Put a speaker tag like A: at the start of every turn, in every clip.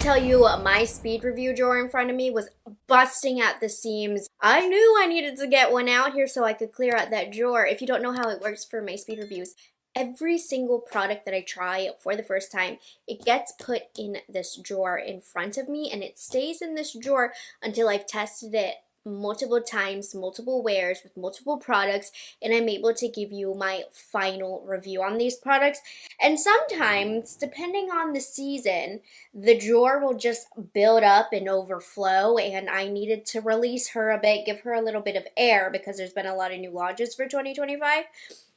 A: tell you, my speed review drawer in front of me was busting at the seams. I knew I needed to get one out here so I could clear out that drawer. If you don't know how it works for my speed reviews, every single product that I try for the first time, it gets put in this drawer in front of me, and it stays in this drawer until I've tested it multiple times, multiple wears with multiple products, and I'm able to give you my final review on these products. And sometimes, depending on the season, the drawer will just build up and overflow, and I needed to release her a bit, give her a little bit of air because there's been a lot of new launches for 2025.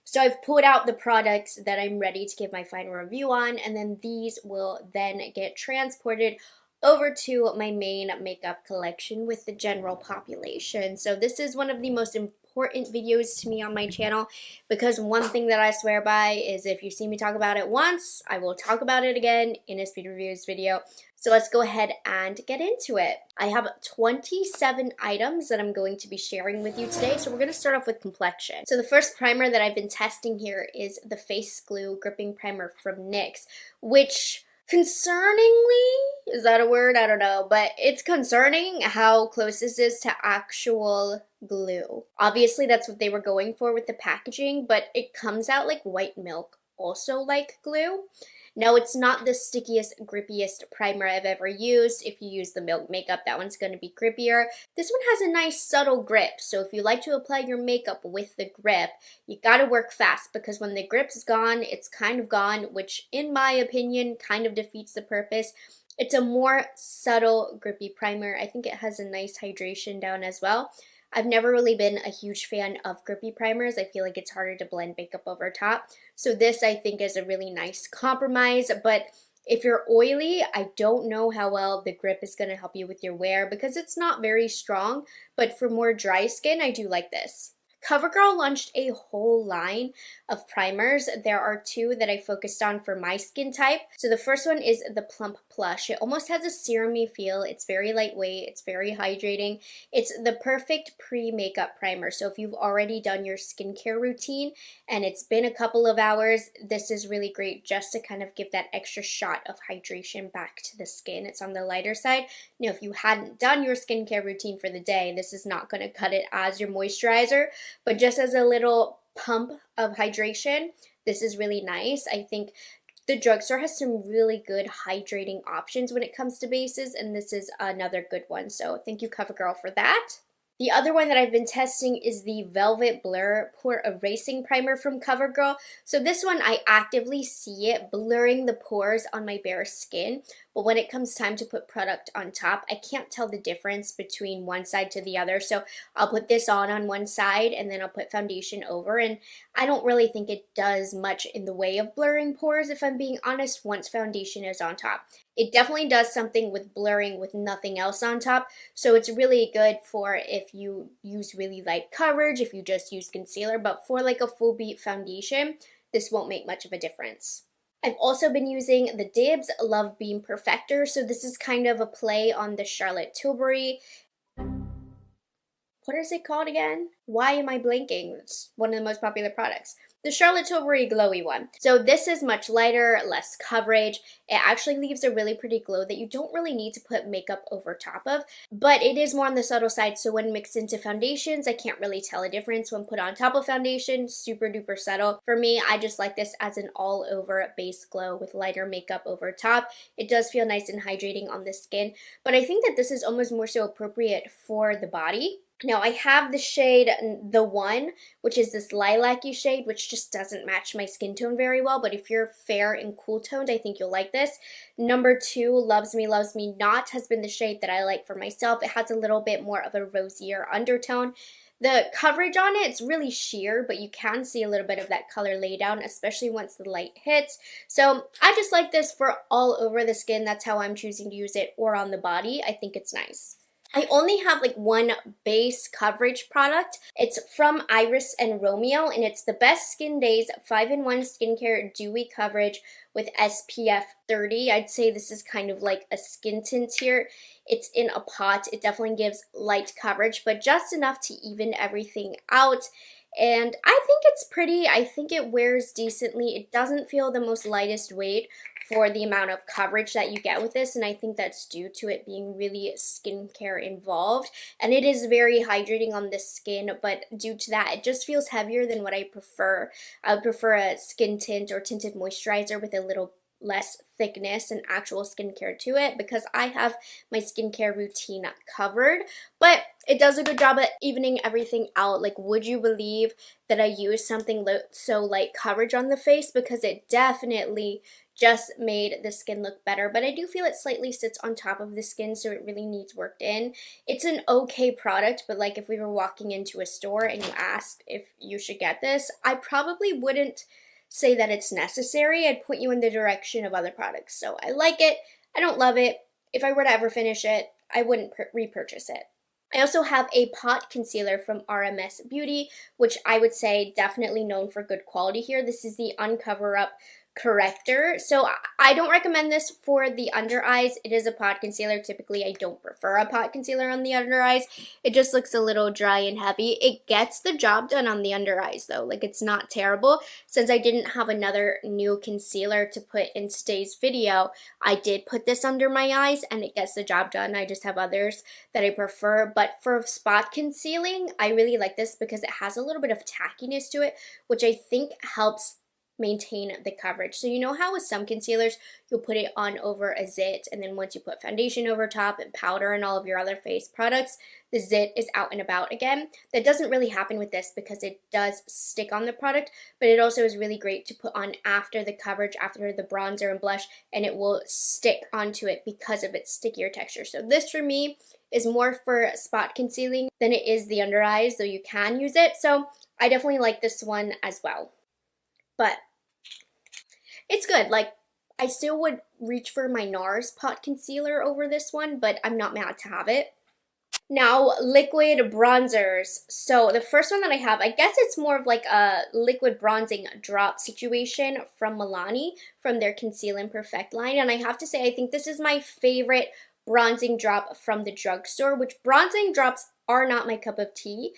A: So I've pulled out the products that I'm ready to give my final review on, and then these will then get transported over to my main makeup collection with the general population. So this is one of the most important videos to me on my channel, because one thing that I swear by is if you see me talk about it once, I will talk about it again in a speed reviews video. So let's go ahead and get into it. I have 27 items that I'm going to be sharing with you today. So we're going to start off with Complexion. So the first primer that I've been testing here is the Face Glue Gripping Primer from NYX, which concerningly, is that a word? I don't know, but it's concerning how close this is to actual glue. Obviously, that's what they were going for with the packaging, but it comes out like white milk, also like glue. Now, it's not the stickiest, grippiest primer I've ever used. If you use the Milk Makeup, that one's going to be grippier. This one has a nice subtle grip, so if you like to apply your makeup with the grip, you gotta work fast, because when the grip's gone, it's kind of gone, which in my opinion kind of defeats the purpose. It's a more subtle, grippy primer. I think it has a nice hydration down as well. I've never really been a huge fan of grippy primers. I feel like it's harder to blend makeup over top. So this, I think, is a really nice compromise. But if you're oily, I don't know how well the grip is going to help you with your wear, because it's not very strong. But for more dry skin, I do like this. CoverGirl launched a whole line of primers. There are two that I focused on for my skin type. So the first one is the Plump Plush. It almost has a serum-y feel. It's very lightweight. It's very hydrating. It's the perfect pre-makeup primer. So if you've already done your skincare routine and it's been a couple of hours, this is really great just to kind of give that extra shot of hydration back to the skin. It's on the lighter side. Now, if you hadn't done your skincare routine for the day, this is not going to cut it as your moisturizer. But just as a little pump of hydration, this is really nice. I think the drugstore has some really good hydrating options when it comes to bases, and this is another good one. So thank you, CoverGirl, for that. The other one that I've been testing is the Velvet Blur Pore Erasing Primer from CoverGirl. So this one, I actively see it blurring the pores on my bare skin. But when it comes time to put product on top, I can't tell the difference between one side to the other. So I'll put this on one side, and then I'll put foundation over. And I don't really think it does much in the way of blurring pores, if I'm being honest, once foundation is on top. It definitely does something with blurring with nothing else on top. So it's really good for if you use really light coverage, if you just use concealer. But for like a full beat foundation, this won't make much of a difference. I've also been using the Dibs Love Beam Perfector. So this is kind of a play on the Charlotte Tilbury. What is it called again? Why am I blanking? It's one of the most popular products. The Charlotte Tilbury glowy one. So this is much lighter, less coverage. It actually leaves a really pretty glow that you don't really need to put makeup over top of, but it is more on the subtle side. So when mixed into foundations, I can't really tell a difference. When put on top of foundation, super duper subtle. For me, I just like this as an all over base glow with lighter makeup over top. It does feel nice and hydrating on the skin, but I think that this is almost more so appropriate for the body. Now, I have the shade The One, which is this lilac-y shade, which just doesn't match my skin tone very well, but if you're fair and cool-toned, I think you'll like this. Number 2, Loves Me Not, has been the shade that I like for myself. It has a little bit more of a rosier undertone. The coverage on it, it's really sheer, but you can see a little bit of that color lay down, especially once the light hits. So I just like this for all over the skin. That's how I'm choosing to use it, or on the body. I think it's nice. I only have like one base coverage product. It's from Iris and Romeo, and it's the Best Skin Days 5-in-1 Skincare Dewy Coverage with SPF 30. I'd say this is kind of like a skin tint here. It's in a pot. It definitely gives light coverage, but just enough to even everything out. And I think it's pretty. I think it wears decently. It doesn't feel the most lightest weight for the amount of coverage that you get with this, and I think that's due to it being really skincare involved, and it is very hydrating on the skin, but due to that it just feels heavier than what I prefer. I would prefer a skin tint or tinted moisturizer with a little less thickness and actual skincare to it, because I have my skincare routine covered, but it does a good job at evening everything out. Like, would you believe that I use something so light coverage on the face? Because it definitely just made the skin look better, but I do feel it slightly sits on top of the skin, so it really needs worked in. It's an okay product, but like if we were walking into a store and you asked if you should get this, I probably wouldn't say that it's necessary. I'd point you in the direction of other products. So I like it. I don't love it. If I were to ever finish it, I wouldn't repurchase it. I also have a pot concealer from RMS Beauty, which I would say definitely known for good quality here. This is the Uncover Up corrector. So I don't recommend this for the under eyes. It is a pot concealer. Typically I don't prefer a pot concealer on the under eyes. It just looks a little dry and heavy. It gets the job done on the under eyes though. Like, it's not terrible. Since I didn't have another new concealer to put in today's video, I did put this under my eyes and it gets the job done. I just have others that I prefer, but for spot concealing I really like this because it has a little bit of tackiness to it, which I think helps maintain the coverage. So you know how with some concealers you'll put it on over a zit, and then once you put foundation over top and powder and all of your other face products, the zit is out and about again. That doesn't really happen with this because it does stick on the product, but it also is really great to put on after the coverage, after the bronzer and blush, and it will stick onto it because of its stickier texture. So this for me is more for spot concealing than it is the under eyes, though you can use it. So I definitely like this one as well. But it's good. Like, I still would reach for my NARS pot concealer over this one, but I'm not mad to have it. Now, liquid bronzers. So the first one that I have, I guess it's more of like a liquid bronzing drop situation from Milani, from their Conceal and Perfect line. And I have to say, I think this is my favorite bronzing drop from the drugstore, which bronzing drops are not my cup of tea,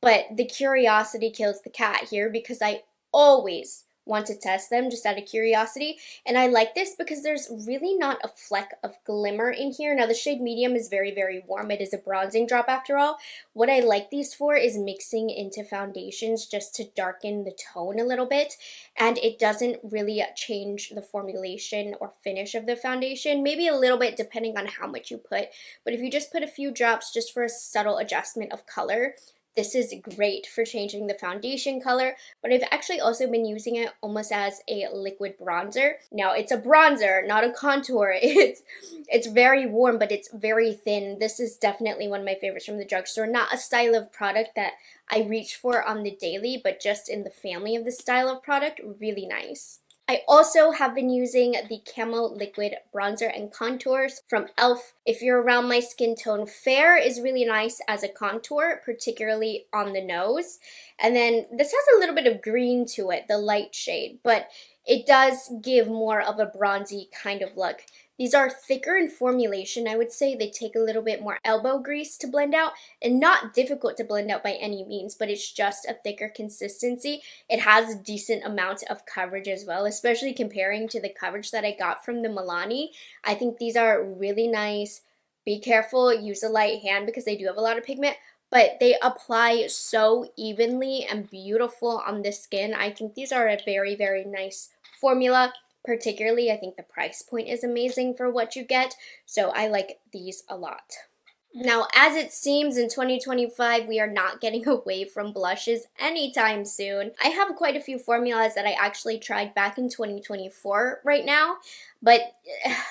A: but the curiosity kills the cat here because I always want to test them just out of curiosity. And I like this because there's really not a fleck of glimmer in here. Now the shade medium is very, very warm. It is a bronzing drop after all. What I like these for is mixing into foundations just to darken the tone a little bit. And it doesn't really change the formulation or finish of the foundation. Maybe a little bit depending on how much you put. But if you just put a few drops just for a subtle adjustment of color, this is great for changing the foundation color, but I've actually also been using it almost as a liquid bronzer. Now, it's a bronzer, not a contour. It's very warm, but it's very thin. This is definitely one of my favorites from the drugstore. Not a style of product that I reach for on the daily, but just in the family of the style of product, really nice. I also have been using the Camo Liquid Bronzer and Contours from e.l.f. If you're around my skin tone, fair is really nice as a contour, particularly on the nose. And then this has a little bit of green to it, the light shade, but it does give more of a bronzy kind of look. These are thicker in formulation, I would say. They take a little bit more elbow grease to blend out, and not difficult to blend out by any means, but it's just a thicker consistency. It has a decent amount of coverage as well, especially comparing to the coverage that I got from the Milani. I think these are really nice. Be careful, use a light hand because they do have a lot of pigment, but they apply so evenly and beautiful on the skin. I think these are a very, very nice formula. Particularly, I think the price point is amazing for what you get, so I like these a lot. Now, as it seems in 2025, we are not getting away from blushes anytime soon. I have quite a few formulas that I actually tried back in 2024 right now, but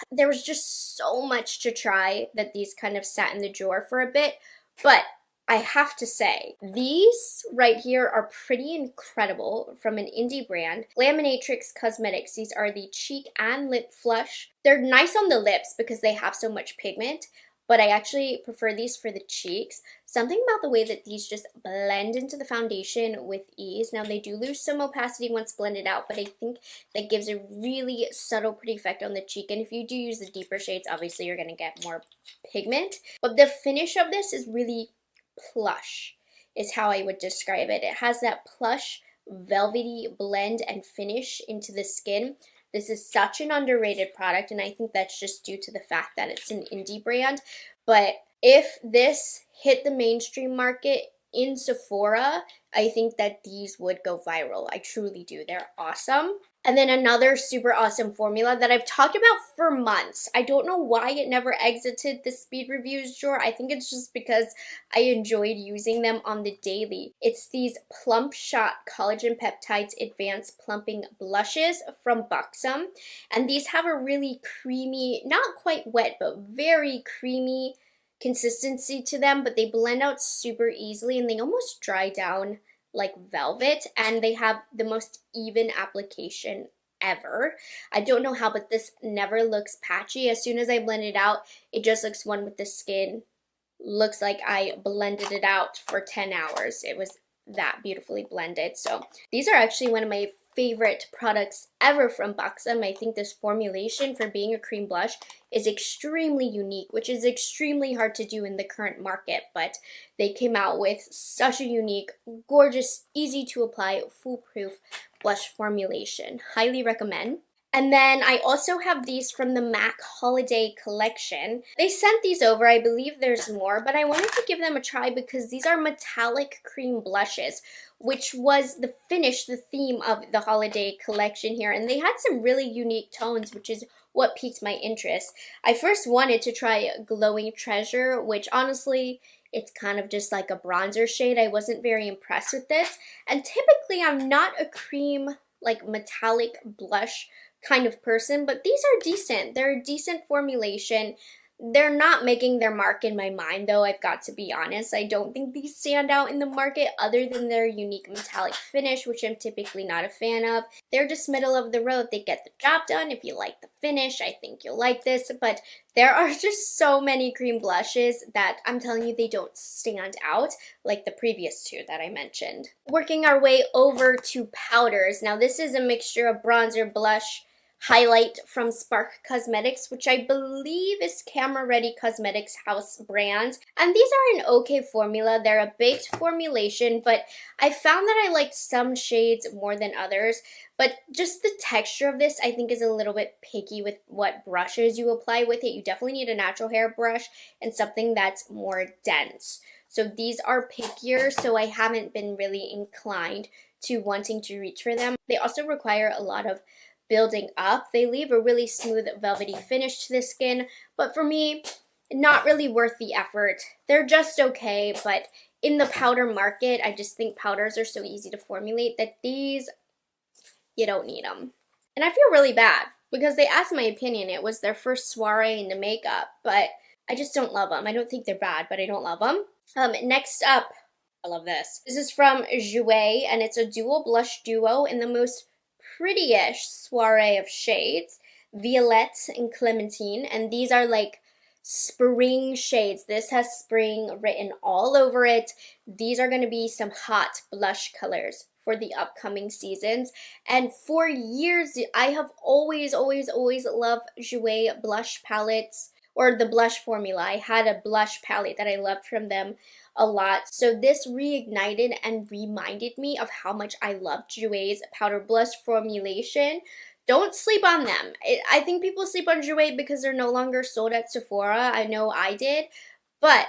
A: there was just so much to try that these kind of sat in the drawer for a bit. But I have to say, these right here are pretty incredible from an indie brand. Laminatrix Cosmetics. These are the cheek and lip flush. They're nice on the lips because they have so much pigment, but I actually prefer these for the cheeks. Something about the way that these just blend into the foundation with ease. Now, they do lose some opacity once blended out, but I think that gives a really subtle, pretty effect on the cheek. And if you do use the deeper shades, obviously you're going to get more pigment. But the finish of this is really plush, is how I would describe it. It has that plush, velvety blend and finish into the skin This is such an underrated product, and I think that's just due to the fact that it's an indie brand. But if this hit the mainstream market in Sephora, I think that these would go viral. I truly do. They're awesome. And then another super awesome formula that I've talked about for months. I don't know why it never exited the speed reviews drawer. I think it's just because I enjoyed using them on the daily. It's these Plump Shot Collagen Peptides Advanced Plumping Blushes from Buxom. And these have a really creamy, not quite wet, but very creamy consistency to them, but they blend out super easily and they almost dry down like velvet, and they have the most even application ever. I don't know how, but this never looks patchy. As soon as I blend it out, it just looks one with the skin. Looks like I blended it out for 10 hours. It was that beautifully blended. So these are actually one of my favorite products ever from Buxom. I think this formulation for being a cream blush is extremely unique, which is extremely hard to do in the current market, but they came out with such a unique, gorgeous, easy to apply, foolproof blush formulation. Highly recommend. And then I also have these from the MAC Holiday Collection. They sent these over. I believe there's more, but I wanted to give them a try because these are metallic cream blushes, which was the finish, the theme of the Holiday Collection here. And they had some really unique tones, which is what piqued my interest. I first wanted to try Glowing Treasure, which honestly, it's kind of just like a bronzer shade. I wasn't very impressed with this. And typically, I'm not a cream, like metallic blush kind of person, but these are decent. They're a decent formulation. They're not making their mark in my mind, though, I've got to be honest. I don't think these stand out in the market other than their unique metallic finish, which I'm typically not a fan of. They're just middle of the road. They get the job done. If you like the finish, I think you'll like this, but there are just so many cream blushes that I'm telling you, they don't stand out like the previous two that I mentioned. Working our way over to powders. Now, this is a mixture of bronzer, blush, highlight from Spark Cosmetics, which I believe is Camera Ready Cosmetics house brand. And these are an okay formula. They're a baked formulation, but I found that I liked some shades more than others. But just the texture of this, I think, is a little bit picky with what brushes you apply with it. You definitely need a natural hair brush and something that's more dense. So these are pickier, so I haven't been really inclined to wanting to reach for them. They also require a lot of building up. They leave a really smooth, velvety finish to the skin, but for me, not really worth the effort. They're just okay, but in the powder market, I just think powders are so easy to formulate that these, you don't need them. And I feel really bad because they asked my opinion. It was their first soiree into makeup, but I just don't love them. I don't think they're bad, but I don't love them. Next up, I love this. This is from Jouer, and it's a dual blush duo in the most pretty-ish soiree of shades, Violette and Clementine, and these are like spring shades. This has spring written all over it. These are going to be some hot blush colors for the upcoming seasons, and for years I have always loved Jouer blush palettes, or the blush formula. I had a blush palette that I loved from them a lot. So this reignited and reminded me of how much I loved Jouer's powder blush formulation. Don't sleep on them. I think people sleep on Jouer because they're no longer sold at Sephora. I know I did, but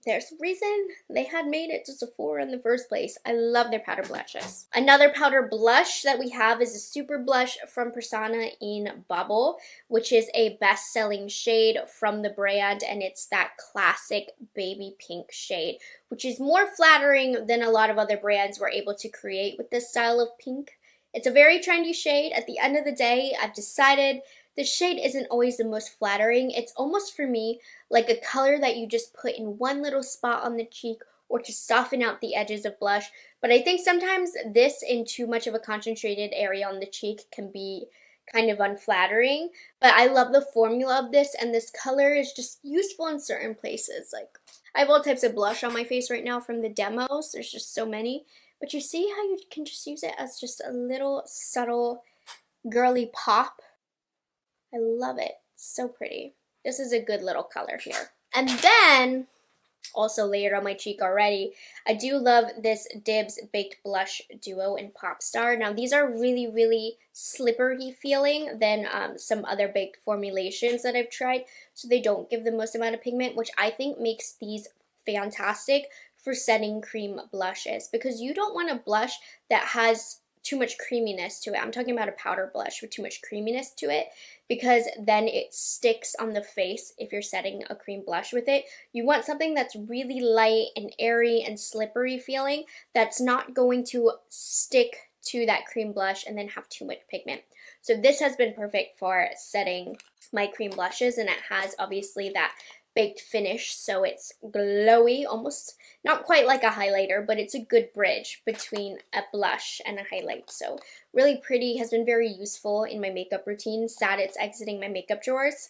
A: there's a reason they had made it to Sephora in the first place. I love their powder blushes. Another powder blush that we have is a super blush from Persona in Bubble, which is a best-selling shade from the brand, and it's that classic baby pink shade, which is more flattering than a lot of other brands were able to create with this style of pink. It's a very trendy shade. At the end of the day, I've decided the shade isn't always the most flattering. It's almost, for me, like a color that you just put in one little spot on the cheek or to soften out the edges of blush. But I think sometimes this in too much of a concentrated area on the cheek can be kind of unflattering. But I love the formula of this, and this color is just useful in certain places. Like, I have all types of blush on my face right now from the demos. There's just so many. But you see how you can just use it as just a little subtle girly pop? I love it. It's so pretty. This is a good little color here. And then Also layered on my cheek already. I do love this Dibs Baked Blush Duo in Popstar. Now these are really, really slippery feeling than some other baked formulations that I've tried, so they don't give the most amount of pigment, which I think makes these fantastic for setting cream blushes, because you don't want a blush that has too much creaminess to it. I'm talking about a powder blush with too much creaminess to it, because then it sticks on the face if you're setting a cream blush with it. You want something that's really light and airy and slippery feeling, that's not going to stick to that cream blush and then have too much pigment. So this has been perfect for setting my cream blushes, and it has obviously that baked finish, so it's glowy, almost not quite like a highlighter, but it's a good bridge between a blush and a highlight. So really pretty, has been very useful in my makeup routine. Sad it's exiting my makeup drawers.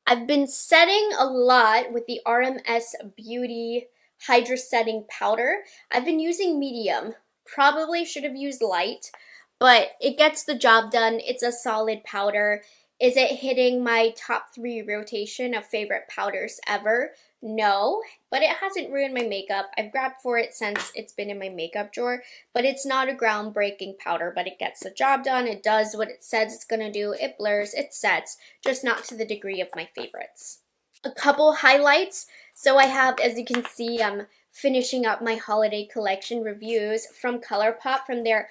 A: I've been setting a lot with the RMS Beauty Hydra Setting Powder. I've been using medium. Probably should have used light, but it gets the job done. It's a solid powder. Is it hitting my top 3 rotation of favorite powders ever? No, but it hasn't ruined my makeup. I've grabbed for it since it's been in my makeup drawer, but it's not a groundbreaking powder, but it gets the job done. It does what it says it's gonna do. It blurs, it sets, just not to the degree of my favorites. A couple highlights. So I have, as you can see, I'm finishing up my holiday collection reviews from ColourPop from their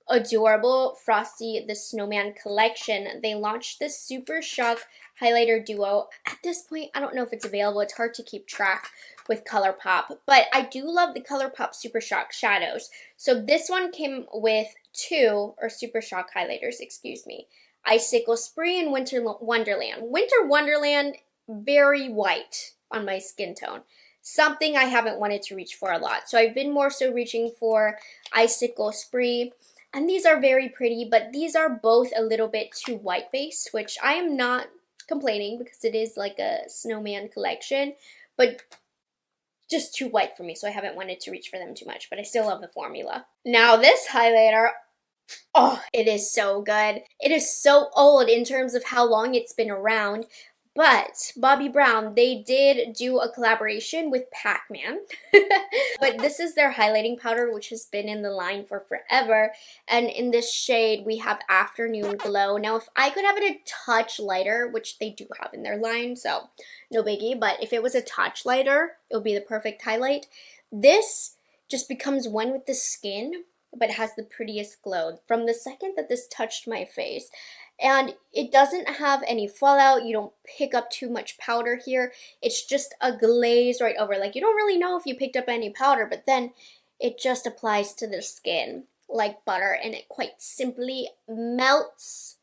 A: adorable Frosty the Snowman collection. They launched this Super Shock highlighter duo. At this point, I don't know if it's available. It's hard to keep track with ColourPop, but I do love the ColourPop Super Shock shadows. So this one came with 2, or Super Shock highlighters, excuse me. Icicle Spree and Winter Wonderland. Winter Wonderland, very white on my skin tone. Something I haven't wanted to reach for a lot. So I've been more so reaching for Icicle Spree. And these are very pretty, but these are both a little bit too white based, which I am not complaining because it is like a snowman collection, but just too white for me, so I haven't wanted to reach for them too much, but I still love the formula. Now this highlighter, oh, it is so good. It is so old in terms of how long it's been around, but Bobbi Brown, they did do a collaboration with Pac-Man. But this is their highlighting powder, which has been in the line for forever. And in this shade, we have Afternoon Glow. Now, if I could have it a touch lighter, which they do have in their line, so no biggie. But if it was a touch lighter, it would be the perfect highlight. This just becomes one with the skin, but it has the prettiest glow from the second that this touched my face. And it doesn't have any fallout. You don't pick up too much powder here. It's just a glaze right over. Like, you don't really know if you picked up any powder, but then it just applies to the skin like butter, and it quite simply melts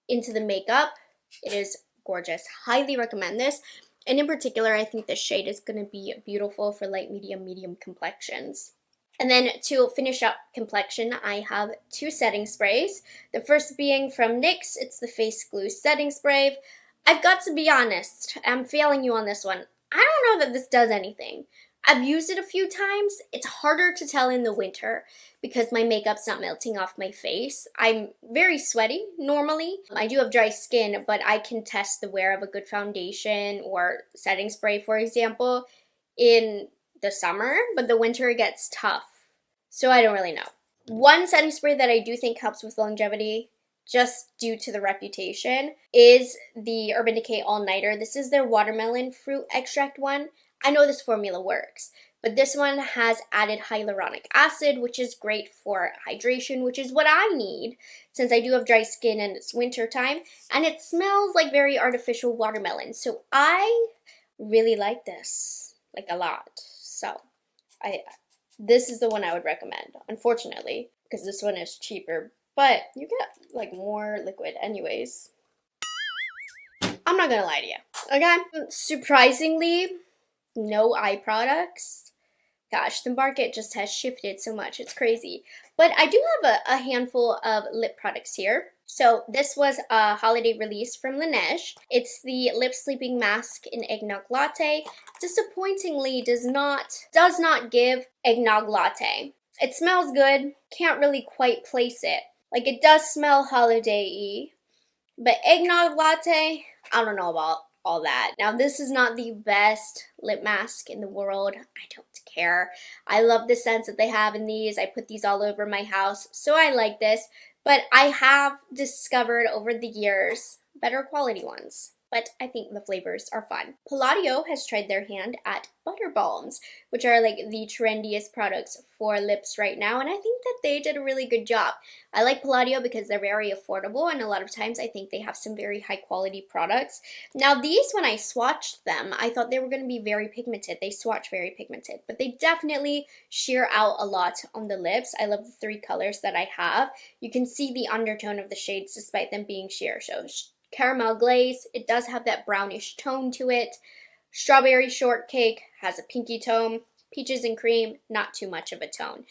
A: into the makeup. It is gorgeous. Highly recommend this. And in particular, I think this shade is going to be beautiful for light, medium complexions. And then to finish up Complexion, I have 2 setting sprays. The first being from NYX, it's the Face Glue Setting Spray. I've got to be honest, I'm failing you on this one. I don't know that this does anything. I've used it a few times. It's harder to tell in the winter because my makeup's not melting off my face. I'm very sweaty normally. I do have dry skin, but I can test the wear of a good foundation or setting spray, for example, in the summer, but the winter it gets tough. So I don't really know. One setting spray that I do think helps with longevity, just due to the reputation, is the Urban Decay All Nighter. This is their watermelon fruit extract one. I know this formula works, but this one has added hyaluronic acid, which is great for hydration, which is what I need since I do have dry skin and it's winter time, and it smells like very artificial watermelon. So I really like this, like a lot. So this is the one I would recommend, unfortunately, because this one is cheaper, but you get like more liquid anyways. I'm not gonna lie to you, okay? Surprisingly, no eye products. Gosh, the market just has shifted so much, it's crazy. But I do have a handful of lip products here. So this was a holiday release from Laneige. It's the Lip Sleeping Mask in Eggnog Latte. Disappointingly does not give Eggnog Latte. It smells good, can't really quite place it. Like, it does smell holiday-y, but Eggnog Latte, I don't know about. all that. Now, this is not the best lip mask in the world. I don't care. I love the scents that they have in these. I put these all over my house, so I like this. But I have discovered over the years better quality ones. But I think the flavors are fun. Palladio has tried their hand at butter balms, which are like the trendiest products for lips right now, and I think that they did a really good job. I like Palladio because they're very affordable, and a lot of times I think they have some very high quality products. Now these, when I swatched them, I thought they were going to be very pigmented. They swatch very pigmented, but they definitely sheer out a lot on the lips. I love the 3 colors that I have. You can see the undertone of the shades despite them being sheer. So caramel glaze, it does have that brownish tone to it. Strawberry shortcake has a pinky tone. Peaches and cream, not too much of a tone.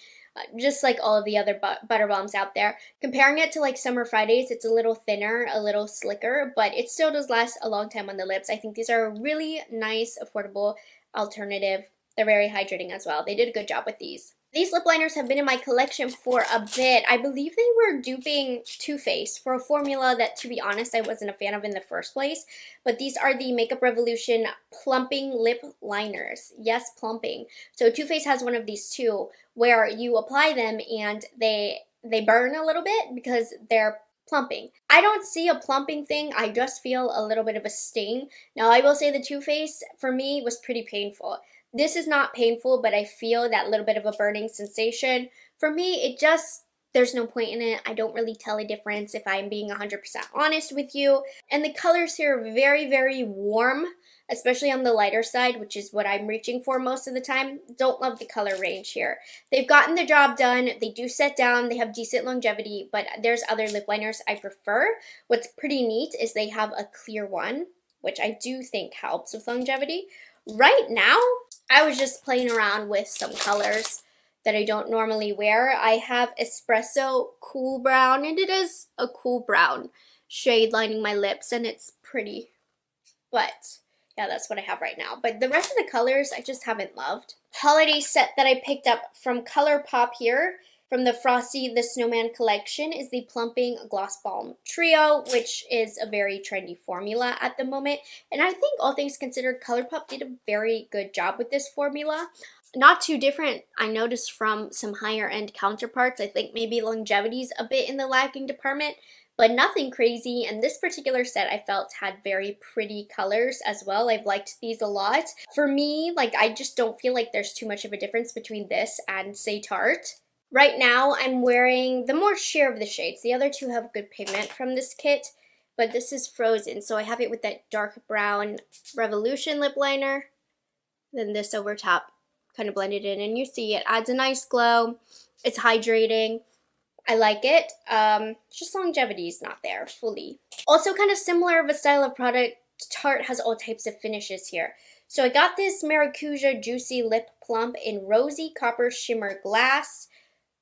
A: Just like all of the other butter balms out there. Comparing it to like Summer Fridays, it's a little thinner, a little slicker, but it still does last a long time on the lips. I think these are a really nice, affordable alternative. They're very hydrating as well. They did a good job with these. These lip liners have been in my collection for a bit. I believe they were duping Too Faced for a formula that, to be honest, I wasn't a fan of in the first place. But these are the Makeup Revolution Plumping Lip Liners. Yes, plumping. So Too Faced has one of these too, where you apply them and they burn a little bit because they're plumping. I don't see a plumping thing. I just feel a little bit of a sting. Now, I will say the Too Faced, for me, was pretty painful. This is not painful, but I feel that little bit of a burning sensation. For me, there's no point in it. I don't really tell a difference if I'm being 100% honest with you. And the colors here are very, very warm, especially on the lighter side, which is what I'm reaching for most of the time. Don't love the color range here. They've gotten the job done. They do set down. They have decent longevity, but there's other lip liners I prefer. What's pretty neat is they have a clear one, which I do think helps with longevity. Right now, I was just playing around with some colors that I don't normally wear. I have Espresso Cool Brown, and it is a cool brown shade lining my lips, and it's pretty. But yeah, that's what I have right now. But the rest of the colors, I just haven't loved. Holiday set that I picked up from ColourPop here, from the Frosty the Snowman collection, is the Plumping Gloss Balm Trio, which is a very trendy formula at the moment. And I think, all things considered, ColourPop did a very good job with this formula. Not too different, I noticed, from some higher end counterparts. I think maybe longevity's a bit in the lacking department, but nothing crazy. And this particular set, I felt, had very pretty colors as well. I've liked these a lot. For me, like, I just don't feel like there's too much of a difference between this and, say, Tarte. Right now, I'm wearing the more sheer of the shades. The other two have good pigment from this kit, but this is Frozen. So I have it with that dark brown Revolution lip liner. Then this over top kind of blended in, and you see it adds a nice glow. It's hydrating. I like it. Just longevity is not there fully. Also kind of similar of a style of product, Tarte has all types of finishes here. So I got this Maracuja Juicy Lip Plump in Rosy Copper Shimmer Glass.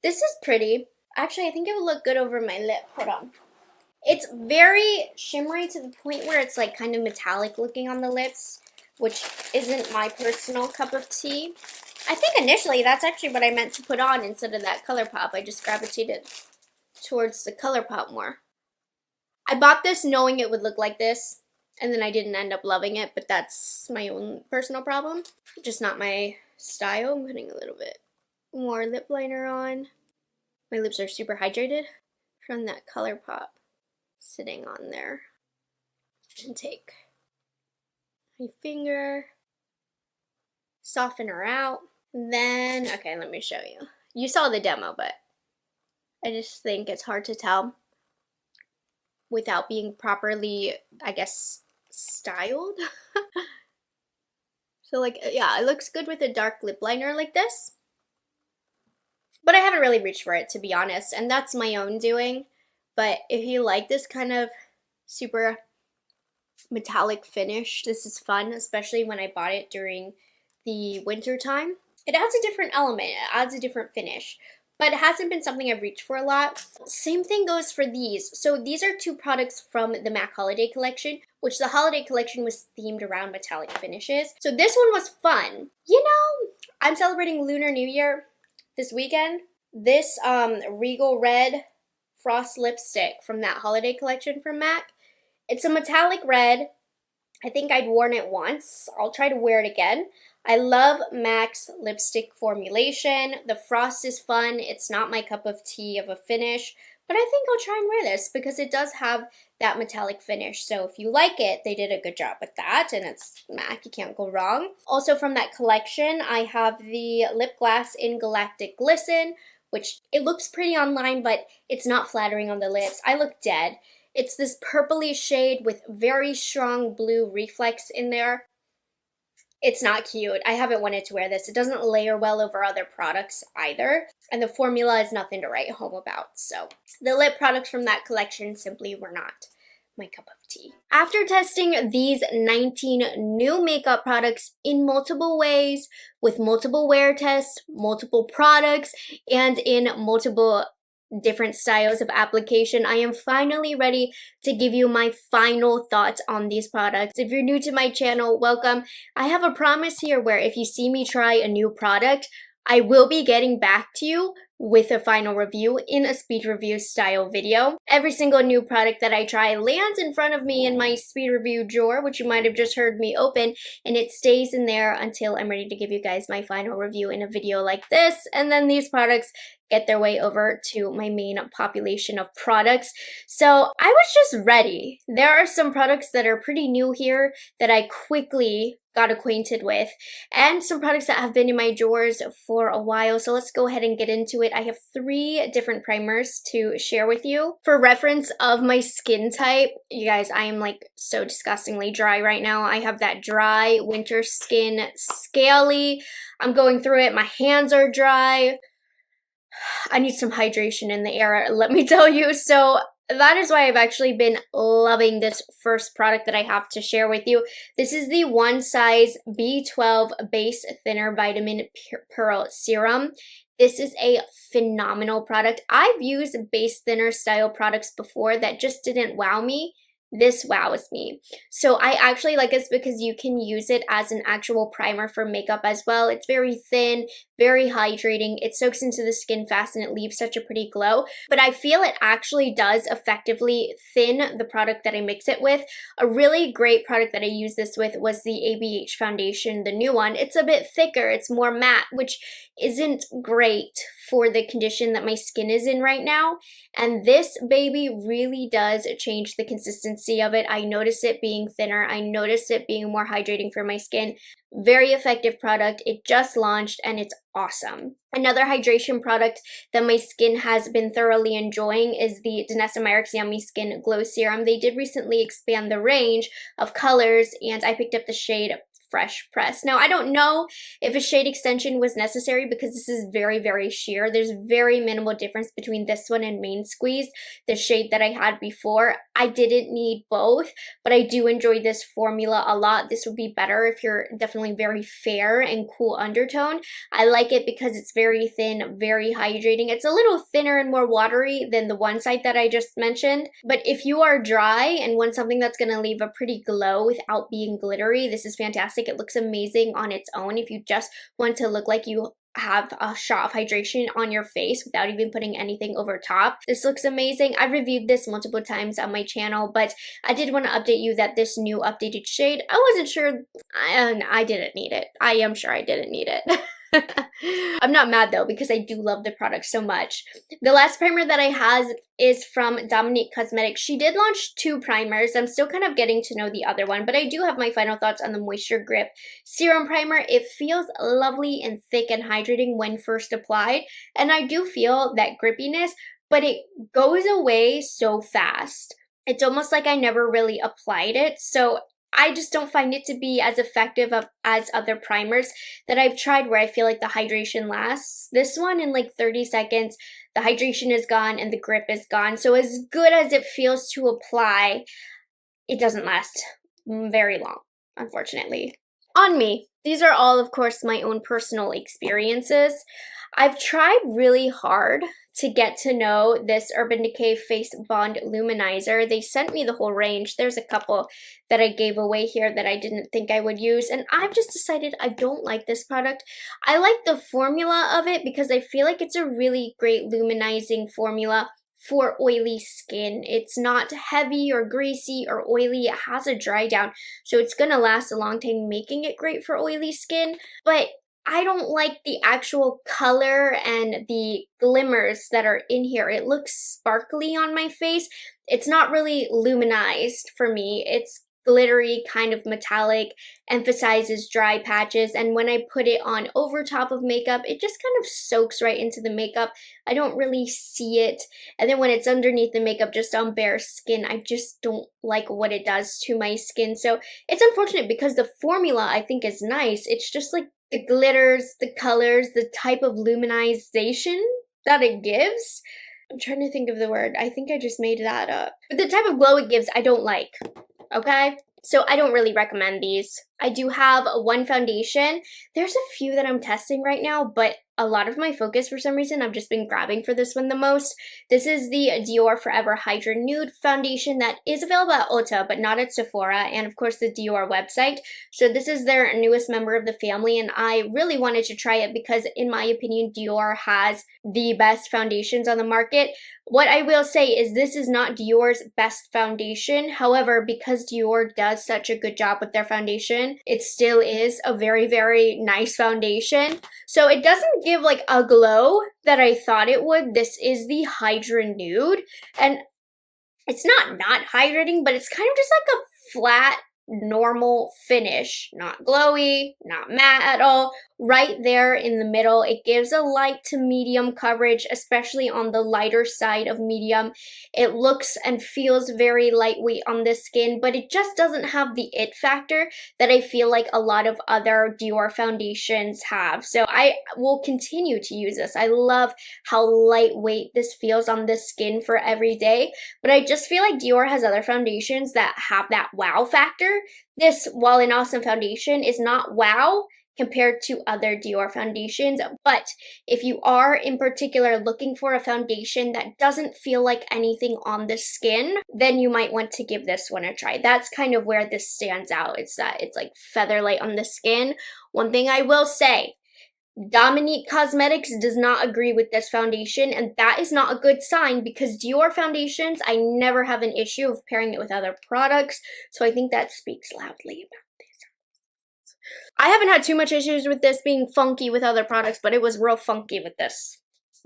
A: This is pretty. Actually, I think it would look good over my lip. Hold on. It's very shimmery to the point where it's like kind of metallic looking on the lips, which isn't my personal cup of tea. I think initially that's actually what I meant to put on instead of that ColourPop. I just gravitated towards the ColourPop more. I bought this knowing it would look like this, and then I didn't end up loving it, but that's my own personal problem. Just not my style. I'm putting a little bit more lip liner on. My lips are super hydrated from that ColourPop sitting on there. And take my finger, soften her out. Then, okay, let me show you. You saw the demo, but I just think it's hard to tell without being properly, I guess, styled. So like, yeah, it looks good with a dark lip liner like this. But I haven't really reached for it, to be honest, and that's my own doing. But if you like this kind of super metallic finish, this is fun, especially when I bought it during the winter time. It adds a different element, it adds a different finish, but it hasn't been something I've reached for a lot. Same thing goes for these. So these are 2 products from the MAC Holiday Collection, which the Holiday Collection was themed around metallic finishes. So this one was fun. You know, I'm celebrating Lunar New Year this weekend. This Regal Red Frost lipstick from that Holiday Collection from MAC. It's a metallic red. I think I'd worn it once. I'll try to wear it again. I love MAC's lipstick formulation. The frost is fun. It's not my cup of tea of a finish, but I think I'll try and wear this because it does have that metallic finish. So if you like it, they did a good job with that, and it's MAC, you can't go wrong. Also from that collection, I have the lip gloss in Galactic Glisten, which it looks pretty online, but it's not flattering on the lips. I look dead. It's this purpley shade with very strong blue reflex in there. It's not cute. I haven't wanted to wear this. It doesn't layer well over other products either. And the formula is nothing to write home about. So the lip products from that collection simply were not my cup of tea. After testing these 19 new makeup products in multiple ways, with multiple wear tests, multiple products, and in multiple different styles of application, I am finally ready to give you my final thoughts on these products. If you're new to my channel, welcome. I have a promise here where if you see me try a new product, I will be getting back to you with a final review in a speed review style video. Every single new product that I try lands in front of me in my speed review drawer, which you might have just heard me open, and it stays in there until I'm ready to give you guys my final review in a video like this, and then these products get their way over to my main population of products. So I was just ready. There are some products that are pretty new here that I quickly got acquainted with, and some products that have been in my drawers for a while. So let's go ahead and get into it. I have 3 different primers to share with you. For reference of my skin type, you guys, I am like so disgustingly dry right now. I have that dry winter skin, scaly. I'm going through it. My hands are dry. I need some hydration in the air, let me tell you. So that is why I've actually been loving this first product that I have to share with you. This is the One Size B12 Base Thinner Vitamin Pearl Serum. This is a phenomenal product. I've used base thinner style products before that just didn't wow me. This wows me. So I actually like this because you can use it as an actual primer for makeup as well. It's very thin, very hydrating. It soaks into the skin fast and it leaves such a pretty glow. But I feel it actually does effectively thin the product that I mix it with. A really great product that I used this with was the ABH foundation, the new one. It's a bit thicker, it's more matte, which isn't great for the condition that my skin is in right now. And this baby really does change the consistency of it. I notice it being thinner. I notice it being more hydrating for my skin. Very effective product. It just launched and it's awesome. Another hydration product that my skin has been thoroughly enjoying is the Danessa Myricks Yummy Skin Glow Serum. They did recently expand the range of colors and I picked up the shade Fresh Press. Now, I don't know if a shade extension was necessary because this is very, very sheer. There's very minimal difference between this one and Main Squeeze, the shade that I had before. I didn't need both, but I do enjoy this formula a lot. This would be better if you're definitely very fair and cool undertone. I like it because it's very thin, very hydrating. It's a little thinner and more watery than the one side that I just mentioned. But if you are dry and want something that's going to leave a pretty glow without being glittery, this is fantastic. It looks amazing on its own if you just want to look like you have a shot of hydration on your face without even putting anything over top. This looks amazing. I've reviewed this multiple times on my channel, but I did want to update you that this new updated shade, I wasn't sure, and I didn't need it. I am sure I didn't need it. I'm not mad though because I do love the product so much. The last primer that I have is from Dominique Cosmetics. She did launch 2 primers. I'm still kind of getting to know the other one, but I do have my final thoughts on the Moisture Grip Serum Primer. It feels lovely and thick and hydrating when first applied, and I do feel that grippiness, but it goes away so fast. It's almost like I never really applied it, so I just don't find it to be as effective as other primers that I've tried where I feel like the hydration lasts. This one in like 30 seconds, the hydration is gone and the grip is gone. So as good as it feels to apply, it doesn't last very long, unfortunately. On me, these are all, of course, my own personal experiences. I've tried really hard to get to know this Urban Decay Face Bond Luminizer. They sent me the whole range. There's a couple that I gave away here that I didn't think I would use, and I've just decided I don't like this product. I like the formula of it because I feel like it's a really great luminizing formula for oily skin. It's not heavy or greasy or oily. It has a dry down, so it's gonna last a long time, making it great for oily skin. But I don't like the actual color and the glimmers that are in here. It looks sparkly on my face. It's not really luminized for me. It's glittery, kind of metallic, emphasizes dry patches, and when I put it on over top of makeup, it just kind of soaks right into the makeup. I don't really see it, and then when it's underneath the makeup just on bare skin, I just don't like what it does to my skin. So it's unfortunate because the formula I think is nice. It's just like the glitters, the colors, the type of luminization that it gives. I'm trying to think of the word. I think I just made that up. But the type of glow it gives, I don't like. Okay? So I don't really recommend these. I do have one foundation. There's a few that I'm testing right now, but a lot of my focus, for some reason, I've just been grabbing for this one the most. This is the Dior Forever Hydra Nude foundation that is available at Ulta, but not at Sephora, and of course the Dior website. So this is their newest member of the family, and I really wanted to try it because, in my opinion, Dior has the best foundations on the market. What I will say is this is not Dior's best foundation. However, because Dior does such a good job with their foundation, it still is a very, very nice foundation. So it doesn't give like a glow that I thought it would. This is the Hydra Nude, and it's not hydrating, but it's kind of just like a flat, normal finish. Not glowy, not matte at all. Right there in the middle. It gives a light to medium coverage, especially on the lighter side of medium. It looks and feels very lightweight on the skin, but it just doesn't have the it factor that I feel like a lot of other Dior foundations have. So I will continue to use this. I love how lightweight this feels on the skin for every day, but I just feel like Dior has other foundations that have that wow factor. This, while an awesome foundation, is not wow compared to other Dior foundations, but if you are in particular looking for a foundation that doesn't feel like anything on the skin, then you might want to give this one a try. That's kind of where this stands out. It's that it's like feather light on the skin. One thing I will say, Dominique Cosmetics does not agree with this foundation, and that is not a good sign because Dior foundations, I never have an issue of pairing it with other products, so I think that speaks loudly about this. I haven't had too much issues with this being funky with other products, but it was real funky with this.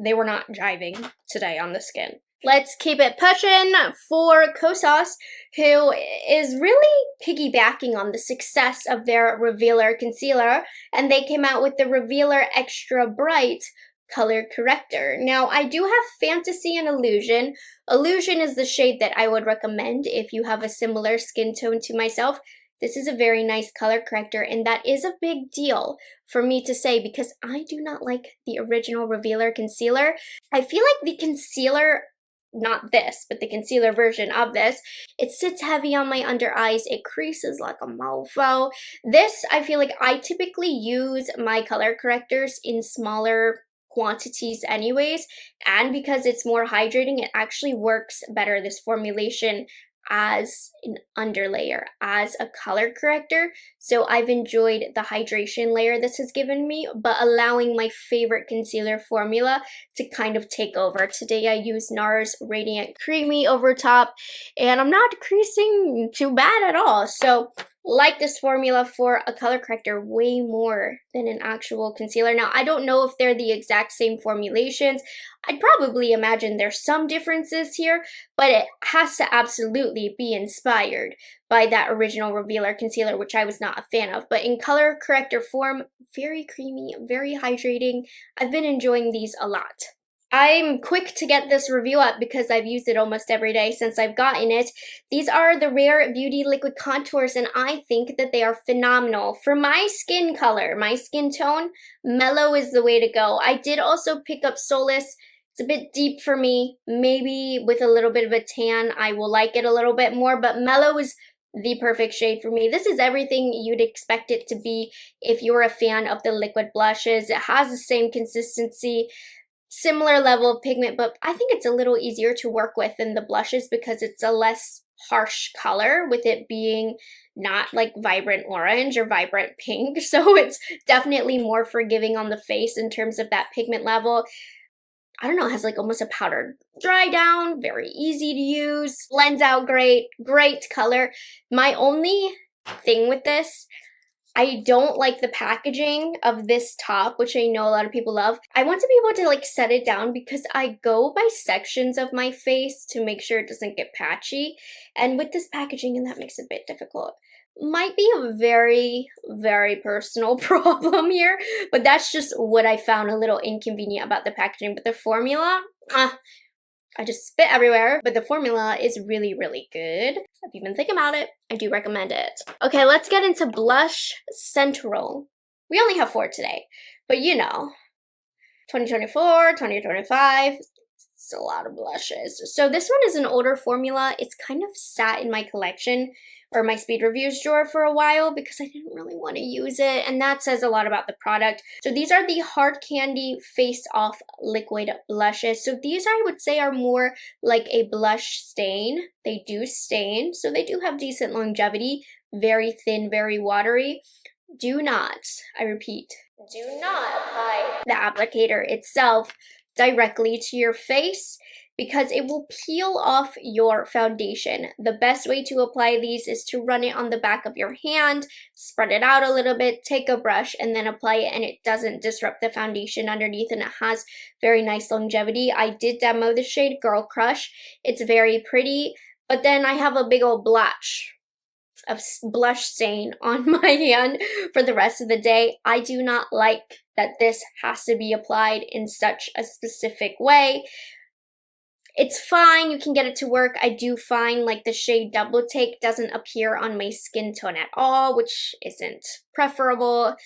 A: They were not jiving today on the skin. Let's keep it pushing for Kosas, who is really piggybacking on the success of their Revealer Concealer, and they came out with the Revealer Extra Bright Color Corrector. Now, I do have Fantasy and Illusion. Illusion is the shade that I would recommend if you have a similar skin tone to myself. This is a very nice color corrector, and that is a big deal for me to say because I do not like the original Revealer Concealer. I feel like the concealer, not this, but the concealer version of this, it sits heavy on my under eyes. It creases like a mofo. This, I feel like I typically use my color correctors in smaller quantities anyways, and because it's more hydrating, it actually works better, this formulation, as an underlayer, as a color corrector. So I've enjoyed the hydration layer this has given me, but allowing my favorite concealer formula to kind of take over. Today I used NARS Radiant Creamy over top, and I'm not creasing too bad at all. So like this formula for a color corrector way more than an actual concealer. Now, I don't know if they're the exact same formulations. I'd probably imagine there's some differences here, but it has to absolutely be inspired by that original Revealer Concealer, which I was not a fan of. But in color corrector form, very creamy, very hydrating. I've been enjoying these a lot. I'm quick to get this review up because I've used it almost every day since I've gotten it. These are the Rare Beauty Liquid Contours, and I think that they are phenomenal. For my skin color, my skin tone, mellow is the way to go. I did also pick up Solace. It's a bit deep for me. Maybe with a little bit of a tan, I will like it a little bit more, but mellow is the perfect shade for me. This is everything you'd expect it to be if you're a fan of the liquid blushes. It has the same consistency, similar level of pigment, but I think it's a little easier to work with than the blushes because it's a less harsh color, with it being not like vibrant orange or vibrant pink. So it's definitely more forgiving on the face in terms of that pigment level. I don't know, has like almost a powdered dry down, very easy to use, blends out great, great color. My only thing with this, I don't like the packaging of this top, which I know a lot of people love. I want to be able to like set it down because I go by sections of my face to make sure it doesn't get patchy. And with this packaging, and that makes it a bit difficult. Might be a very, very personal problem here, but that's just what I found a little inconvenient about the packaging. But the formula, I just spit everywhere, but the formula is really, really good. If you've been thinking about it, I do recommend it. Okay, let's get into Blush Central. We only have 4 today, but you know, 2024, 2025, it's a lot of blushes. So this one is an older formula. It's kind of sat in my collection or my speed reviews drawer for a while because I didn't really want to use it, and that says a lot about the product. So these are the Hard Candy Face Off Liquid Blushes. So these I would say are more like a blush stain. They do stain, so they do have decent longevity, very thin, very watery. Do not, I repeat, do not apply the applicator itself directly to your face because it will peel off your foundation. The best way to apply these is to run it on the back of your hand, spread it out a little bit, take a brush, and then apply it, and it doesn't disrupt the foundation underneath, and it has very nice longevity. I did demo the shade Girl Crush. It's very pretty, but then I have a big old blotch of blush stain on my hand for the rest of the day. I do not like that this has to be applied in such a specific way. It's fine, you can get it to work. I do find like the shade Double Take doesn't appear on my skin tone at all, which isn't preferable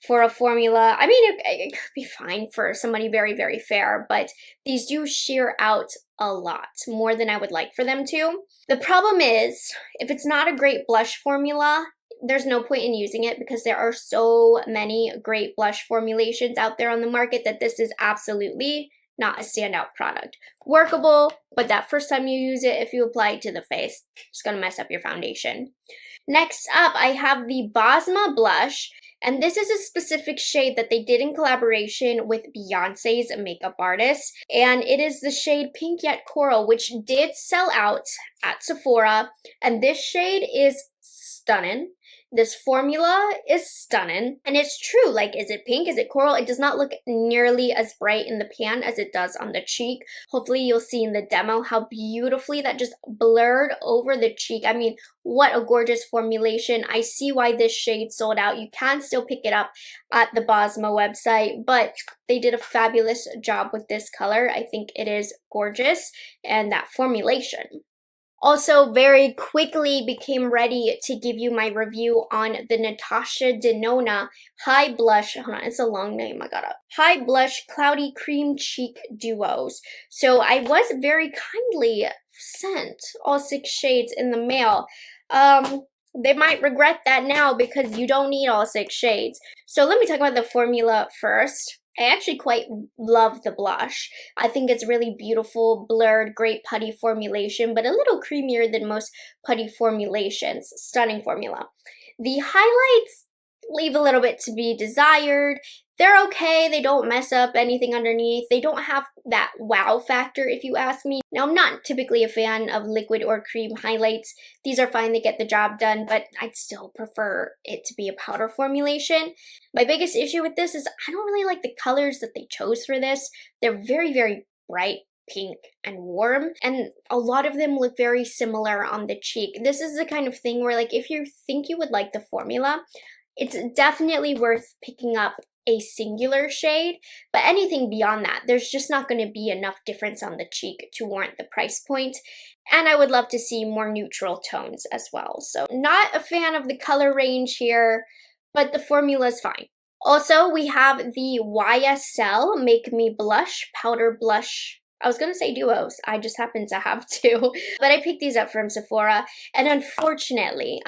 A: for a formula. I mean, it could be fine for somebody very, very fair, but these do sheer out a lot, more than I would like for them to. The problem is, if it's not a great blush formula, there's no point in using it because there are so many great blush formulations out there on the market that this is absolutely not a standout product. Workable, but that first time you use it, if you apply it to the face, it's gonna mess up your foundation. Next up, I have the Bosma blush, and this is a specific shade that they did in collaboration with Beyonce's makeup artist, and it is the shade Pink Yet Coral, which did sell out at Sephora, and this shade is stunning. This formula is stunning, and it's true. Like, is it pink? Is it coral? It does not look nearly as bright in the pan as it does on the cheek. Hopefully you'll see in the demo how beautifully that just blurred over the cheek. I mean, what a gorgeous formulation. I see why this shade sold out. You can still pick it up at the Bosma website, but they did a fabulous job with this color. I think it is gorgeous, and that formulation. Also, very quickly became ready to give you my review on the Natasha Denona High Blush, hold on, it's a long name, I gotta, High Blush Cloudy Cream Cheek Duos. So I was very kindly sent all 6 shades in the mail. They might regret that now because you don't need all 6 shades. So let me talk about the formula first. I actually quite love the blush. I think it's really beautiful, blurred, great putty formulation, but a little creamier than most putty formulations. Stunning formula. The highlights leave a little bit to be desired. They're okay, they don't mess up anything underneath. They don't have that wow factor, if you ask me. Now, I'm not typically a fan of liquid or cream highlights. These are fine, they get the job done, but I'd still prefer it to be a powder formulation. My biggest issue with this is I don't really like the colors that they chose for this. They're very, very bright pink and warm, and a lot of them look very similar on the cheek. This is the kind of thing where, like, if you think you would like the formula, it's definitely worth picking up a singular shade, but anything beyond that, there's just not going to be enough difference on the cheek to warrant the price point. And I would love to see more neutral tones as well. So not a fan of the color range here, but the formula is fine. Also, we have the YSL Make Me Blush Powder Blush. I was going to say duos, I just happen to have 2, but I picked these up from Sephora, and unfortunately,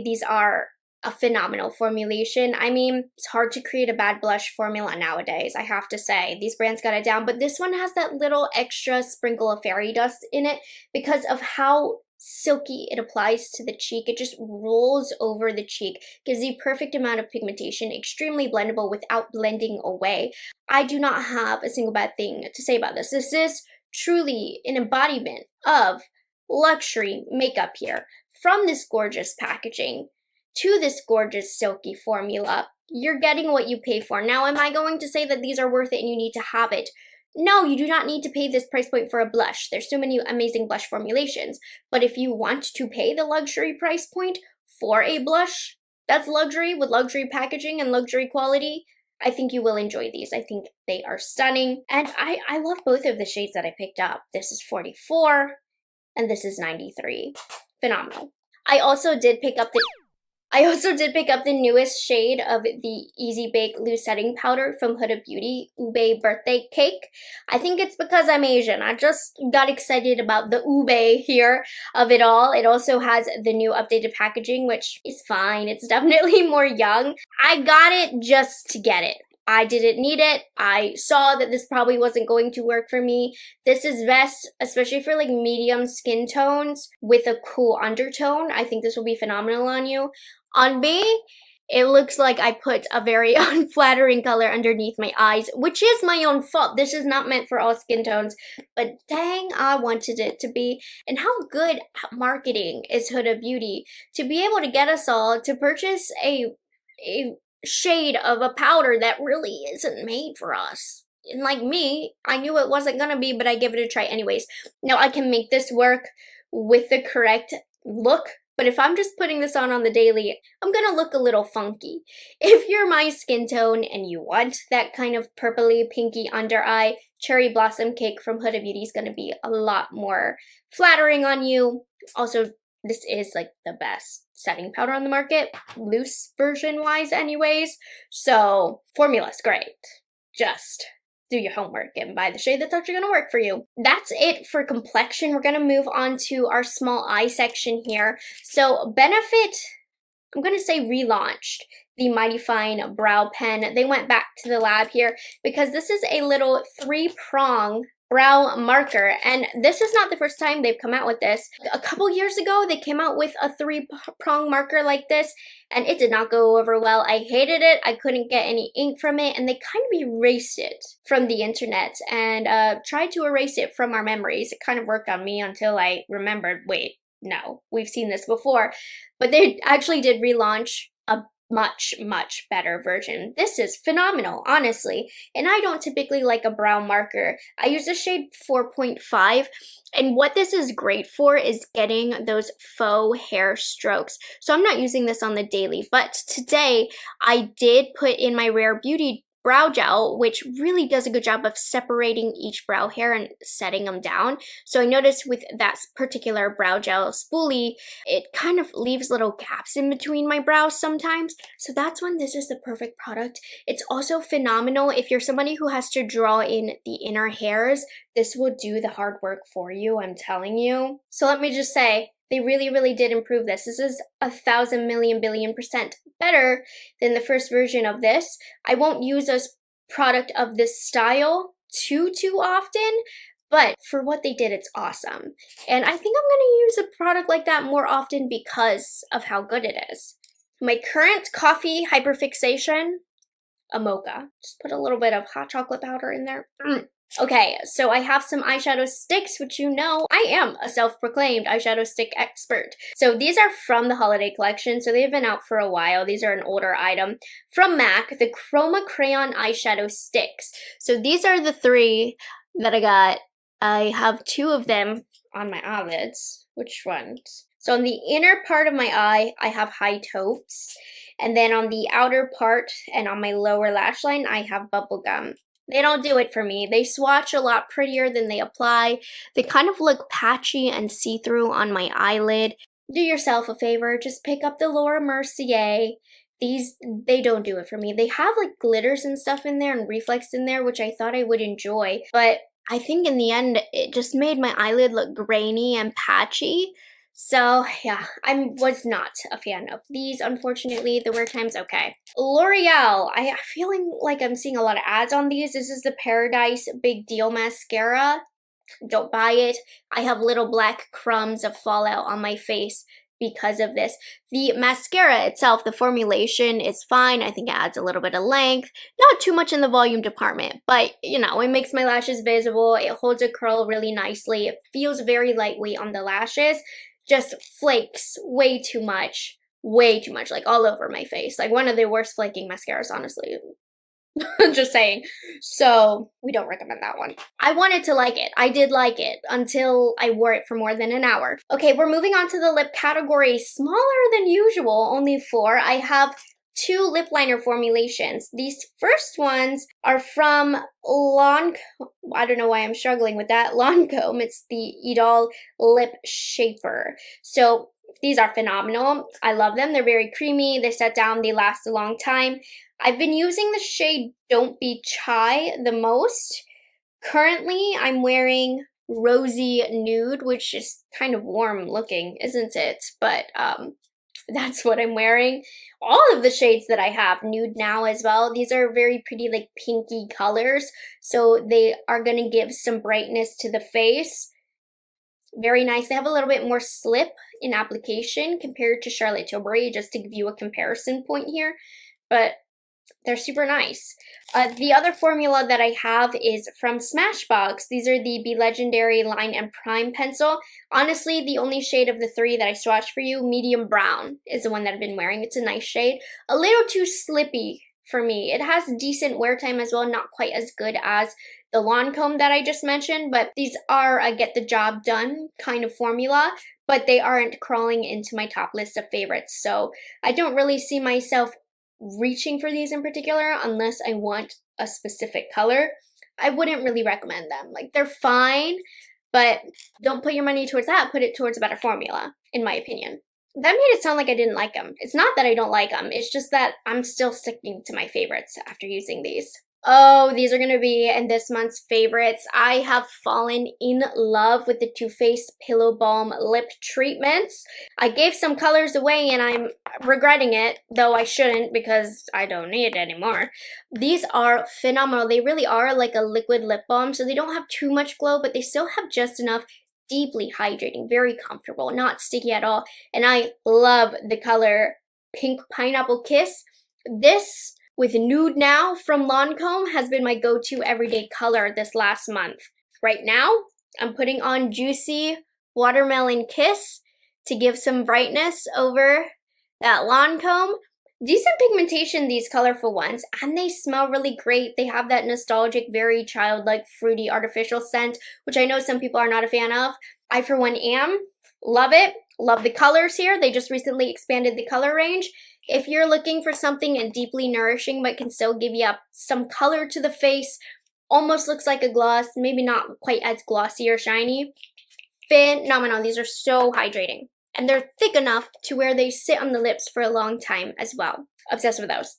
A: these are a phenomenal formulation. I mean, it's hard to create a bad blush formula nowadays, I have to say. These brands got it down, but this one has that little extra sprinkle of fairy dust in it because of how silky. It applies to the cheek. It just rolls over the cheek, gives the perfect amount of pigmentation, extremely blendable without blending away. I do not have a single bad thing to say about this. This is truly an embodiment of luxury makeup here. From this gorgeous packaging to this gorgeous silky formula, you're getting what you pay for. Now, am I going to say that these are worth it and you need to have it? No, you do not need to pay this price point for a blush. There's so many amazing blush formulations. But if you want to pay the luxury price point for a blush that's luxury with luxury packaging and luxury quality, I think you will enjoy these. I think they are stunning. And I love both of the shades that I picked up. This is 44 and this is 93. Phenomenal. I also did pick up the newest shade of the Easy Bake Loose Setting Powder from Huda Beauty, Ube Birthday Cake. I think it's because I'm Asian. I just got excited about the ube here of it all. It also has the new updated packaging, which is fine. It's definitely more young. I got it just to get it. I didn't need it. I saw that this probably wasn't going to work for me. This is best, especially for like medium skin tones with a cool undertone. I think this will be phenomenal on you. On me, it looks like I put a very unflattering color underneath my eyes, which is my own fault. This is not meant for all skin tones, but dang, I wanted it to be. And how good marketing is Huda Beauty to be able to get us all to purchase a shade of a powder that really isn't made for us. And like me, I knew it wasn't gonna be, but I give it a try anyways. Now I can make this work with the correct look, but if I'm just putting this on the daily, I'm gonna look a little funky. If you're my skin tone and you want that kind of purpley pinky under eye, Cherry Blossom Cake from Huda Beauty is gonna be a lot more flattering on you. Also, this is like the best setting powder on the market, loose version wise anyways. So formula's great. Just do your homework and buy the shade that's actually going to work for you. That's it for complexion. We're going to move on to our small eye section here. So Benefit, I'm going to say relaunched the Mighty Fine Brow Pen. They went back to the lab here because this is a little 3-prong brow marker, and this is not the first time they've come out with this. A couple years ago, they came out with a 3-prong marker like this, and it did not go over well. I hated it. I couldn't get any ink from it, and they kind of erased it from the internet and tried to erase it from our memories. It kind of worked on me until I remembered, wait, no, we've seen this before. But they actually did relaunch a much better version. This is phenomenal, honestly, and I don't typically like a brow marker. I use the shade 4.5, and what this is great for is getting those faux hair strokes. So I'm not using this on the daily, but today I did put in my Rare Beauty brow gel, which really does a good job of separating each brow hair and setting them down. So I noticed with that particular brow gel spoolie, it kind of leaves little gaps in between my brows sometimes. So that's when this is the perfect product. It's also phenomenal if you're somebody who has to draw in the inner hairs. This will do the hard work for you, I'm telling you. So let me just say, they really did improve this. This is 1,000 million billion% better than the first version of this. I won't use a product of this style too often, but for what they did, it's awesome. And I think I'm gonna use a product like that more often because of how good it is. My current coffee hyperfixation, a mocha. Just put a little bit of hot chocolate powder in there. Okay, so I have some eyeshadow sticks, which you know, I am a self-proclaimed eyeshadow stick expert. So these are from the holiday collection, so they've been out for a while. These are an older item. From MAC, the Chroma Crayon eyeshadow sticks. So these are the 3 that I got. I have 2 of them on my eyelids. Which ones? So on the inner part of my eye, I have high taupes. And then on the outer part and on my lower lash line, I have bubblegum. They don't do it for me. They swatch a lot prettier than they apply. They kind of look patchy and see-through on my eyelid. Do yourself a favor, just pick up the Laura Mercier. These, they don't do it for me. They have like glitters and stuff in there and reflex in there, which I thought I would enjoy. But I think in the end, it just made my eyelid look grainy and patchy. So yeah, I was not a fan of these, unfortunately. The wear time's okay. L'Oreal, I'm feeling like I'm seeing a lot of ads on these. This is the Paradise Big Deal Mascara. Don't buy it. I have little black crumbs of fallout on my face because of this. The mascara itself, the formulation is fine. I think it adds a little bit of length, not too much in the volume department, but you know, it makes my lashes visible. It holds a curl really nicely. It feels very lightweight on the lashes, just flakes way too much, like all over my face. Like one of the worst flaking mascaras, honestly. Just saying. So we don't recommend that one. I wanted to like it. I did like it until I wore it for more than an hour. Okay, we're moving on to the lip category. Smaller than usual, only 4. I have 2 lip liner formulations. These first ones are from I don't know why I'm struggling with that, Lancome. It's the Idol Lip Shaper. So these are phenomenal. I love them. They're very creamy. They set down. They last a long time. I've been using the shade Don't Be Shy the most. Currently, I'm wearing Rosy Nude, which is kind of warm looking, isn't it? But that's what I'm wearing. All of the shades that I have, Nude Now as well. These are very pretty, like pinky colors. So they are going to give some brightness to the face. Very nice. They have a little bit more slip in application compared to Charlotte Tilbury, just to give you a comparison point here. But they're super nice. The other formula that I have is from Smashbox. These are the Be Legendary Line and Prime Pencil. Honestly, the only shade of the 3 that I swatched for you, medium brown, is the one that I've been wearing. It's a nice shade. A little too slippy for me. It has decent wear time as well, not quite as good as the Lancome that I just mentioned, but these are a get the job done kind of formula, but they aren't crawling into my top list of favorites. So I don't really see myself reaching for these in particular unless I want a specific color. I wouldn't really recommend them. Like, they're fine, but don't put your money towards that. Put it towards a better formula, in my opinion. That made it sound like I didn't like them. It's not that I don't like them. It's just that I'm still sticking to my favorites after using these. Oh, these are going to be in this month's favorites. I have fallen in love with the Too Faced Pillow Balm Lip Treatments. I gave some colors away and I'm regretting it, though I shouldn't because I don't need it anymore. These are phenomenal. They really are like a liquid lip balm, so they don't have too much glow, but they still have just enough. Deeply hydrating, very comfortable, not sticky at all. And I love the color Pink Pineapple Kiss. This with Nude Now from Lancome has been my go-to everyday color this last month. Right now, I'm putting on Juicy Watermelon Kiss to give some brightness over that Lancome. Decent pigmentation, these colorful ones, and they smell really great. They have that nostalgic, very childlike, fruity, artificial scent, which I know some people are not a fan of. I, for one, am. Love it. Love the colors here. They just recently expanded the color range. If you're looking for something deeply nourishing but can still give you some color to the face, almost looks like a gloss, maybe not quite as glossy or shiny, phenomenal. These are so hydrating. And they're thick enough to where they sit on the lips for a long time as well. Obsessed with those.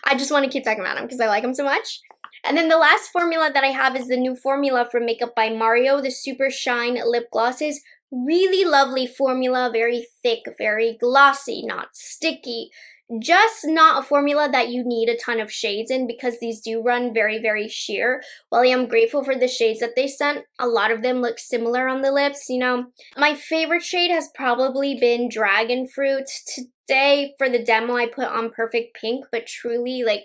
A: I just want to keep talking about them because I like them so much. And then the last formula that I have is the new formula from Makeup by Mario, the Super Shine Lip Glosses. Really lovely formula, very thick, very glossy, not sticky. Just not a formula that you need a ton of shades in because these do run very, very sheer. While I am grateful for the shades that they sent, a lot of them look similar on the lips, you know. My favorite shade has probably been Dragon Fruit. Today, for the demo, I put on Perfect Pink, but truly, like,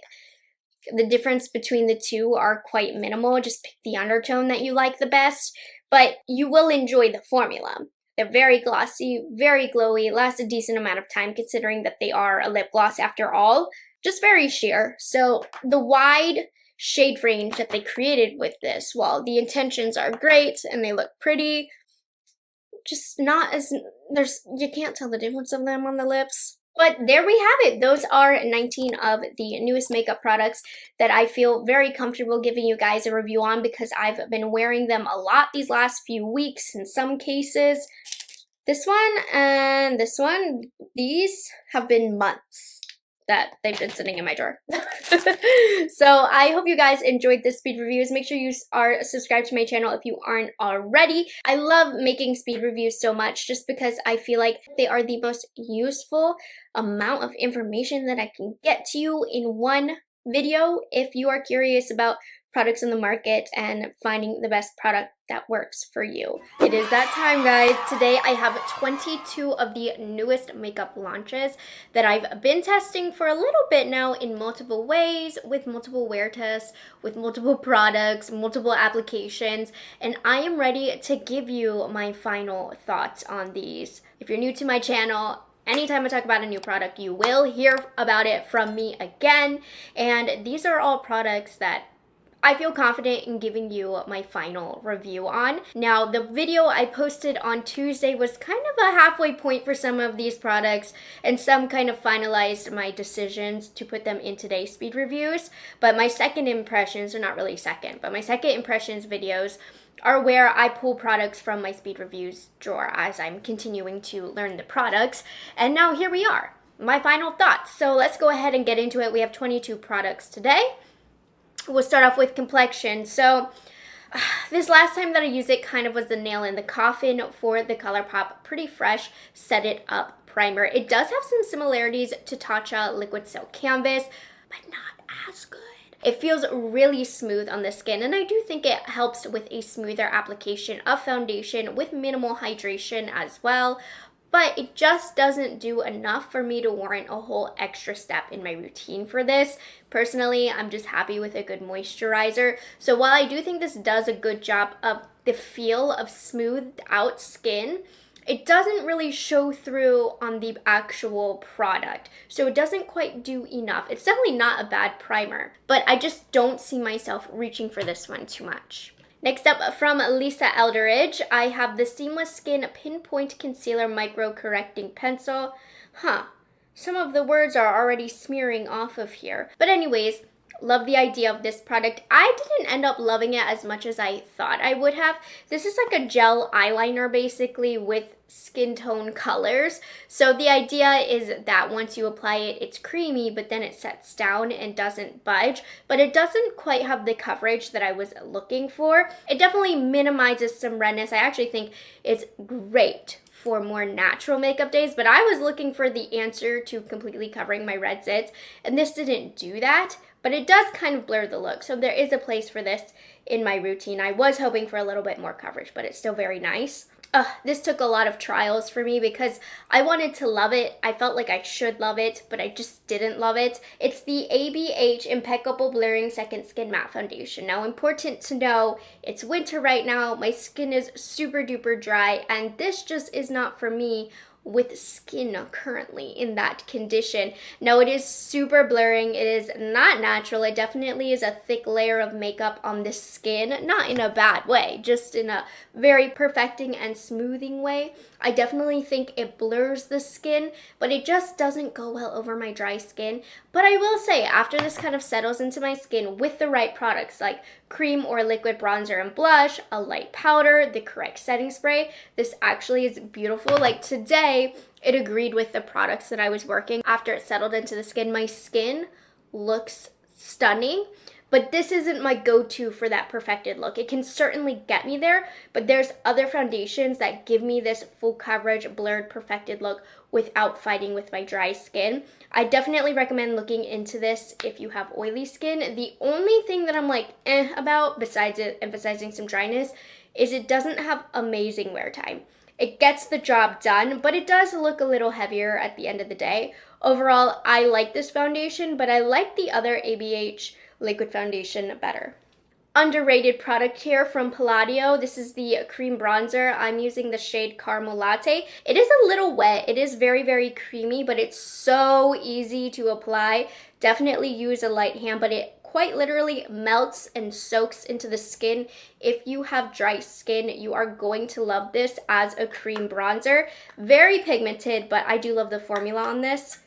A: the difference between the two are quite minimal. Just pick the undertone that you like the best, but you will enjoy the formula. They're very glossy, very glowy, last a decent amount of time considering that they are a lip gloss after all. Just very sheer. So the wide shade range that they created with this, while the intentions are great and they look pretty, just not as, you can't tell the difference of them on the lips. But there we have it. Those are 19 of the newest makeup products that I feel very comfortable giving you guys a review on because I've been wearing them a lot these last few weeks in some cases. This one and this one, these have been months that they've been sitting in my drawer. So I hope you guys enjoyed this speed reviews. Make sure you are subscribed to my channel if you aren't already. I love making speed reviews so much just because I feel like they are the most useful amount of information that I can get to you in one video. If you are curious about products in the market and finding the best product that works for you. It is that time, guys. Today I have 22 of the newest makeup launches that I've been testing for a little bit now in multiple ways, with multiple wear tests, with multiple products, multiple applications, and I am ready to give you my final thoughts on these. If you're new to my channel, anytime I talk about a new product, you will hear about it from me again, and these are all products that I feel confident in giving you my final review on. Now, the video I posted on Tuesday was kind of a halfway point for some of these products, and some kind of finalized my decisions to put them in today's speed reviews. But my second impressions, or not really second, but my second impressions videos are where I pull products from my speed reviews drawer as I'm continuing to learn the products. And now here we are, my final thoughts. So let's go ahead and get into it. We have 22 products today. We'll start off with Complexion. So this last time that I used it kind of was the nail in the coffin for the ColourPop Pretty Fresh Set It Up Primer. It does have some similarities to Tatcha Liquid Silk Canvas, but not as good. It feels really smooth on the skin, and I do think it helps with a smoother application of foundation with minimal hydration as well. But it just doesn't do enough for me to warrant a whole extra step in my routine for this. Personally, I'm just happy with a good moisturizer. So while I do think this does a good job of the feel of smoothed out skin, it doesn't really show through on the actual product. So it doesn't quite do enough. It's definitely not a bad primer, but I just don't see myself reaching for this one too much. Next up, from Lisa Eldridge, I have the Seamless Skin Pinpoint Concealer Micro Correcting Pencil. Some of the words are already smearing off of here. But anyways, love the idea of this product. I didn't end up loving it as much as I thought I would have. This is like a gel eyeliner basically with skin tone colors. So the idea is that once you apply it, it's creamy, but then it sets down and doesn't budge. But it doesn't quite have the coverage that I was looking for. It definitely minimizes some redness. I actually think it's great for more natural makeup days, but I was looking for the answer to completely covering my red zits, and this didn't do that. But it does kind of blur the look, so there is a place for this in my routine. I was hoping for a little bit more coverage, but it's still very nice. This took a lot of trials for me because I wanted to love it. I felt like I should love it, but I just didn't love it. It's the ABH Impeccable Blurring Second Skin Matte Foundation. Now, important to know, it's winter right now. My skin is super duper dry, and this just is not for me with skin currently in that condition. Now, it is super blurring. It is not natural. It definitely is a thick layer of makeup on the skin, not in a bad way, just in a very perfecting and smoothing way. I definitely think it blurs the skin, but it just doesn't go well over my dry skin. But I will say, after this kind of settles into my skin with the right products like cream or liquid bronzer and blush, a light powder, the correct setting spray, this actually is beautiful. Like today, it agreed with the products that I was working. After it settled into the skin, my skin looks stunning. But this isn't my go-to for that perfected look. It can certainly get me there, but there's other foundations that give me this full coverage, blurred, perfected look without fighting with my dry skin. I definitely recommend looking into this if you have oily skin. The only thing that I'm like about, besides it emphasizing some dryness, is it doesn't have amazing wear time. It gets the job done, but it does look a little heavier at the end of the day. Overall, I like this foundation, but I like the other ABH liquid foundation better. Underrated product here from Palladio. This is the cream bronzer. I'm using the shade Caramel Latte. It is a little wet. It is very, very creamy, but it's so easy to apply. Definitely use a light hand, but it quite literally melts and soaks into the skin. If you have dry skin, you are going to love this as a cream bronzer. Very pigmented, but I do love the formula on this.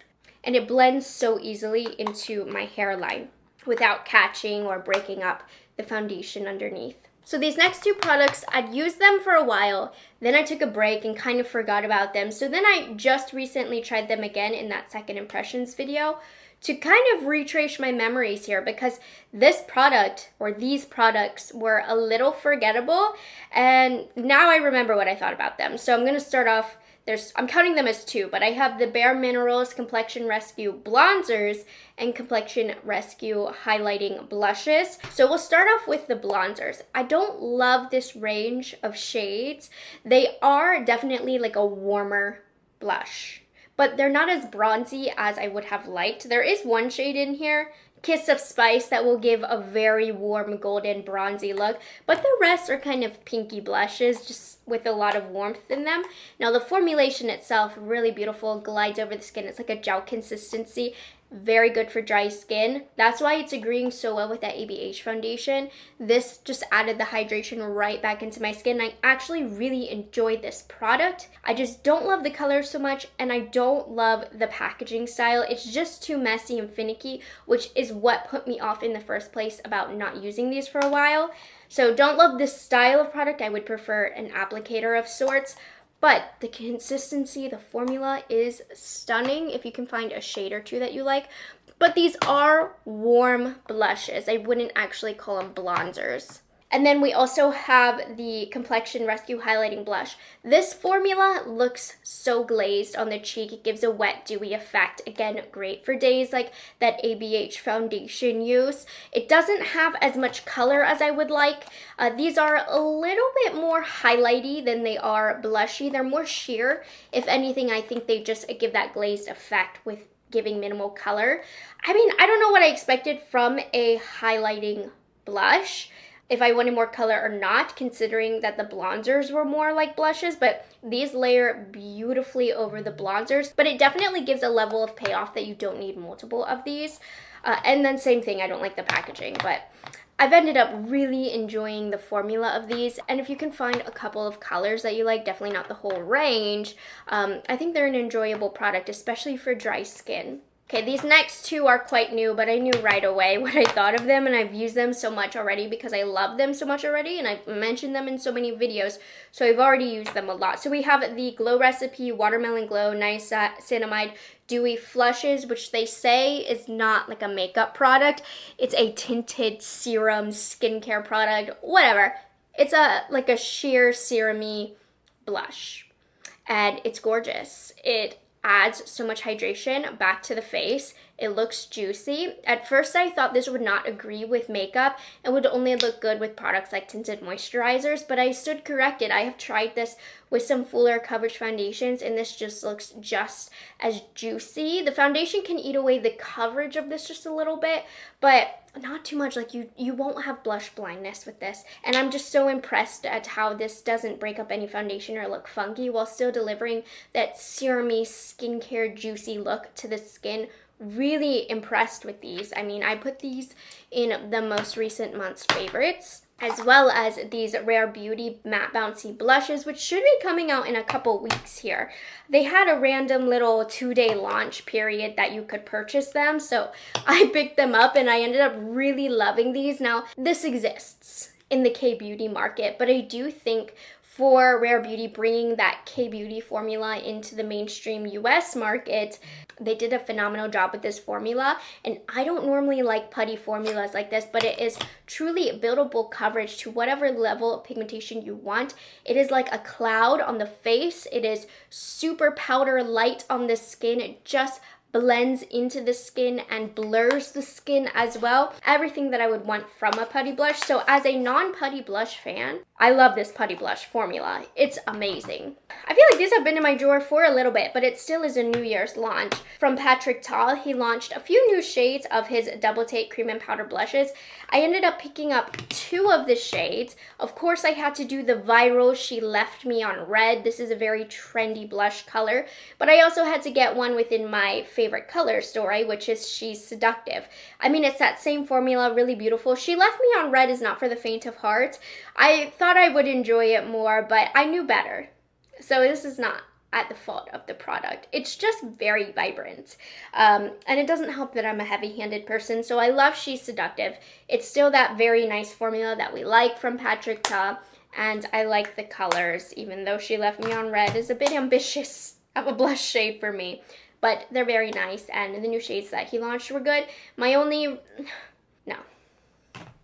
A: And it blends so easily into my hairline without catching or breaking up the foundation underneath. So these next two products, I'd used them for a while, then I took a break and kind of forgot about them. So then I just recently tried them again in that second impressions video to kind of retrace my memories here, because this product or these products were a little forgettable, and now I remember what I thought about them. So I'm going to start off I'm counting them as two, but I have the Bare Minerals Complexion Rescue Bronzers and Complexion Rescue Highlighting Blushes. So we'll start off with the bronzers. I don't love this range of shades. They are definitely like a warmer blush, but they're not as bronzy as I would have liked. There is one shade in here, Kiss of Spice, that will give a very warm golden bronzy look, but the rest are kind of pinky blushes, just with a lot of warmth in them. Now the formulation itself, really beautiful, glides over the skin. It's like a gel consistency, very good for dry skin. That's why it's agreeing so well with that ABH foundation. This just added the hydration right back into my skin. I actually really enjoyed this product. I just don't love the color so much, and I don't love the packaging style. It's just too messy and finicky, which is what put me off in the first place about not using these for a while. So don't love this style of product. I would prefer an applicator of sorts. But the consistency, the formula is stunning if you can find a shade or two that you like. But these are warm blushes. I wouldn't actually call them bronzers. And then we also have the Complexion Rescue Highlighting Blush. This formula looks so glazed on the cheek. It gives a wet, dewy effect. Again, great for days like that ABH foundation use. It doesn't have as much color as I would like. These are a little bit more highlighty than they are blushy. They're more sheer. If anything, I think they just give that glazed effect with giving minimal color. I mean, I don't know what I expected from a highlighting blush, if I wanted more color or not, considering that the bronzers were more like blushes, but these layer beautifully over the bronzers, but it definitely gives a level of payoff that you don't need multiple of these. And then same thing, I don't like the packaging, but I've ended up really enjoying the formula of these, and if you can find a couple of colors that you like, definitely not the whole range, I think they're an enjoyable product, especially for dry skin. Okay, these next two are quite new, but I knew right away what I thought of them, and I've used them so much already because I love them so much already, and I've mentioned them in so many videos, so I've already used them a lot. So we have the Glow Recipe Watermelon Glow Niacinamide Dewy Flushes, which they say is not like a makeup product. It's a tinted serum skincare product, whatever. It's like a sheer serum-y blush, and it's gorgeous. It adds so much hydration back to the face. It looks juicy. At first I thought this would not agree with makeup and would only look good with products like tinted moisturizers, but I stood corrected. I have tried this with some fuller coverage foundations, and this just looks just as juicy. The foundation can eat away the coverage of this just a little bit, but not too much. Like you won't have blush blindness with this, and I'm just so impressed at how this doesn't break up any foundation or look funky while still delivering that serum-y skincare juicy look to the skin. Really impressed with these. I mean, I put these in the most recent month's favorites, as well as these Rare Beauty Matte Bouncy Blushes, which should be coming out in a couple weeks here. They had a random little 2-day launch period that you could purchase them, so I picked them up and I ended up really loving these. Now, this exists in the K-beauty market, but I do think for Rare Beauty bringing that K-beauty formula into the mainstream US market, they did a phenomenal job with this formula. And I don't normally like putty formulas like this, but it is truly buildable coverage to whatever level of pigmentation you want. It is like a cloud on the face. It is super powder light on the skin. It just blends into the skin and blurs the skin as well. Everything that I would want from a putty blush. So as a non-putty blush fan, I love this putty blush formula. It's amazing. I feel like these have been in my drawer for a little bit, but it still is a New Year's launch. From Patrick Ta, he launched a few new shades of his Double Take Cream and Powder blushes. I ended up picking up 2 of the shades. Of course, I had to do the viral She Left Me on Red. This is a very trendy blush color, but I also had to get one within my favorite color story, which is She's Seductive. I mean, it's that same formula, really beautiful. She Left Me on Red is not for the faint of heart. I thought I would enjoy it more, but I knew better. So this is not at the fault of the product. It's just very vibrant. And it doesn't help that I'm a heavy-handed person, so I love She's Seductive. It's still that very nice formula that we like from Patrick Ta, and I like the colors, even though She Left Me on Red is a bit ambitious of a blush shade for me. But they're very nice, and the new shades that he launched were good. No.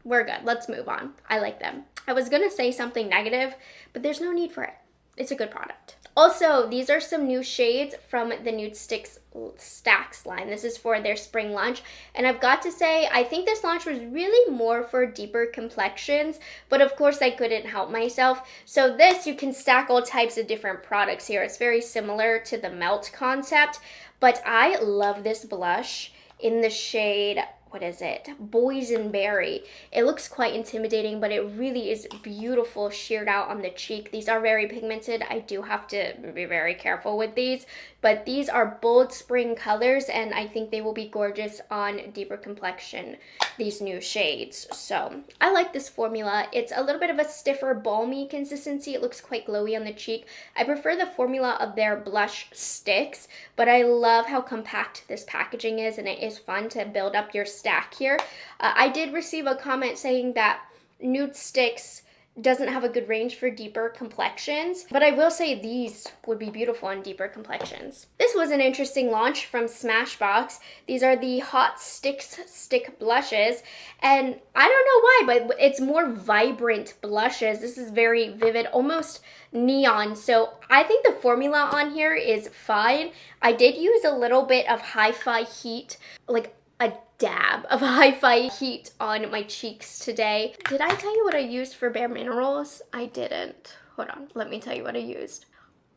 A: We're good. Let's move on. I like them. I was gonna say something negative, but there's no need for it. It's a good product. Also, these are some new shades from the Nude Stacks line. This is for their spring launch. And I've got to say, I think this launch was really more for deeper complexions, but of course I couldn't help myself. So this, you can stack all types of different products here. It's very similar to the Melt concept, but I love this blush in the shade, what is it? Boysenberry. It looks quite intimidating, but it really is beautiful sheared out on the cheek. These are very pigmented. I do have to be very careful with these, but these are bold spring colors, and I think they will be gorgeous on deeper complexion, these new shades. So I like this formula. It's a little bit of a stiffer, balmy consistency. It looks quite glowy on the cheek. I prefer the formula of their blush sticks, but I love how compact this packaging is, and it is fun to build up your stack here. I did receive a comment saying that Nude Sticks doesn't have a good range for deeper complexions, but I will say these would be beautiful on deeper complexions. This was an interesting launch from Smashbox. These are the Hot Sticks Stick Blushes, and I don't know why, but it's more vibrant blushes. This is very vivid, almost neon, so I think the formula on here is fine. I did use a little bit of Hi-Fi Heat, like a dab of Hi-Fi Heat on my cheeks today. Did I tell you what I used for Bare Minerals? I didn't. Hold on, let me tell you what I used.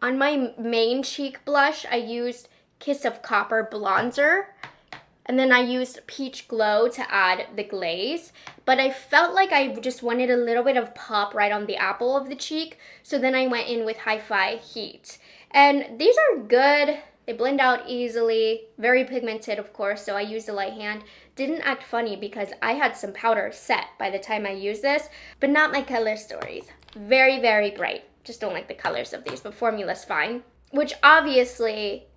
A: On my main cheek blush, I used Kiss of Copper bronzer, and then I used Peach Glow to add the glaze, but I felt like I just wanted a little bit of pop right on the apple of the cheek, so then I went in with Hi-Fi Heat. And these are good. They blend out easily, very pigmented of course, so I used a light hand. Didn't act funny because I had some powder set by the time I used this, but not my color stories. Very, very bright. Just don't like the colors of these, but formula's fine. Which obviously,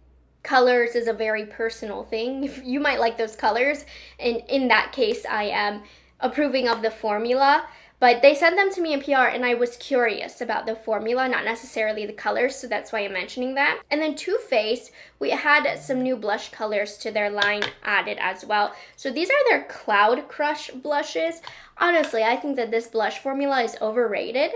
A: colors is a very personal thing. You might like those colors, and in that case I am approving of the formula. But they sent them to me in PR, and I was curious about the formula, not necessarily the colors, so that's why I'm mentioning that. And then Too Faced, we had some new blush colors to their line added as well. So these are their Cloud Crush blushes. Honestly, I think that this blush formula is overrated.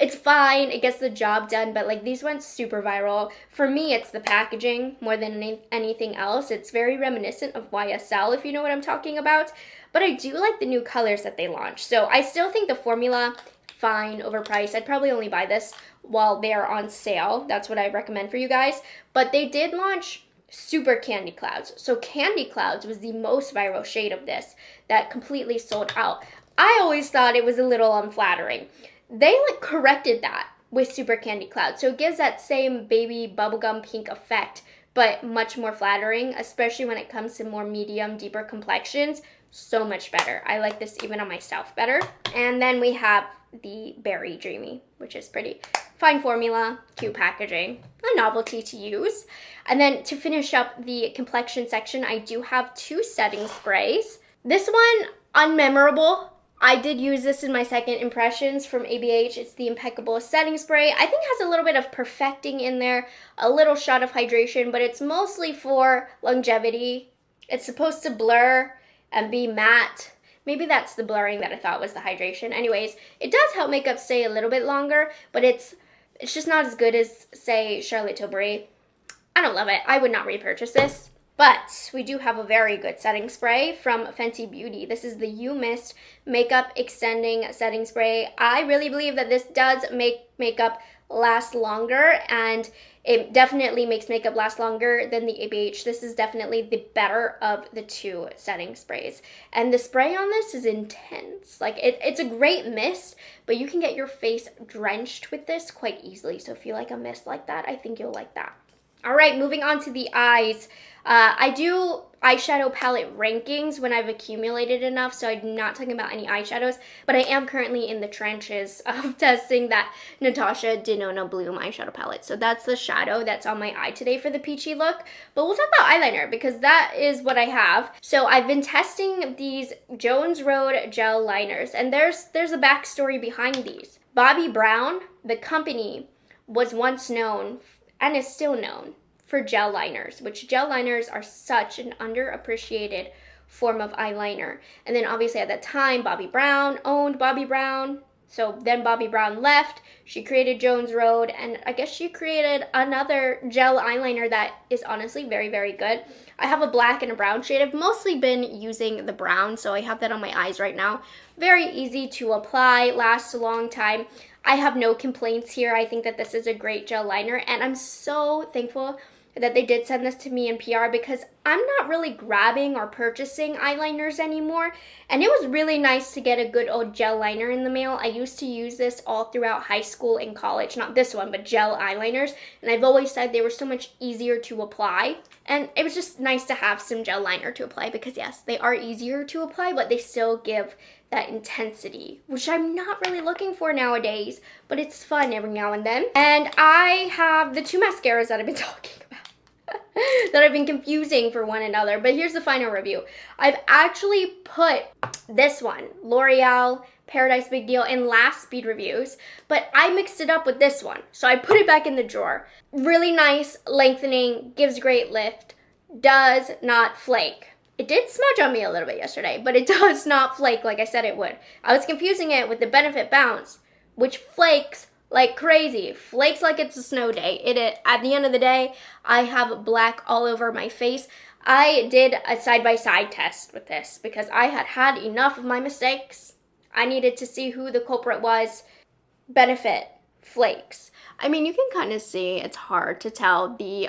A: It's fine, it gets the job done, but like these went super viral. For me, it's the packaging more than anything else. It's very reminiscent of YSL, if you know what I'm talking about. But I do like the new colors that they launched. So I still think the formula, fine, overpriced. I'd probably only buy this while they're on sale. That's what I recommend for you guys. But they did launch Super Candy Clouds. So Candy Clouds was the most viral shade of this that completely sold out. I always thought it was a little unflattering. They like corrected that with Super Candy Clouds. So it gives that same baby bubblegum pink effect, but much more flattering, especially when it comes to more medium, deeper complexions. So much better. I like this even on myself better. And then we have the Berry Dreamy, which is pretty fine formula, cute packaging, a novelty to use. And then to finish up the complexion section, I do have two setting sprays. This one, unmemorable. I did use this in my second impressions from ABH. It's the Impeccable Setting Spray. I think it has a little bit of perfecting in there, a little shot of hydration, but it's mostly for longevity. It's supposed to blur and be matte. Maybe that's the blurring that I thought was the hydration. Anyways, it does help makeup stay a little bit longer, but it's just not as good as, say, Charlotte Tilbury. I don't love it. I would not repurchase this. But we do have a very good setting spray from Fenty Beauty. This is the You Mist Makeup Extending Setting Spray. I really believe that this does make makeup last longer, and it definitely makes makeup last longer than the ABH. This is definitely the better of the two setting sprays. And the spray on this is intense. Like it's a great mist, but you can get your face drenched with this quite easily. So if you like a mist like that, I think you'll like that. All right, moving on to the eyes. I do eyeshadow palette rankings when I've accumulated enough, so I'm not talking about any eyeshadows, but I am currently in the trenches of testing that Natasha Denona Bloom eyeshadow palette. So that's the shadow that's on my eye today for the peachy look. But we'll talk about eyeliner because that is what I have. So I've been testing these Jones Road gel liners, and there's a backstory behind these. Bobbi Brown, the company, was once known and is still known for gel liners, which gel liners are such an underappreciated form of eyeliner. And then obviously at that time, Bobbi Brown owned Bobbi Brown, So then Bobbi Brown left, she created Jones Road, and I guess she created another gel eyeliner that is honestly very, very good. I have a black and a brown shade. I've mostly been using the brown, so I have that on my eyes right now. Very easy to apply, lasts a long time. I have no complaints here. I think that this is a great gel liner, and I'm so thankful that they did send this to me in PR because I'm not really grabbing or purchasing eyeliners anymore, and it was really nice to get a good old gel liner in the mail. I used to use this all throughout high school and college, not this one, but gel eyeliners, and I've always said they were so much easier to apply, and it was just nice to have some gel liner to apply because yes, they are easier to apply, but they still give that intensity, which I'm not really looking for nowadays, but it's fun every now and then. And I have the two mascaras that I've been talking about that I've been confusing for one another, but here's the final review. I've actually put this one, L'Oreal Paradise Big Deal, in last speed reviews, but I mixed it up with this one, so I put it back in the drawer. Really nice, lengthening, gives great lift, does not flake. It did smudge on me a little bit yesterday, but it does not flake like I said it would. I was confusing it with the Benefit Bounce, which flakes like crazy. Flakes like it's a snow day. At the end of the day, I have black all over my face. I did a side-by-side test with this because I had had enough of my mistakes. I needed to see who the culprit was. Benefit flakes. I mean, you can kind of see, it's hard to tell. The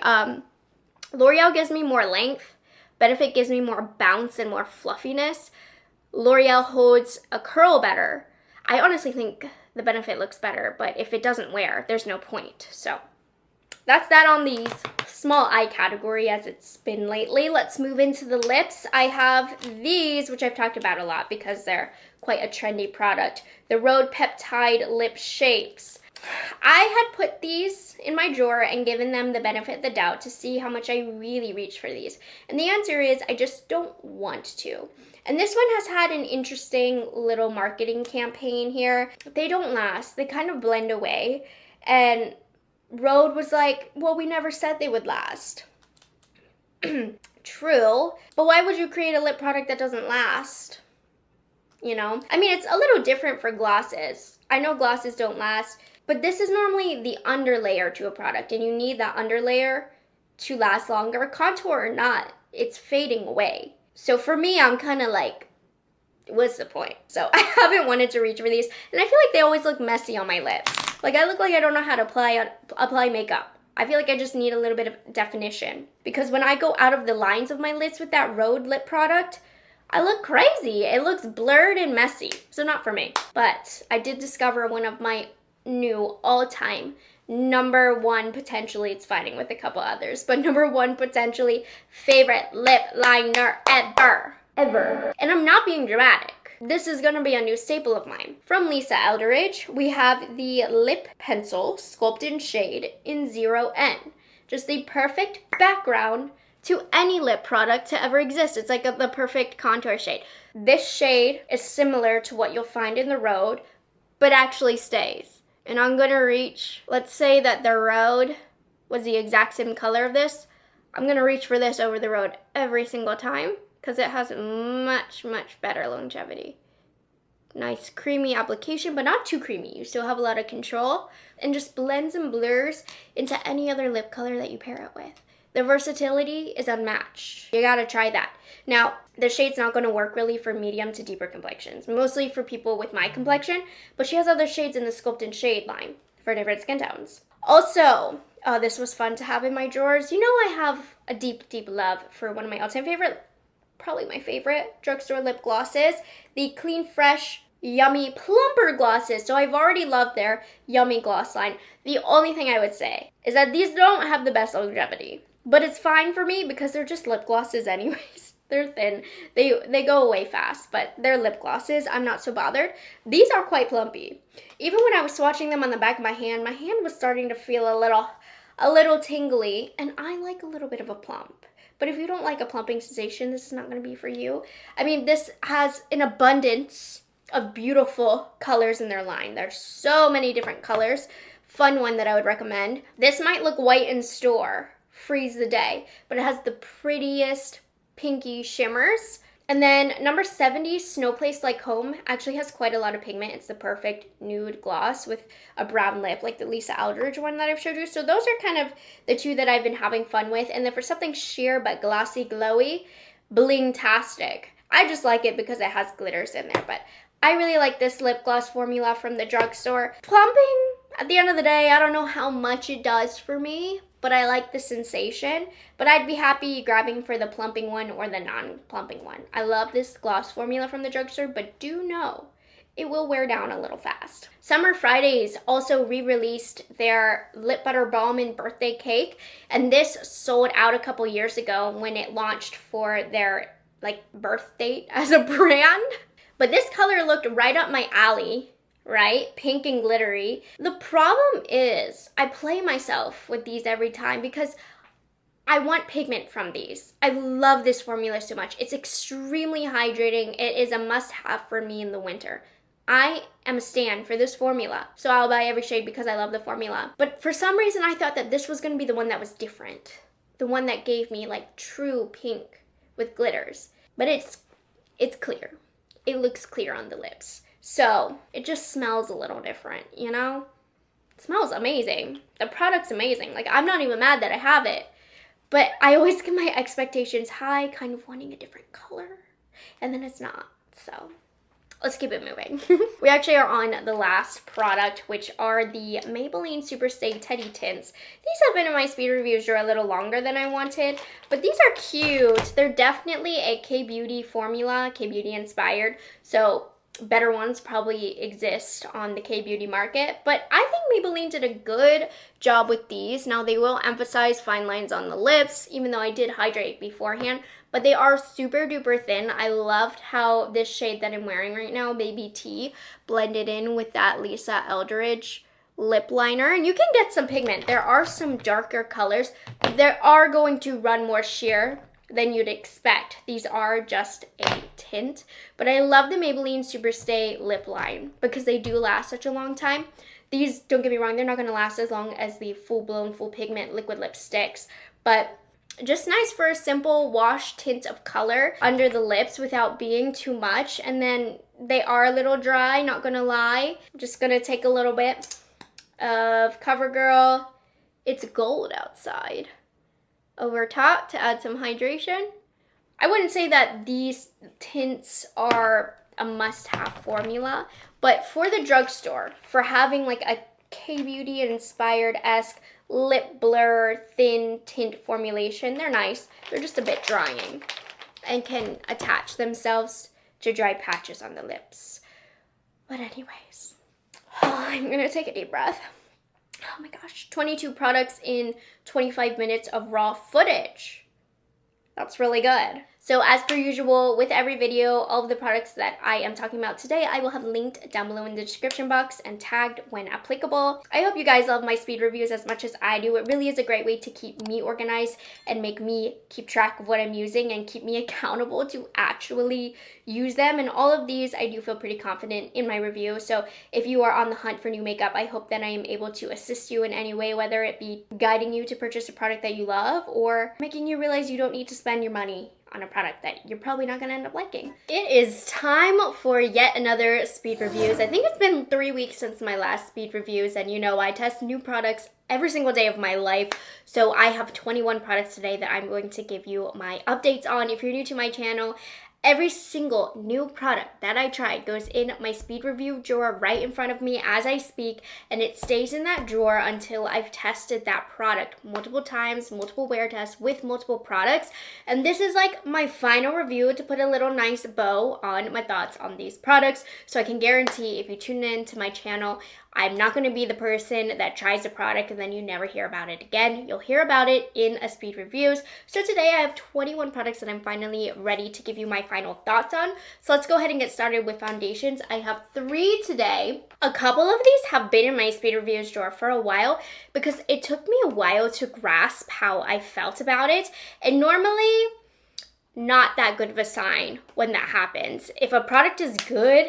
A: L'Oreal gives me more length. Benefit gives me more bounce and more fluffiness. L'Oreal holds a curl better. I honestly think the Benefit looks better, but if it doesn't wear, there's no point. So that's that on the small eye category as it's been lately. Let's move into the lips. I have these, which I've talked about a lot because they're quite a trendy product. The Rhode Peptide Lip Shapes. I had put these in my drawer and given them the benefit of the doubt to see how much I really reach for these. And the answer is I just don't want to. And this one has had an interesting little marketing campaign here. They don't last. They kind of blend away. And Rhode was like, well, we never said they would last. True. But why would you create a lip product that doesn't last? You know? I mean, it's a little different for glosses. I know glosses don't last, but this is normally the underlayer to a product, and you need that underlayer to last longer. Contour or not, it's fading away. So for me, I'm kind of like, what's the point? So I haven't wanted to reach for these, and I feel like they always look messy on my lips. Like I look like I don't know how to apply makeup. I feel like I just need a little bit of definition. Because when I go out of the lines of my lips with that Rhode lip product, I look crazy. It looks blurred and messy. So not for me. But I did discover one of my new all-time #1, potentially, it's fighting with a couple others, but #1 potentially favorite lip liner ever. And I'm not being dramatic. This is gonna be a new staple of mine. From Lisa Eldridge, we have the Lip Pencil Sculpt in Shade in 0N. Just the perfect background to any lip product to ever exist. It's like the perfect contour shade. This shade is similar to what you'll find in the Rhode, but actually stays. And I'm gonna reach, let's say that the Rhode was the exact same color of this. I'm gonna reach for this over the Rhode every single time because it has much, much better longevity. Nice creamy application, but not too creamy. You still have a lot of control and just blends and blurs into any other lip color that you pair it with. The versatility is unmatched. You gotta try that. Now, the shade's not gonna work really for medium to deeper complexions, mostly for people with my complexion, but she has other shades in the Sculpt and Shade line for different skin tones. Also, this was fun to have in my drawers. You know I have a deep, deep love for one of my all-time favorite, probably my favorite, drugstore lip glosses, the Clean Fresh Yummy Plumper glosses. So I've already loved their Yummy gloss line. The only thing I would say is that these don't have the best longevity. But it's fine for me because they're just lip glosses anyways. They're thin. They go away fast, but they're lip glosses. I'm not so bothered. These are quite plumpy. Even when I was swatching them on the back of my hand was starting to feel a little tingly, and I like a little bit of a plump. But if you don't like a plumping sensation, this is not going to be for you. I mean, this has an abundance of beautiful colors in their line. There's so many different colors. Fun one that I would recommend. This might look white in store, freeze the day, but it has the prettiest pinky shimmers, And then number 70, Snow Place Like Home, actually has quite a lot of pigment. It's the perfect nude gloss with a brown lip, like the Lisa Eldridge one that I've showed you. So those are kind of the two that I've been having fun with. And then for something sheer but glossy, glowy, Bling-tastic. I just like it because it has glitters in there, but I really like this lip gloss formula from the drugstore. Plumping, at the end of the day, I don't know how much it does for me, but I like the sensation. But I'd be happy grabbing for the plumping one or the non-plumping one. I love this gloss formula from the drugstore, but do know it will wear down a little fast. Summer Fridays also re-released their Lip Butter Balm and Birthday Cake, and this sold out a couple years ago when it launched for their birth date as a brand. But this color looked right up my alley, right? Pink and glittery. The problem is I play myself with these every time because I want pigment from these. I love this formula so much. It's extremely hydrating. It is a must-have for me in the winter. I am a stan for this formula, so I'll buy every shade because I love the formula. But for some reason, I thought that this was going to be the one that was different. The one that gave me like true pink with glitters. But it's clear. It looks clear on the lips. So it just smells a little different, you know? It smells amazing. The product's amazing. Like, I'm not even mad that I have it. But I always get my expectations high, kind of wanting a different color. And then it's not. So let's keep it moving. We actually are on the last product, which are the Maybelline Superstay Teddy Tints. These have been in my speed reviews for a little longer than I wanted, but these are cute. They're definitely a K-Beauty formula, K-Beauty inspired, so better ones probably exist on the K-Beauty market, but I think Maybelline did a good job with these. Now, they will emphasize fine lines on the lips, even though I did hydrate beforehand, but they are super duper thin. I loved how this shade that I'm wearing right now, Baby T, blended in with that Lisa Eldridge lip liner, and you can get some pigment. There are some darker colors. They are going to run more sheer than you'd expect. These are just a tint, but I love the Maybelline Superstay lip line because they do last such a long time. These, don't get me wrong, they're not going to last as long as the full-blown, full pigment liquid lipsticks, but just nice for a simple wash tint of color under the lips without being too much. And then they are a little dry, not gonna lie. I'm just gonna take a little bit of CoverGirl It's Gold Outside over top to add some hydration. I wouldn't say that these tints are a must-have formula, but for the drugstore, for having like a K-Beauty inspired-esque lip blur thin tint formulation, they're nice. They're just a bit drying and can attach themselves to dry patches on the lips. But anyways, I'm gonna take a deep breath. Oh my gosh, 22 products in 25 minutes of raw footage. That's really good. So as per usual, with every video, all of the products that I am talking about today, I will have linked down below in the description box and tagged when applicable. I hope you guys love my speed reviews as much as I do. It really is a great way to keep me organized and make me keep track of what I'm using and keep me accountable to actually use them. And all of these, I do feel pretty confident in my review. So if you are on the hunt for new makeup, I hope that I am able to assist you in any way, whether it be guiding you to purchase a product that you love or making you realize you don't need to spend your money on a product that you're probably not gonna end up liking. It is time for yet another speed reviews. I think it's been 3 weeks since my last speed reviews, and you know I test new products every single day of my life. So I have 21 products today that I'm going to give you my updates on. If you're new to my channel, every single new product that I try goes in my speed review drawer right in front of me as I speak, and it stays in that drawer until I've tested that product multiple times, multiple wear tests with multiple products. And this is like my final review to put a little nice bow on my thoughts on these products. So I can guarantee if you tune in to my channel, I'm not going to be the person that tries a product and then you never hear about it again. You'll hear about it in a speed reviews. So today I have 21 products that I'm finally ready to give you my final thoughts on. So let's go ahead and get started with foundations. I have 3 today. A couple of these have been in my speed reviews drawer for a while because it took me a while to grasp how I felt about it. And normally, not that good of a sign when that happens. If a product is good,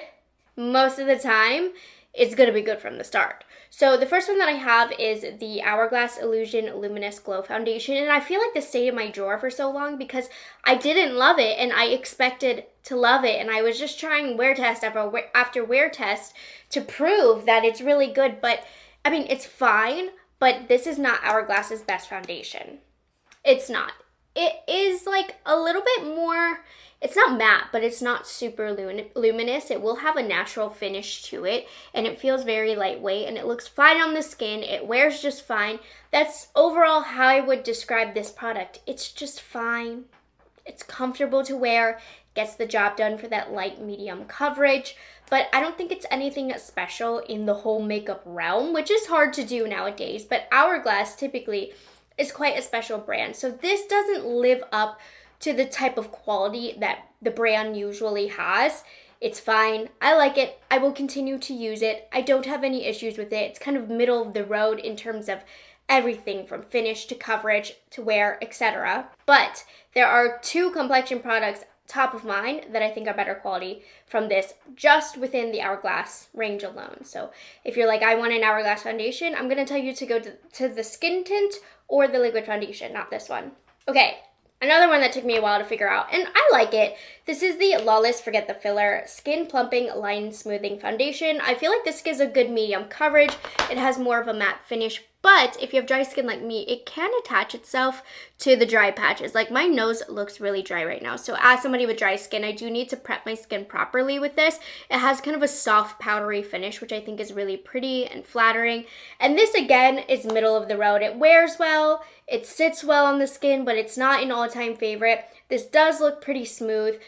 A: most of the time, it's gonna be good from the start. So the first one that I have is the Hourglass Illusion Luminous Glow Foundation, and I feel like this stayed in my drawer for so long because I didn't love it and I expected to love it, and I was just trying wear test after wear test to prove that it's really good, but I mean, it's fine, but this is not Hourglass's best foundation. It's not. It is like a little bit more, it's not matte, but it's not super luminous. It will have a natural finish to it, and it feels very lightweight, and it looks fine on the skin. It wears just fine. That's overall how I would describe this product. It's just fine. It's comfortable to wear, gets the job done for that light medium coverage, but I don't think it's anything special in the whole makeup realm, which is hard to do nowadays, but Hourglass typically is quite a special brand. So this doesn't live up to the type of quality that the brand usually has. It's fine. I like it. I will continue to use it. I don't have any issues with it. It's kind of middle of the road in terms of everything from finish to coverage to wear, etc. But there are two complexion products top of mind that I think are better quality from this just within the Hourglass range alone. So if you're like, I want an Hourglass foundation, I'm going to tell you to go to the skin tint or the liquid foundation, not this one. Okay, another one that took me a while to figure out, and I like it. This is the Lawless Forget the Filler Skin Plumping Line Smoothing Foundation. I feel like this gives a good medium coverage. It has more of a matte finish, but if you have dry skin like me, it can attach itself to the dry patches. Like my nose looks really dry right now. So as somebody with dry skin, I do need to prep my skin properly with this. It has kind of a soft powdery finish, which I think is really pretty and flattering. And this again is middle of the road. It wears well, it sits well on the skin, but it's not an all-time favorite. This does look pretty smooth.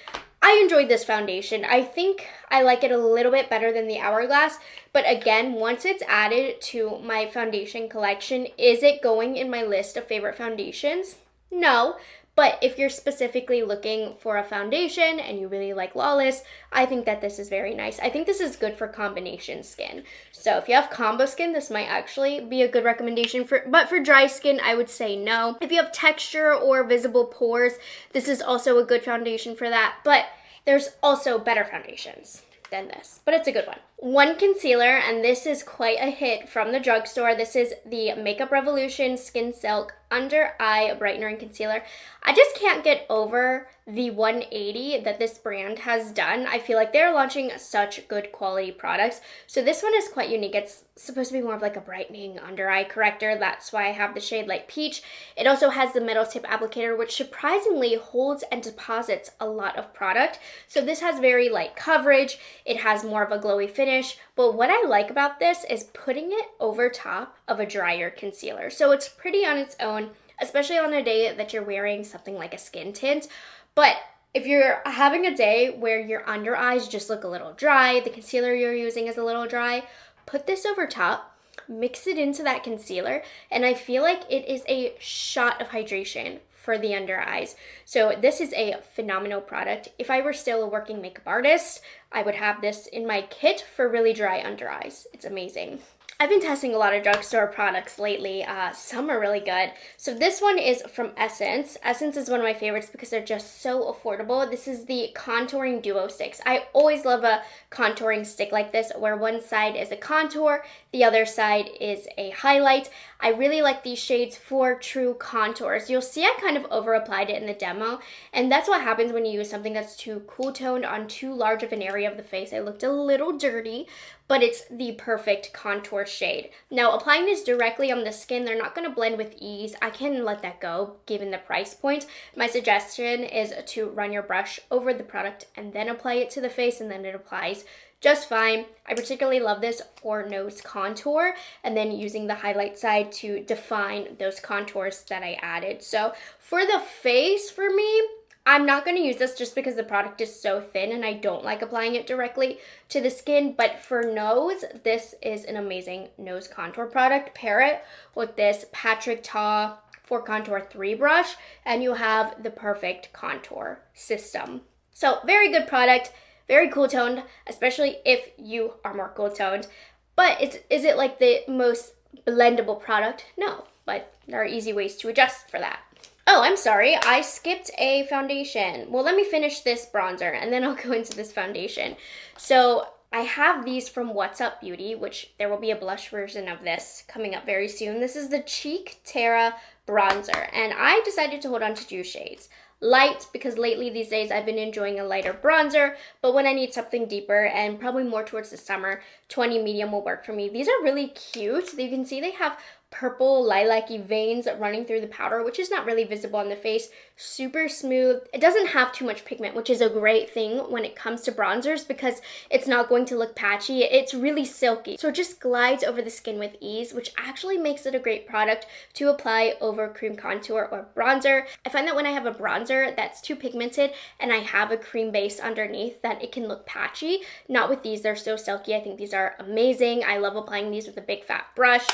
A: I enjoyed this foundation. I think I like it a little bit better than the Hourglass, but again, once it's added to my foundation collection, is it going in my list of favorite foundations? No, but if you're specifically looking for a foundation and you really like Lawless, I think that this is very nice. I think this is good for combination skin. So if you have combo skin, this might actually be a good recommendation but for dry skin, I would say no. If you have texture or visible pores, this is also a good foundation for that, but there's also better foundations than this, but it's a good one. One concealer, and this is quite a hit from the drugstore. This is the Makeup Revolution Skin Silk Under Eye Brightener and Concealer. I just can't get over the 180 that this brand has done. I feel like they're launching such good quality products. So this one is quite unique. It's supposed to be more of like a brightening under eye corrector. That's why I have the shade Light Peach. It also has the metal tip applicator, which surprisingly holds and deposits a lot of product. So this has very light coverage. It has more of a glowy finish. But what I like about this is putting it over top of a drier concealer. So it's pretty on its own, especially on a day that you're wearing something like a skin tint. But if you're having a day where your under eyes just look a little dry, the concealer you're using is a little dry, put this over top, mix it into that concealer, and I feel like it is a shot of hydration for the under eyes. So this is a phenomenal product. If I were still a working makeup artist, I would have this in my kit for really dry under eyes. It's amazing. I've been testing a lot of drugstore products lately. Some are really good. So this one is from Essence. Essence is one of my favorites because they're just so affordable. This is the Contouring Duo Sticks. I always love a contouring stick like this where one side is a contour, the other side is a highlight. I really like these shades for true contours. You'll see I kind of over applied it in the demo, and that's what happens when you use something that's too cool toned on too large of an area of the face. I looked a little dirty, but it's the perfect contour shade. Now, applying this directly on the skin, they're not going to blend with ease. I can let that go given the price point. My suggestion is to run your brush over the product and then apply it to the face, and then it applies just fine. I particularly love this for nose contour and then using the highlight side to define those contours that I added. So for the face, for me, I'm not going to use this just because the product is so thin and I don't like applying it directly to the skin. But for nose, this is an amazing nose contour product. Pair it with this Patrick Ta 4 Contour 3 brush and you have the perfect contour system. So very good product, very cool toned, especially if you are more cool toned. But is it like the most blendable product? No, but there are easy ways to adjust for that. Oh, I'm sorry, I skipped a foundation. Well, let me finish this bronzer and then I'll go into this foundation. So I have these from What's Up Beauty, which there will be a blush version of this coming up very soon. This is the Cheek Terra Bronzer, and I decided to hold on to 2 shades. Light, because lately these days I've been enjoying a lighter bronzer, but when I need something deeper and probably more towards the summer, 20 medium will work for me. These are really cute. You can see they have purple lilac-y veins running through the powder, which is not really visible on the face. Super smooth. It doesn't have too much pigment, which is a great thing when it comes to bronzers because it's not going to look patchy. It's really silky, so it just glides over the skin with ease, which actually makes it a great product to apply over cream contour or bronzer. I find that when I have a bronzer that's too pigmented and I have a cream base underneath, that it can look patchy. Not with these. They're so silky. I think these are amazing. I love applying these with a big fat brush.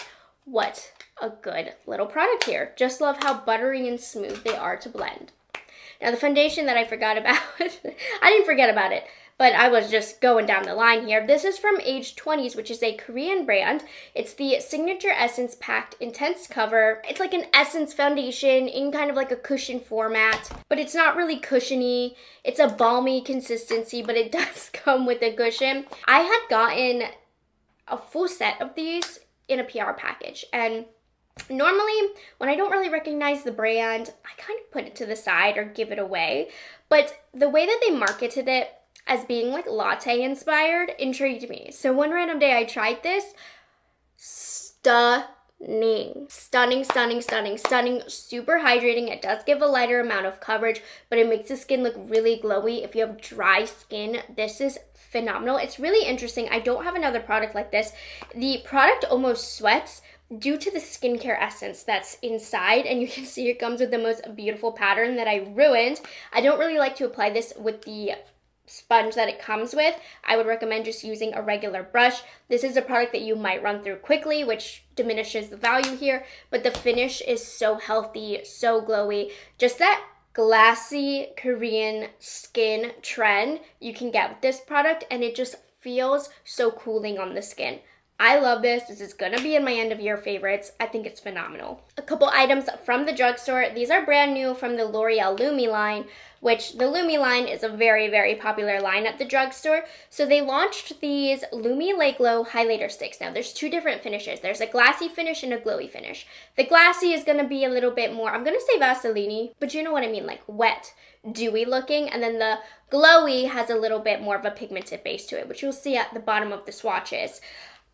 A: What a good little product here. Just love how buttery and smooth they are to blend. Now the foundation that I forgot about, I didn't forget about it, but I was just going down the line here. This is from Age 20s, which is a Korean brand. It's the Signature Essence Packed Intense Cover. It's like an essence foundation in kind of like a cushion format, but it's not really cushiony. It's a balmy consistency, but it does come with a cushion. I had gotten a full set of these in a PR package, and normally when I don't really recognize the brand, I kind of put it to the side or give it away, but the way that they marketed it as being like latte inspired intrigued me. So one random day I tried this. Stunning, stunning, stunning, stunning, stunning, super hydrating. It does give a lighter amount of coverage, but it makes the skin look really glowy. If you have dry skin, this is phenomenal. It's really interesting. I don't have another product like this. The product almost sweats due to the skincare essence that's inside, and you can see it comes with the most beautiful pattern that I ruined. I don't really like to apply this with the sponge that it comes with. I would recommend just using a regular brush. This is a product that you might run through quickly, which diminishes the value here, but the finish is so healthy, so glowy. Just that glassy Korean skin trend you can get with this product, and it just feels so cooling on the skin. I love this. This is gonna be in my end of year favorites. I think it's phenomenal. A couple items from the drugstore. These are brand new from the L'Oreal Lumi line, which the Lumi line is a very, very popular line at the drugstore. So they launched these Lumi Lake Glow highlighter sticks. Now there's 2 different finishes. There's a glassy finish and a glowy finish. The glassy is gonna be a little bit more, I'm gonna say Vaseline-y, but you know what I mean, like wet, dewy looking. And then the glowy has a little bit more of a pigmented base to it, which you'll see at the bottom of the swatches.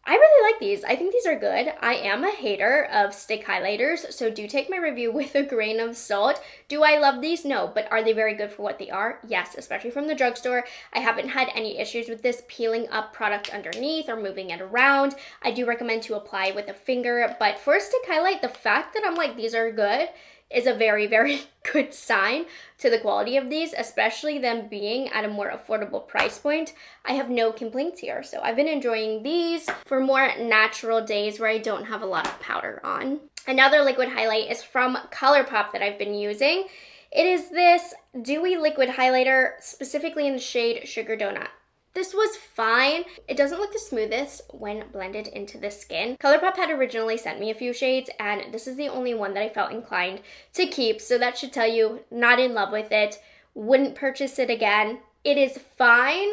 A: I really like these. I think these are good. I am a hater of stick highlighters, so do take my review with a grain of salt. Do I love these? No, but are they very good for what they are? Yes, especially from the drugstore. I haven't had any issues with this peeling up product underneath or moving it around. I do recommend to apply with a finger, but for a stick highlight, the fact that I'm like, these are good, is a very, very good sign to the quality of these, especially them being at a more affordable price point. I have no complaints here. So I've been enjoying these for more natural days where I don't have a lot of powder on. Another liquid highlight is from ColourPop that I've been using. It is this dewy liquid highlighter, specifically in the shade Sugar Donut. This was fine. It doesn't look the smoothest when blended into the skin. ColourPop had originally sent me a few shades, and this is the only one that I felt inclined to keep, so that should tell you, not in love with it, wouldn't purchase it again. It is fine,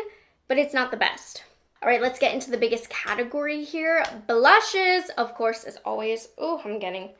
A: but it's not the best. All right, let's get into the biggest category here. Blushes, of course, as always. Oh, I'm getting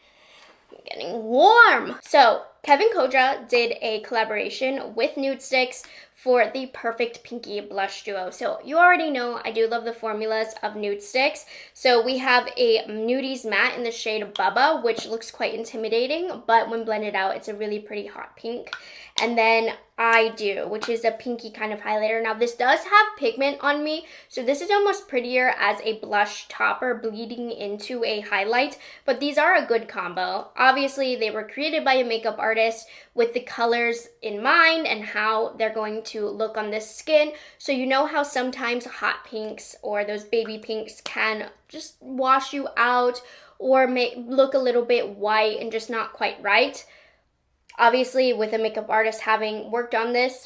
A: warm. So Kevin Kodra did a collaboration with Nude Sticks for the perfect pinky blush duo. So you already know I do love the formulas of Nude Sticks. So we have a Nudies matte in the shade Bubba, which looks quite intimidating, but when blended out, it's a really pretty hot pink. And then I Do, which is a pinky kind of highlighter. Now this does have pigment on me, so this is almost prettier as a blush topper bleeding into a highlight, but these are a good combo. Obviously, they were created by a makeup artist with the colors in mind and how they're going to look on this skin. So you know how sometimes hot pinks or those baby pinks can just wash you out or look a little bit white and just not quite right. Obviously, with a makeup artist having worked on this,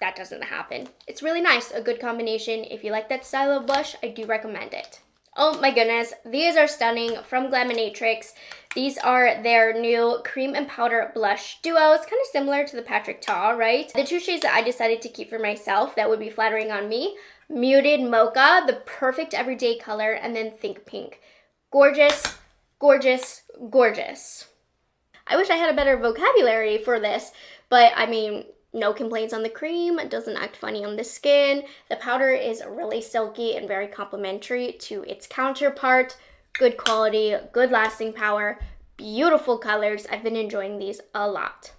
A: that doesn't happen. It's really nice, a good combination. If you like that style of blush, I do recommend it. Oh my goodness, these are stunning from Glaminatrix. These are their new cream and powder blush duo. It's kind of similar to the Patrick Ta, right? The 2 shades that I decided to keep for myself that would be flattering on me, Muted Mocha, the perfect everyday color, and then Think Pink. Gorgeous, gorgeous, gorgeous. I wish I had a better vocabulary for this, but I mean, no complaints on the cream. It doesn't act funny on the skin. The powder is really silky and very complementary to its counterpart. Good quality, good lasting power, beautiful colors. I've been enjoying these a lot.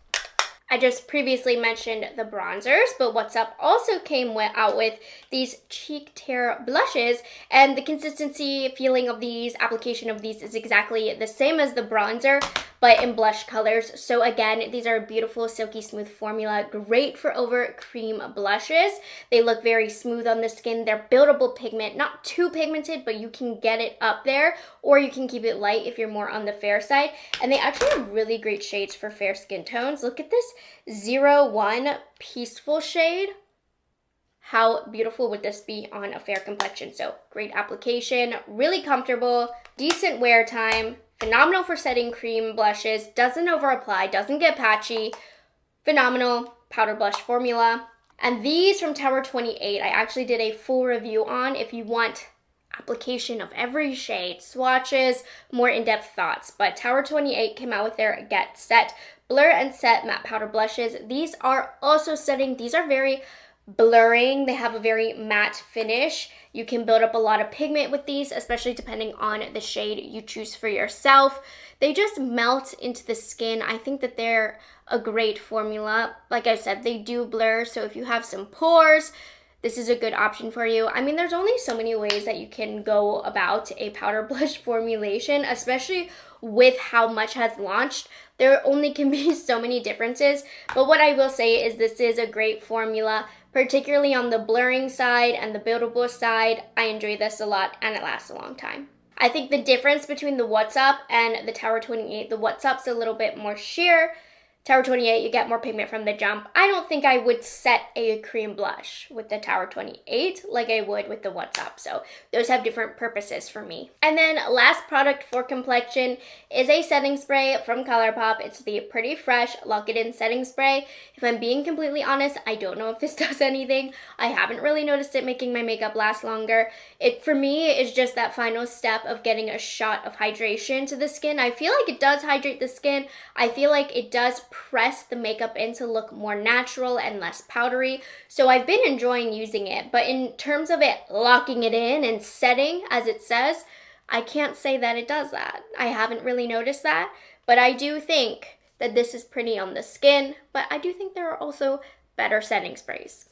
A: I just previously mentioned the bronzers, but What's Up also came out with these cheek tear blushes, and the consistency, feeling of these, application of these is exactly the same as the bronzer, but in blush colors. So again, these are a beautiful, silky smooth formula, great for over cream blushes. They look very smooth on the skin. They're buildable pigment, not too pigmented, but you can get it up there, or you can keep it light if you're more on the fair side. And they actually have really great shades for fair skin tones. Look at this 01 Peaceful shade. How beautiful would this be on a fair complexion? So great application, really comfortable, decent wear time, phenomenal for setting cream blushes, doesn't over apply, doesn't get patchy, phenomenal powder blush formula. And these from Tower 28, I actually did a full review on if you want application of every shade, swatches, more in-depth thoughts. But Tower 28 came out with their Get Set Blur and Set Matte Powder Blushes. These are also setting. These are very blurring. They have a very matte finish. You can build up a lot of pigment with these, especially depending on the shade you choose for yourself. They just melt into the skin. I think that they're a great formula. Like I said, they do blur, so if you have some pores, this is a good option for you. I mean, there's only so many ways that you can go about a powder blush formulation, especially with how much has launched. There only can be so many differences. But what I will say is this is a great formula, particularly on the blurring side and the buildable side. I enjoy this a lot and it lasts a long time. I think the difference between the What's Up and the Tower 28, the What's Up's a little bit more sheer. Tower 28, you get more pigment from the jump. I don't think I would set a cream blush with the Tower 28 like I would with the What's Up. So those have different purposes for me. And then last product for Complexion is a setting spray from ColourPop. It's the Pretty Fresh Lock It In Setting Spray. If I'm being completely honest, I don't know if this does anything. I haven't really noticed it making my makeup last longer. It, for me, is just that final step of getting a shot of hydration to the skin. I feel like it does hydrate the skin. I feel like it does press the makeup in to look more natural and less powdery. So I've been enjoying using it, but in terms of it locking it in and setting, as it says, I can't say that it does that. I haven't really noticed that, but I do think that this is pretty on the skin, but I do think there are also better setting sprays.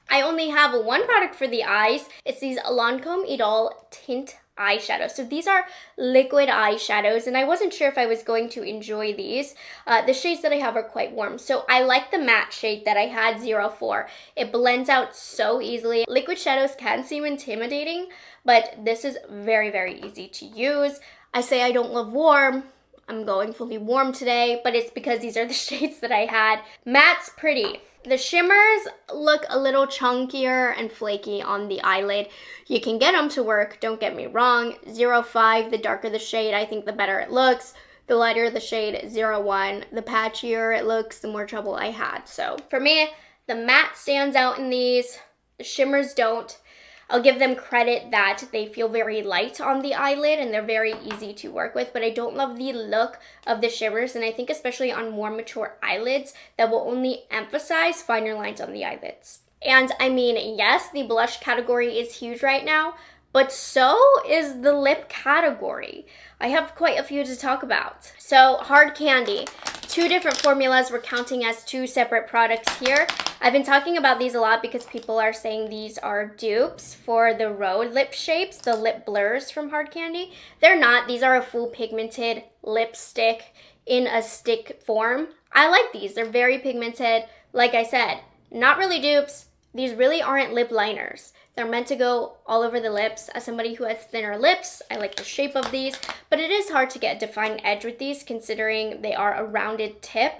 A: I only have one product for the eyes. It's these Lancome Idol Tint eyeshadows. So these are liquid eyeshadows, and I wasn't sure if I was going to enjoy these. The shades that I have are quite warm. So I like the matte shade that I had, 04. It blends out so easily. Liquid shadows can seem intimidating, but this is very, very easy to use. I say I don't love warm. I'm going fully warm today, but it's because these are the shades that I had. Matte's pretty. The shimmers look a little chunkier and flaky on the eyelid. You can get them to work, don't get me wrong. 05, the darker the shade, I think the better it looks. The lighter the shade, 01, the patchier it looks, the more trouble I had. So for me, the matte stands out in these, the shimmers don't. I'll give them credit that they feel very light on the eyelid and they're very easy to work with, but I don't love the look of the shimmers, and I think especially on more mature eyelids, that will only emphasize finer lines on the eyelids. And I mean, yes, the blush category is huge right now, but so is the lip category. I have quite a few to talk about. So Hard Candy, 2 different formulas. We're counting as 2 separate products here. I've been talking about these a lot because people are saying these are dupes for the Rode lip shapes, the lip blurs from Hard Candy. They're not. These are a full pigmented lipstick in a stick form. I like these. They're very pigmented. Like I said, not really dupes. These really aren't lip liners. They're meant to go all over the lips. As somebody who has thinner lips, I like the shape of these, but it is hard to get a defined edge with these considering they are a rounded tip.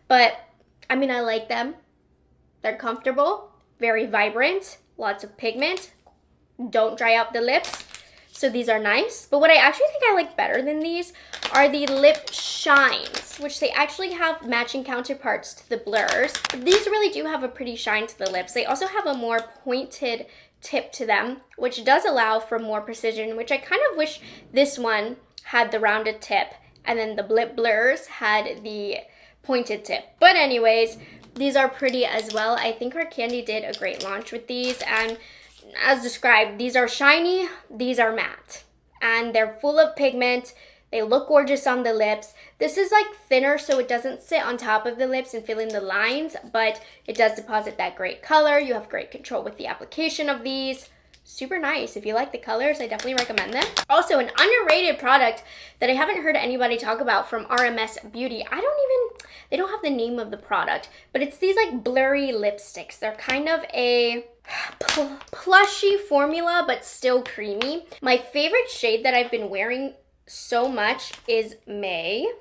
A: But I mean, I like them. They're comfortable, very vibrant, lots of pigment, don't dry out the lips. So these are nice. But what I actually think I like better than these are the lip shines, which they actually have matching counterparts to the blurs. These really do have a pretty shine to the lips. They also have a more pointed tip to them, which does allow for more precision, which I kind of wish this one had the rounded tip and then the lip blurs had the pointed tip. But anyways, these are pretty as well. I think Hard Candy did a great launch with these, and as described, these are shiny, these are matte, and they're full of pigment. They look gorgeous on the lips. This is like thinner, so it doesn't sit on top of the lips and fill in the lines, but it does deposit that great color. You have great control with the application of these. Super nice. If you like the colors, I definitely recommend them. Also, an underrated product that I haven't heard anybody talk about from RMS Beauty. They don't have the name of the product, but it's these like blurry lipsticks. They're kind of a plushy formula, but still creamy. My favorite shade that I've been wearing so much is May,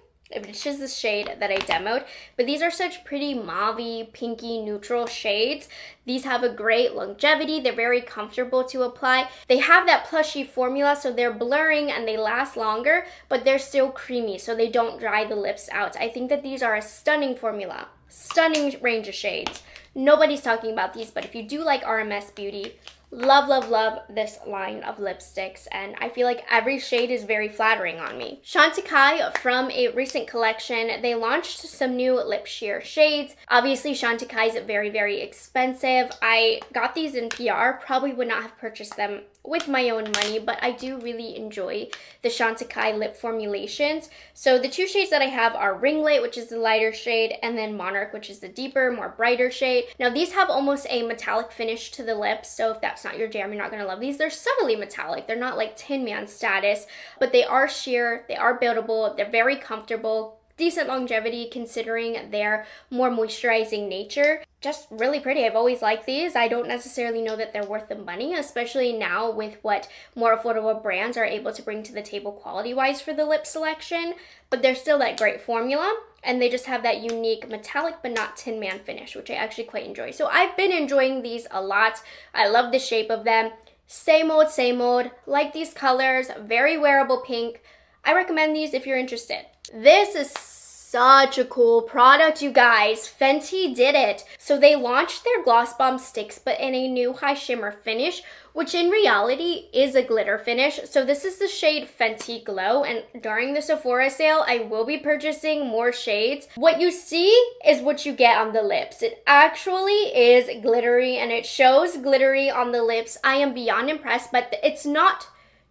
A: which is the shade that I demoed, but these are such pretty mauve-y, pinky, neutral shades. These have a great longevity. They're very comfortable to apply. They have that plushy formula, so they're blurring and they last longer, but they're still creamy, so they don't dry the lips out. I think that these are a stunning formula, stunning range of shades. Nobody's talking about these, but if you do like RMS Beauty, love, love, love this line of lipsticks, and I feel like every shade is very flattering on me. Chantecaille, from a recent collection, they launched some new lip sheer shades. Obviously, Chantecaille is very, very expensive. I got these in PR, probably would not have purchased them with my own money, but I do really enjoy the Chantecaille lip formulations. So the two shades that I have are Ringlet, which is the lighter shade, and then Monarch, which is the deeper, more brighter shade. Now these have almost a metallic finish to the lips, so if that's not your jam, you're not gonna love these. They're subtly metallic. They're not like Tin Man status, but they are sheer, they are buildable, they're very comfortable, decent longevity considering their more moisturizing nature. Just really pretty. I've always liked these. I don't necessarily know that they're worth the money, especially now with what more affordable brands are able to bring to the table quality-wise for the lip selection, but they're still that great formula, and they just have that unique metallic but not Tin Man finish, which I actually quite enjoy. So I've been enjoying these a lot. I love the shape of them. Same old, like these colors, very wearable pink. I recommend these if you're interested. This is such a cool product, you guys. Fenty did it. So they launched their Gloss Bomb sticks, but in a new high shimmer finish, which in reality is a glitter finish. So this is the shade Fenty Glow, and during the Sephora sale, I will be purchasing more shades. What you see is what you get on the lips. It actually is glittery, and it shows glittery on the lips. I am beyond impressed, but it's not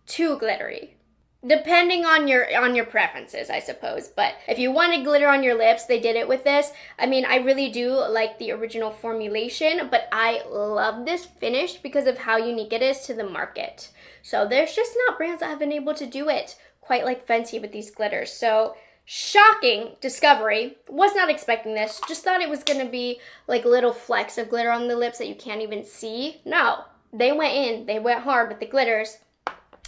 A: too glittery. Depending on your preferences, I suppose. But if you wanted glitter on your lips, they did it with this. I mean, I really do like the original formulation, but I love this finish because of how unique it is to the market. So there's just not brands that have been able to do it quite like Fenty with these glitters. So shocking discovery. Was not expecting this. Just thought it was going to be like little flecks of glitter on the lips that you can't even see. No, they went in. They went hard with the glitters,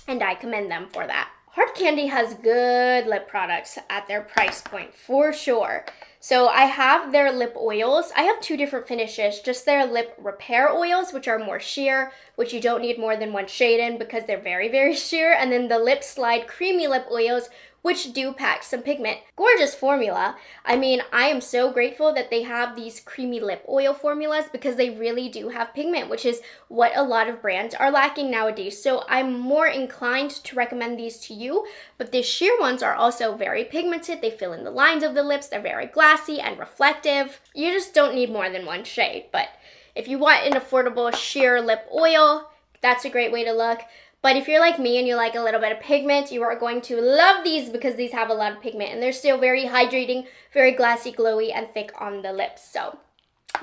A: and I commend them for that. Hard Candy has good lip products at their price point, for sure. So I have their lip oils. I have two different finishes, just their lip repair oils, which are more sheer, which you don't need more than one shade in because they're very, very sheer. And then the lip slide creamy lip oils, which do pack some pigment. Gorgeous formula. I mean, I am so grateful that they have these creamy lip oil formulas because they really do have pigment, which is what a lot of brands are lacking nowadays. So I'm more inclined to recommend these to you, but the sheer ones are also very pigmented. They fill in the lines of the lips. They're very glassy and reflective. You just don't need more than one shade, but if you want an affordable sheer lip oil, that's a great way to look. But if you're like me and you like a little bit of pigment, you are going to love these because these have a lot of pigment and they're still very hydrating, very glassy, glowy, and thick on the lips. So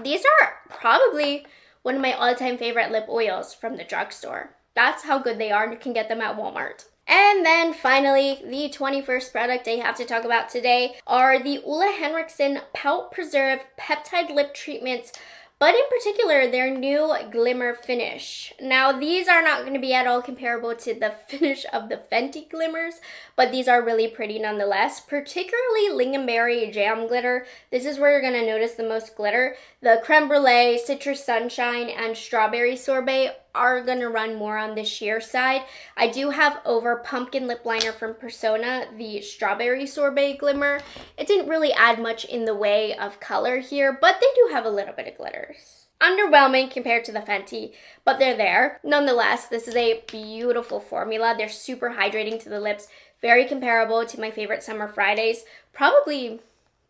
A: these are probably one of my all-time favorite lip oils from the drugstore. That's how good they are, and you can get them at Walmart. And then finally, the 21st product I have to talk about today are the Ole Henriksen Pout Preserve Peptide Lip Treatments, but in particular, their new Glimmer finish. Now, these are not going to be at all comparable to the finish of the Fenty Glimmers, but these are really pretty nonetheless, particularly Lingonberry Jam Glitter. This is where you're going to notice the most glitter. The Creme Brulee, Citrus Sunshine, and Strawberry Sorbet are going to run more on the sheer side. I do have over Pumpkin Lip Liner from Persona, the Strawberry Sorbet Glimmer. It didn't really add much in the way of color here, but they do have a little bit of glitters. underwhelming compared to the Fenty, but they're there. Nonetheless, this is a beautiful formula. They're super hydrating to the lips, very comparable to my favorite Summer Fridays. Probably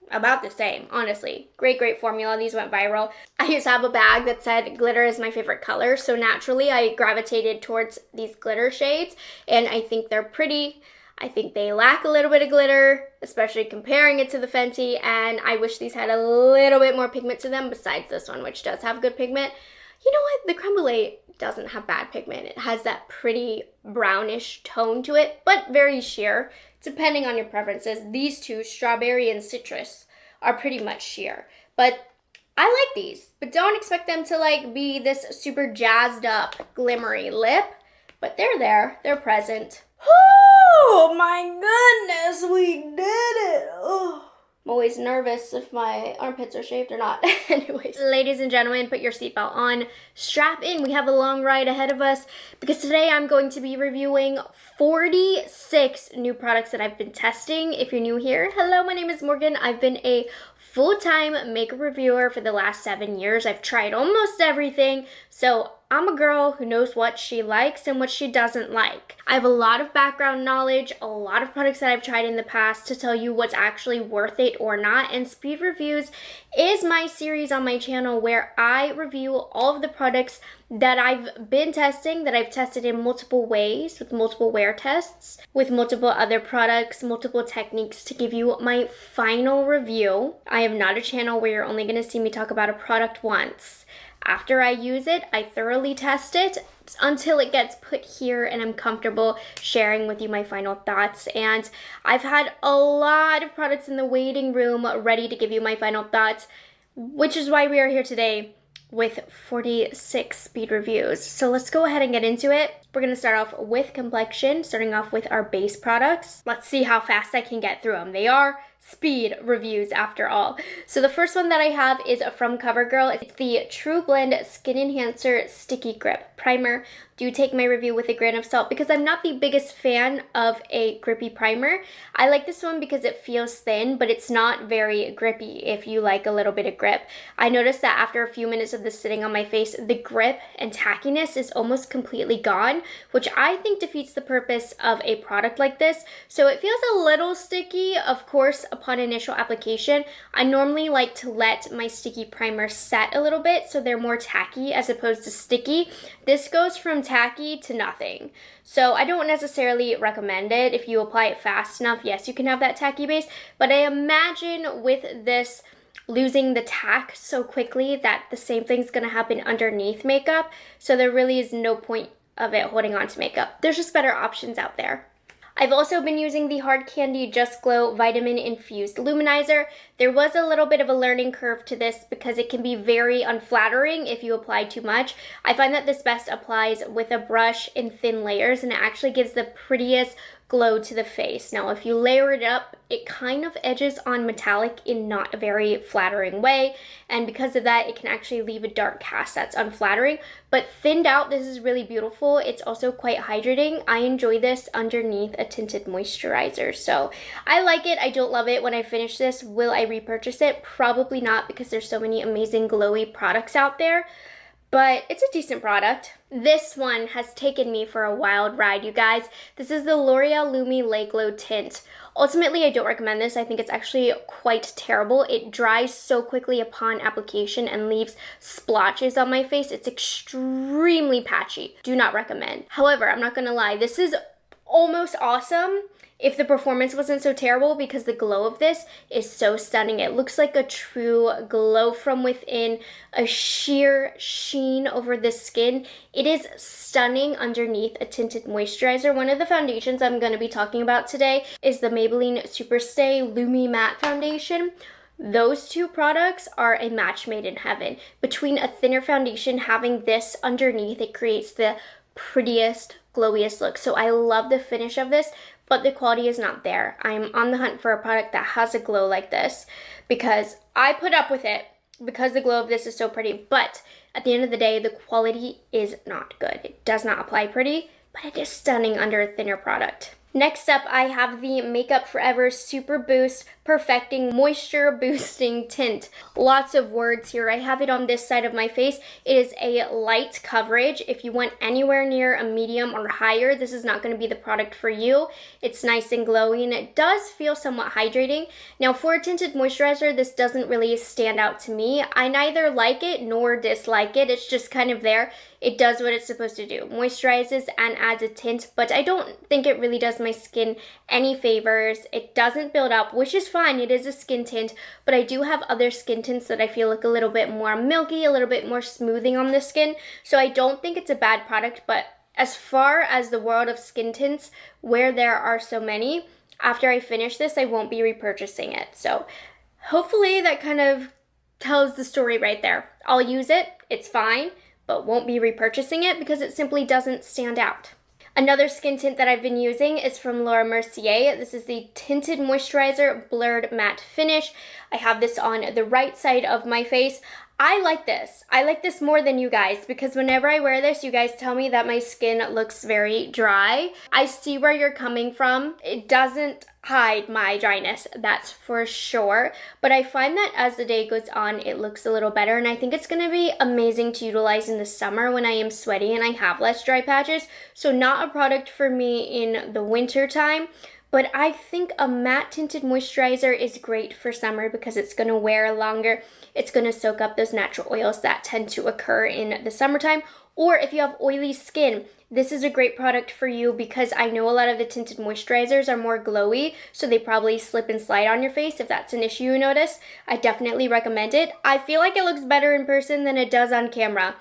A: about the same, honestly. Great formula. These went viral. I used to have a bag that said glitter is my favorite color, so naturally I gravitated towards these glitter shades, and I think they're pretty. I think they lack a little bit of glitter, especially comparing it to the Fenty, and I wish these had a little bit more pigment to them besides this one, which does have good pigment. You know what? The creme brulee doesn't have bad pigment. It has that pretty brownish tone to it, but very sheer, depending on your preferences. These two, strawberry and citrus, are pretty much sheer, but I like these, but don't expect them to like be this super jazzed up, glimmery lip, but they're there, they're present. Oh my goodness, we did it. Oh. I'm always nervous if my armpits are shaved or not. Anyways, ladies and gentlemen, put your seatbelt on, strap in. We have a long ride ahead of us because today I'm going to be reviewing 46 new products that I've been testing. If you're new here, hello, my name is Morgan. I've been a full-time makeup reviewer for the last 7 years. I've tried almost everything, so I'm a girl who knows what she likes and what she doesn't like. I have a lot of background knowledge, a lot of products that I've tried in the past to tell you what's actually worth it or not, and Speed Reviews is my series on my channel where I review all of the products that I've been testing, that I've tested in multiple ways, with multiple wear tests, with multiple other products, multiple techniques to give you my final review. I am not a channel where you're only going to see me talk about a product once. After I use it, I thoroughly test it until it gets put here and I'm comfortable sharing with you my final thoughts. And I've had a lot of products in the waiting room ready to give you my final thoughts, which is why we are here today with 46 speed reviews. So let's go ahead and get into it. We're going to start off with Complexion, starting off with our base products. Let's see how fast I can get through them. They are speed reviews after all. So the first one that I have is from CoverGirl. It's the True Blend Skin Enhancer Sticky Grip Primer. Do take my review with a grain of salt because I'm not the biggest fan of a grippy primer. I like this one because it feels thin, but it's not very grippy if you like a little bit of grip. I noticed that after a few minutes of this sitting on my face, the grip and tackiness is almost completely gone, which I think defeats the purpose of a product like this. So it feels a little sticky, of course, upon initial application. I normally like to let my sticky primer set a little bit so they're more tacky as opposed to sticky. This goes from tacky to nothing. So I don't necessarily recommend it. If you apply it fast enough, yes, you can have that tacky base, but I imagine with this losing the tack so quickly that the same thing's gonna happen underneath makeup, so there really is no point of it holding on to makeup. There's just better options out there. I've also been using the Hard Candy Just Glow Vitamin Infused Luminizer. There was a little bit of a learning curve to this because it can be very unflattering if you apply too much. I find that this best applies with a brush in thin layers, and it actually gives the prettiest glow to the face. Now, if you layer it up, it kind of edges on metallic in not a very flattering way, and because of that, it can actually leave a dark cast that's unflattering. But thinned out, this is really beautiful. It's also quite hydrating. I enjoy this underneath a tinted moisturizer, so I like it. I don't love it. When I finish this, will I repurchase it? Probably not, because there's so many amazing glowy products out there, but it's a decent product. This one has taken me for a wild ride, you guys. This is the L'Oreal Lumi Lait Glow Tint. Ultimately, I don't recommend this. I think it's actually quite terrible. It dries so quickly upon application and leaves splotches on my face. It's extremely patchy. Do not recommend. However, I'm not gonna lie, this is almost awesome if the performance wasn't so terrible, because the glow of this is so stunning. It looks like a true glow from within, a sheer sheen over the skin. It is stunning underneath a tinted moisturizer. One of the foundations I'm going to be talking about today is the Maybelline Superstay Lumi Matte Foundation. Those two products are a match made in heaven. Between a thinner foundation having this underneath, it creates the prettiest, glowiest look. So I love the finish of this, but the quality is not there. I'm on the hunt for a product that has a glow like this because I put up with it because the glow of this is so pretty, but at the end of the day, the quality is not good. It does not apply pretty, but it is stunning under a thinner product. Next up, I have the Makeup Forever Super Boost Perfecting Moisture Boosting Tint. Lots of words here. I have it on this side of my face. It is a light coverage. If you went anywhere near a medium or higher, this is not going to be the product for you. It's nice and glowy, and it does feel somewhat hydrating. Now, for a tinted moisturizer, this doesn't really stand out to me. I neither like it nor dislike it. It's just kind of there. It does what it's supposed to do. Moisturizes and adds a tint, but I don't think it really does my skin any favors. It doesn't build up, which is fine. It is a skin tint, but I do have other skin tints that I feel look a little bit more milky, a little bit more smoothing on the skin. So I don't think it's a bad product, but as far as the world of skin tints, where there are so many, after I finish this, I won't be repurchasing it. So hopefully that kind of tells the story right there. I'll use it, it's fine, but won't be repurchasing it because it simply doesn't stand out. Another skin tint that I've been using is from Laura Mercier. This is the Tinted Moisturizer Blurred Matte Finish. I have this on the right side of my face. I like this. I like this more than you guys because whenever I wear this, you guys tell me that my skin looks very dry. I see where you're coming from. It doesn't hide my dryness, that's for sure. But I find that as the day goes on, it looks a little better, and I think it's gonna be amazing to utilize in the summer when I am sweaty and I have less dry patches. So not a product for me in the winter time. But I think a matte tinted moisturizer is great for summer because it's going to wear longer. It's going to soak up those natural oils that tend to occur in the summertime. Or if you have oily skin, this is a great product for you because I know a lot of the tinted moisturizers are more glowy, so they probably slip and slide on your face if that's an issue you notice. I definitely recommend it. I feel like it looks better in person than it does on camera.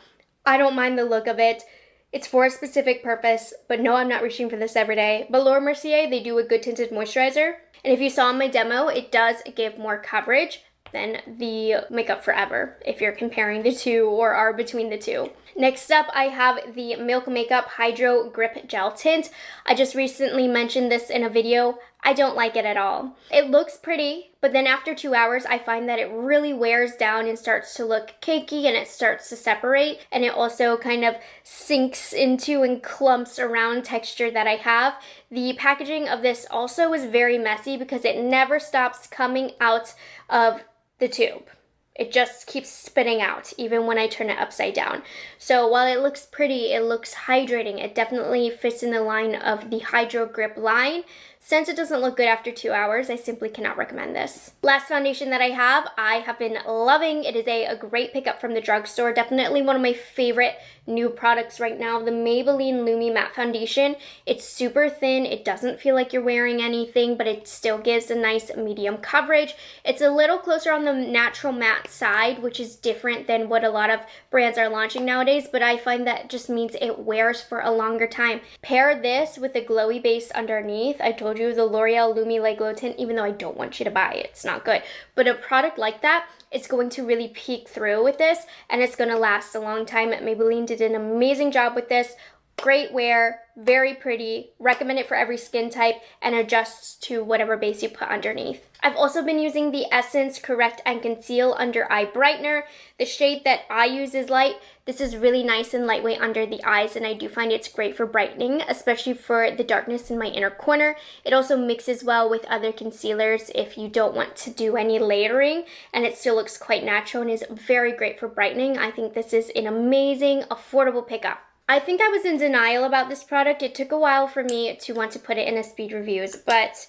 A: I don't mind the look of it. It's for a specific purpose, but no, I'm not reaching for this every day. But Laura Mercier, they do a good tinted moisturizer. And if you saw in my demo, it does give more coverage than the Makeup Forever if you're comparing the two or are between the two. Next up, I have the Milk Makeup Hydro Grip Gel Tint. I just recently mentioned this in a video. I don't like it at all. It looks pretty, but then after 2 hours, I find that it really wears down and starts to look cakey and it starts to separate. And it also kind of sinks into and clumps around texture that I have. The packaging of this also is very messy because it never stops coming out of the tube. It just keeps spitting out, even when I turn it upside down. So while it looks pretty, it looks hydrating. It definitely fits in the line of the Hydro Grip line. Since it doesn't look good after 2 hours, I simply cannot recommend this. Last foundation that I have been loving. It is a great pickup from the drugstore. Definitely one of my favorite new products right now, the Maybelline Lumi Matte Foundation. It's super thin. It doesn't feel like you're wearing anything, but it still gives a nice medium coverage. It's a little closer on the natural matte side, which is different than what a lot of brands are launching nowadays, but I find that just means it wears for a longer time. Pair this with a glowy base underneath. I told you the L'Oreal Lumi Light Glow Tint, even though I don't want you to buy it, it's not good. But a product like that, it's going to really peek through with this, and it's going to last a long time. Maybelline did an amazing job with this. Great wear, very pretty, recommend it for every skin type, and adjusts to whatever base you put underneath. I've also been using the Essence Correct and Conceal Under Eye Brightener. The shade that I use is light. This is really nice and lightweight under the eyes, and I do find it's great for brightening, especially for the darkness in my inner corner. It also mixes well with other concealers if you don't want to do any layering, and it still looks quite natural and is very great for brightening. I think this is an amazing, affordable pickup. I think I was in denial about this product. It took a while for me to want to put it in a speed reviews, but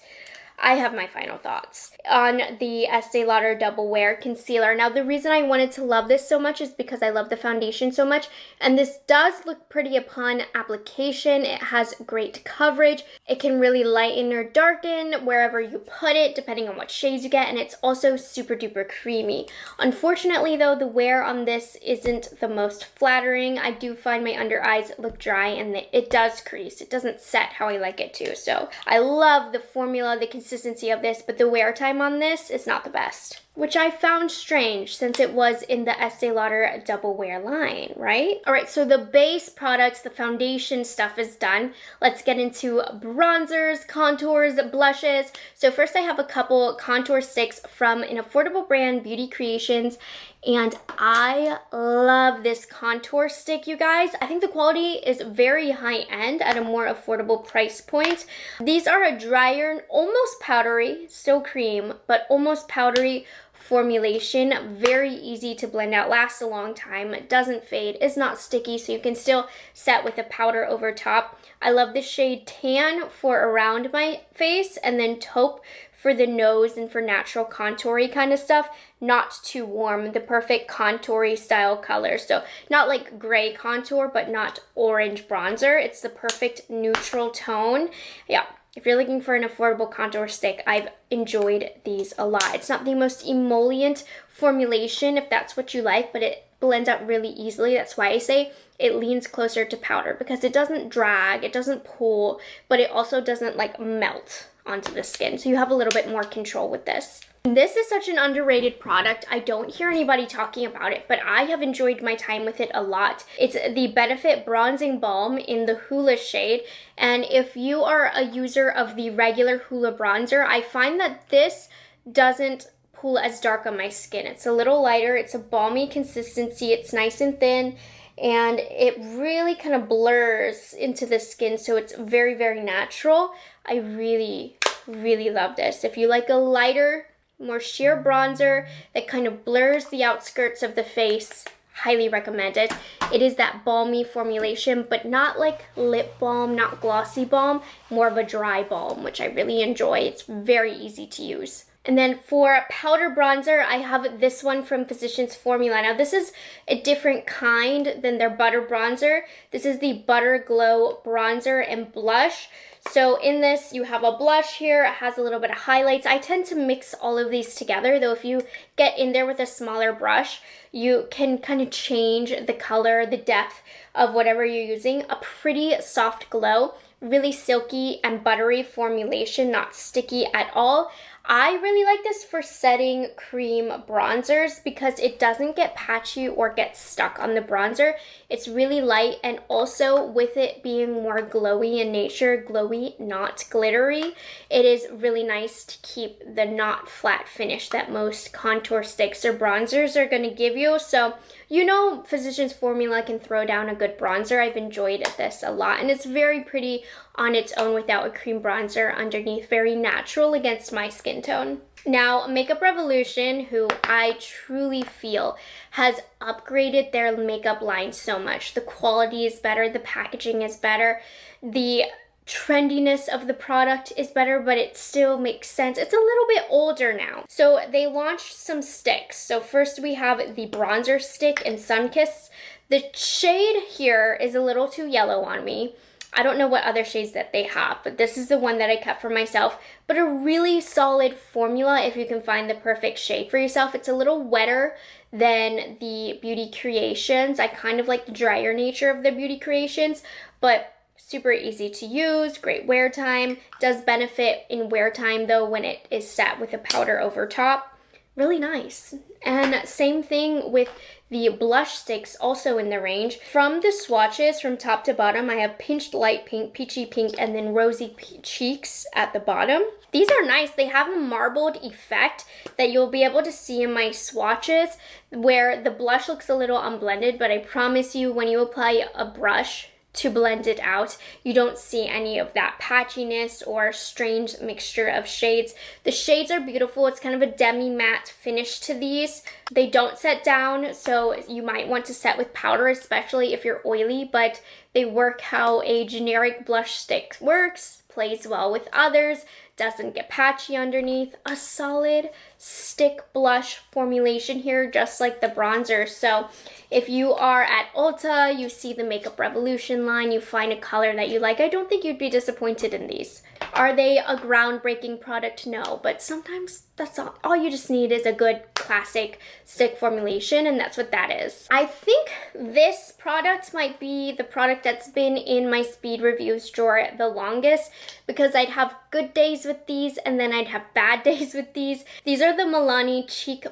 A: I have my final thoughts on the Estee Lauder Double Wear Concealer. Now, the reason I wanted to love this so much is because I love the foundation so much, and this does look pretty upon application. It has great coverage. It can really lighten or darken wherever you put it, depending on what shades you get, and it's also super duper creamy. Unfortunately, though, the wear on this isn't the most flattering. I do find my under eyes look dry, and it does crease. It doesn't set how I like it to, so I love the formula, the consistency of this, but the wear time on this is not the best. which I found strange since it was in the Estee Lauder Double Wear line, right? All right, so the base products, the foundation stuff is done. Let's get into bronzers, contours, blushes. So first I have a couple contour sticks from an affordable brand, Beauty Creations, and I love this contour stick, you guys. I think the quality is very high end at a more affordable price point. These are a drier, almost powdery, still cream, but almost powdery formulation. Very easy to blend out, lasts a long time, it doesn't fade, is not sticky, so you can still set with a powder over top. I love the shade Tan for around my face, and then Taupe for the nose and for natural contoury kind of stuff. Not too warm, the perfect contoury style color. So not like gray contour, but not orange bronzer. It's the perfect neutral tone. Yeah, if you're looking for an affordable contour stick, I've enjoyed these a lot. It's not the most emollient formulation if that's what you like, but it blends out really easily. That's why I say it leans closer to powder, because it doesn't drag, it doesn't pull, but it also doesn't like melt onto the skin. So you have a little bit more control with this. This is such an underrated product. I don't hear anybody talking about it, but I have enjoyed my time with it a lot. It's the Benefit Bronzing Balm in the Hoola shade. And if you are a user of the regular Hoola bronzer, I find that this doesn't pull as dark on my skin. It's a little lighter. It's a balmy consistency. It's nice and thin, and it really kind of blurs into the skin, so it's very, very natural. I really, really love this. If you like a lighter, more sheer bronzer that kind of blurs the outskirts of the face, highly recommend it. It is that balmy formulation, but not like lip balm, not glossy balm, more of a dry balm, which I really enjoy. It's very easy to use. And then for powder bronzer, I have this one from Physicians Formula. Now this is a different kind than their butter bronzer. This is the Butter Glow bronzer and blush. So in this, you have a blush here. It has a little bit of highlights. I tend to mix all of these together, though if you get in there with a smaller brush, you can kind of change the color, the depth of whatever you're using. A pretty soft glow, really silky and buttery formulation, not sticky at all. I really like this for setting cream bronzers because it doesn't get patchy or get stuck on the bronzer. It's really light, and also with it being more glowy in nature, glowy, not glittery, it is really nice to keep the not flat finish that most contour sticks or bronzers are going to give you. So you know Physicians Formula can throw down a good bronzer. I've enjoyed this a lot, and it's very pretty on its own without a cream bronzer underneath, very natural against my skin tone. Now, Makeup Revolution, who I truly feel has upgraded their makeup line so much. The quality is better, the packaging is better, the trendiness of the product is better, but it still makes sense. It's a little bit older now. So they launched some sticks. So first we have the bronzer stick in Sunkissed. The shade here is a little too yellow on me. I don't know what other shades that they have, but this is the one that I kept for myself. But a really solid formula if you can find the perfect shade for yourself. It's a little wetter than the Beauty Creations. I kind of like the drier nature of the Beauty Creations, but super easy to use, great wear time. Does benefit in wear time though when it is set with a powder over top. Really nice. And same thing with the blush sticks, also in the range. From the swatches from top to bottom, I have Pinched Light Pink, Peachy Pink, and then Rosy Cheeks at the bottom. These are nice. They have a marbled effect that you'll be able to see in my swatches where the blush looks a little unblended, but I promise you when you apply a brush to blend it out, you don't see any of that patchiness or strange mixture of shades. The shades are beautiful. It's kind of a demi-matte finish to these. They don't set down, so you might want to set with powder, especially if you're oily, but they work how a generic blush stick works, plays well with others, doesn't get patchy underneath. A solid stick blush formulation here, just like the bronzer. So if you are at Ulta, you see the Makeup Revolution line, you find a color that you like, I don't think you'd be disappointed in these. Are they a groundbreaking product? No, but sometimes that's all you just need is a good classic stick formulation, and that's what that is. I think this product might be the product that's been in my speed reviews drawer the longest, because I'd have good days with these and then I'd have bad days with these. These are the Milani Cheek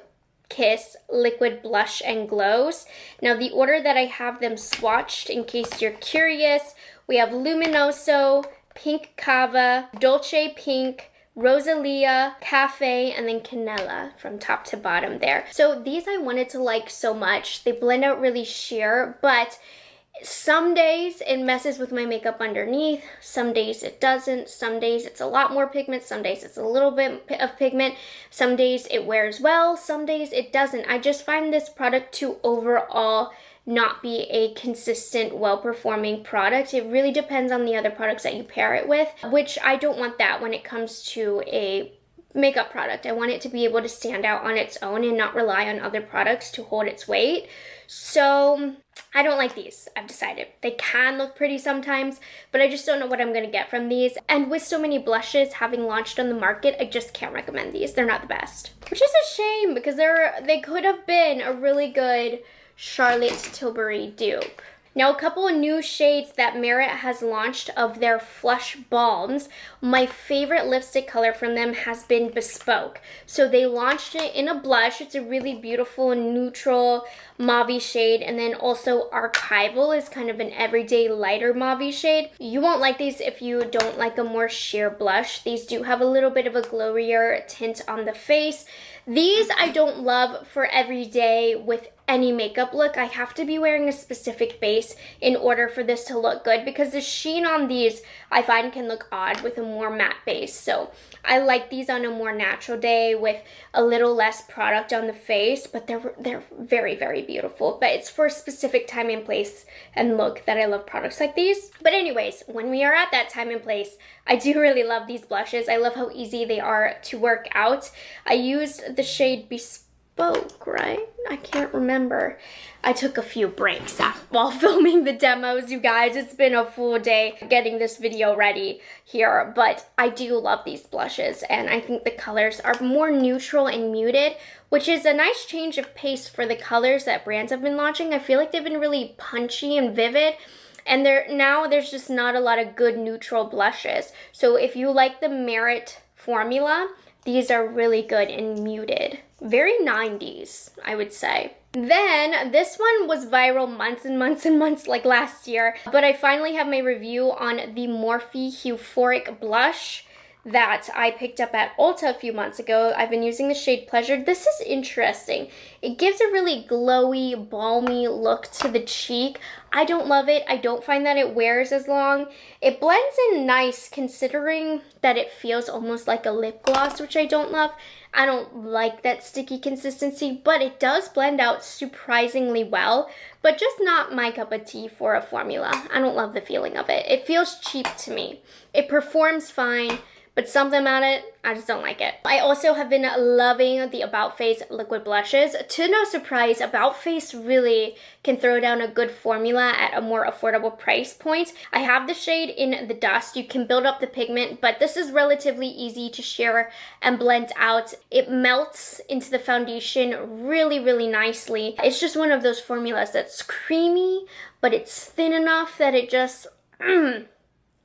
A: Kiss Liquid Blush and Glows. Now the order that I have them swatched, in case you're curious, we have Luminoso, Pink Cava, Dolce Pink, Rosalia, Cafe, and then Canela from top to bottom there. So these I wanted to like so much. They blend out really sheer, but some days it messes with my makeup underneath, some days it doesn't, some days it's a lot more pigment, some days it's a little bit of pigment, some days it wears well, some days it doesn't. I just find this product to overall not be a consistent, well-performing product. It really depends on the other products that you pair it with, which I don't want that when it comes to a makeup product. I want it to be able to stand out on its own and not rely on other products to hold its weight. So I don't like these, I've decided. They can look pretty sometimes, but I just don't know what I'm gonna get from these. And with so many blushes having launched on the market, I just can't recommend these. They're not the best. Which is a shame, because they could have been a really good Charlotte Tilbury dupe. Now, a couple of new shades that Merit has launched of their Flush Balms. My favorite lipstick color from them has been Bespoke. So they launched it in a blush. It's a really beautiful neutral mauve shade, and then also Archival is kind of an everyday lighter mauve shade. You won't like these if you don't like a more sheer blush. These do have a little bit of a glowier tint on the face. These I don't love for everyday with any makeup look. I have to be wearing a specific base in order for this to look good, because the sheen on these I find can look odd with a more matte base. So I like these on a more natural day with a little less product on the face, but they're very, very beautiful. But it's for a specific time and place and look that I love products like these. But anyways, when we are at that time and place, I do really love these blushes. I love how easy they are to work out. I used the shade Bespoke, right? I can't remember. I took a few breaks while filming the demos, you guys. It's been a full day getting this video ready here, but I do love these blushes, and I think the colors are more neutral and muted, which is a nice change of pace for the colors that brands have been launching. I feel like they've been really punchy and vivid, and there's just not a lot of good neutral blushes. So if you like the Merit formula, these are really good and muted. Very 90s, I would say. Then, this one was viral months and months and months, like last year, but I finally have my review on the Morphe Euphoric Blush that I picked up at Ulta a few months ago. I've been using the shade Pleasure. This is interesting. It gives a really glowy, balmy look to the cheek. I don't love it. I don't find that it wears as long. It blends in nice considering that it feels almost like a lip gloss, which I don't love. I don't like that sticky consistency, but it does blend out surprisingly well, but just not my cup of tea for a formula. I don't love the feeling of it. It feels cheap to me. It performs fine, but something about it, I just don't like it. I also have been loving the About Face liquid blushes. To no surprise, About Face really can throw down a good formula at a more affordable price point. I have the shade in the Dust. You can build up the pigment, but this is relatively easy to sheer and blend out. It melts into the foundation really, really nicely. It's just one of those formulas that's creamy, but it's thin enough that it just,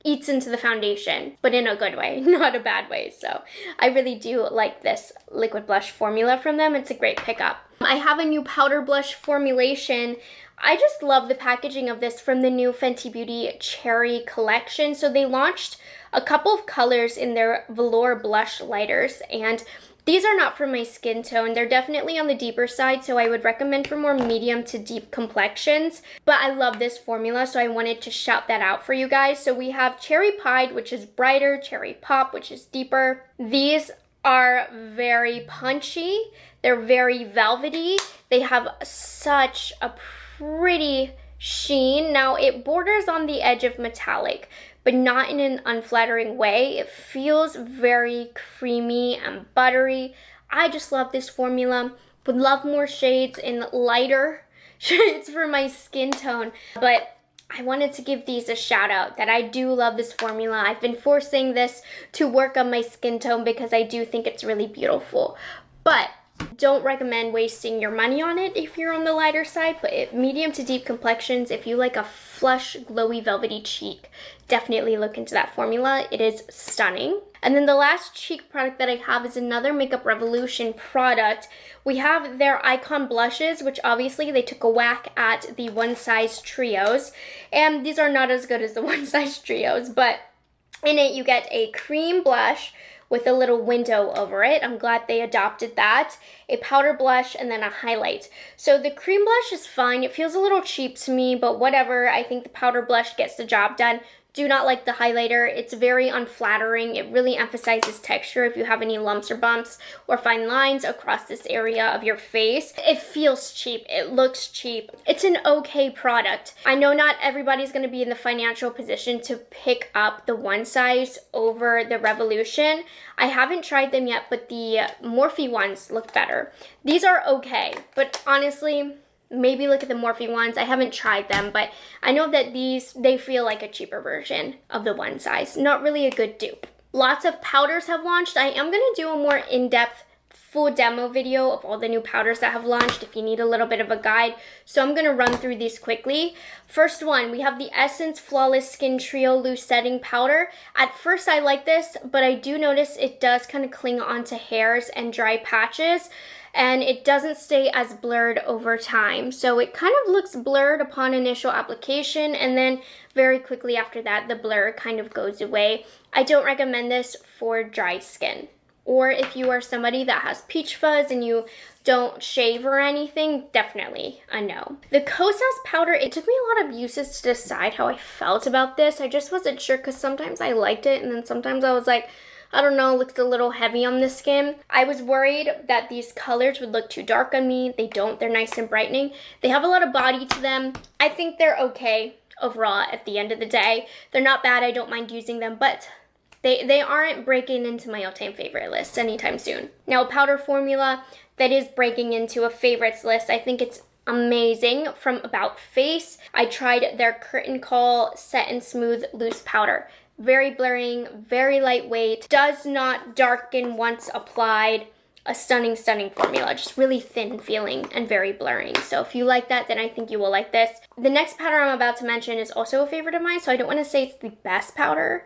A: eats into the foundation, but in a good way, not a bad way. So I really do like this liquid blush formula from them. It's a great pickup. I have a new powder blush formulation. I just love the packaging of this from the new Fenty Beauty Cherry collection. So they launched a couple of colors in their velour blush lighters, and these are not for my skin tone. They're definitely on the deeper side, so I would recommend for more medium to deep complexions. But I love this formula, so I wanted to shout that out for you guys. So we have Cherry Pied, which is brighter, Cherry Pop, which is deeper. These are very punchy. They're very velvety. They have such a pretty sheen. Now, it borders on the edge of metallic, but not in an unflattering way. It feels very creamy and buttery. I just love this formula. Would love more shades in lighter shades for my skin tone, but I wanted to give these a shout out that I do love this formula. I've been forcing this to work on my skin tone because I do think it's really beautiful. But don't recommend wasting your money on it if you're on the lighter side, but medium to deep complexions, if you like a flush, glowy, velvety cheek, definitely look into that formula. It is stunning. And then the last cheek product that I have is another Makeup Revolution product. We have their Icon blushes, which obviously they took a whack at the One Size Trios, and these are not as good as the One Size Trios, but in it you get a cream blush with a little window over it. I'm glad they adopted that. A powder blush and then a highlight. So the cream blush is fine. It feels a little cheap to me, but whatever. I think the powder blush gets the job done. Do not like the highlighter. It's very unflattering. It really emphasizes texture if you have any lumps or bumps or fine lines across this area of your face. It feels cheap. It looks cheap. It's an okay product. I know not everybody's going to be in the financial position to pick up the One Size over the Revolution. I haven't tried them yet, but the Morphe ones look better. These are okay, but honestly, maybe look at the Morphe ones. I haven't tried them, but I know that these, they feel like a cheaper version of the One Size. Not really a good dupe. Lots of powders have launched. I am going to do a more in-depth full demo video of all the new powders that have launched if you need a little bit of a guide. So I'm going to run through these quickly. First one, we have the Essence Flawless Skin Trio Loose Setting Powder. At first I like this, but I do notice it does kind of cling onto hairs and dry patches, and it doesn't stay as blurred over time. So it kind of looks blurred upon initial application, and then very quickly after that, the blur kind of goes away. I don't recommend this for dry skin, or if you are somebody that has peach fuzz and you don't shave or anything, definitely a no. The Kosas powder, it took me a lot of uses to decide how I felt about this. I just wasn't sure because sometimes I liked it and then sometimes I was like, I don't know, looks a little heavy on the skin. I was worried that these colors would look too dark on me. They don't, they're nice and brightening. They have a lot of body to them. I think they're okay overall at the end of the day. They're not bad, I don't mind using them, but they aren't breaking into my all-time favorite list anytime soon. Now, a powder formula that is breaking into a favorites list, I think it's amazing, from About Face. I tried their Curtain Call Set and Smooth Loose Powder. Very blurring, very lightweight, does not darken once applied. A stunning, stunning formula, just really thin feeling and very blurring. So if you like that, then I think you will like this. The next powder I'm about to mention is also a favorite of mine, so I don't want to say it's the best powder,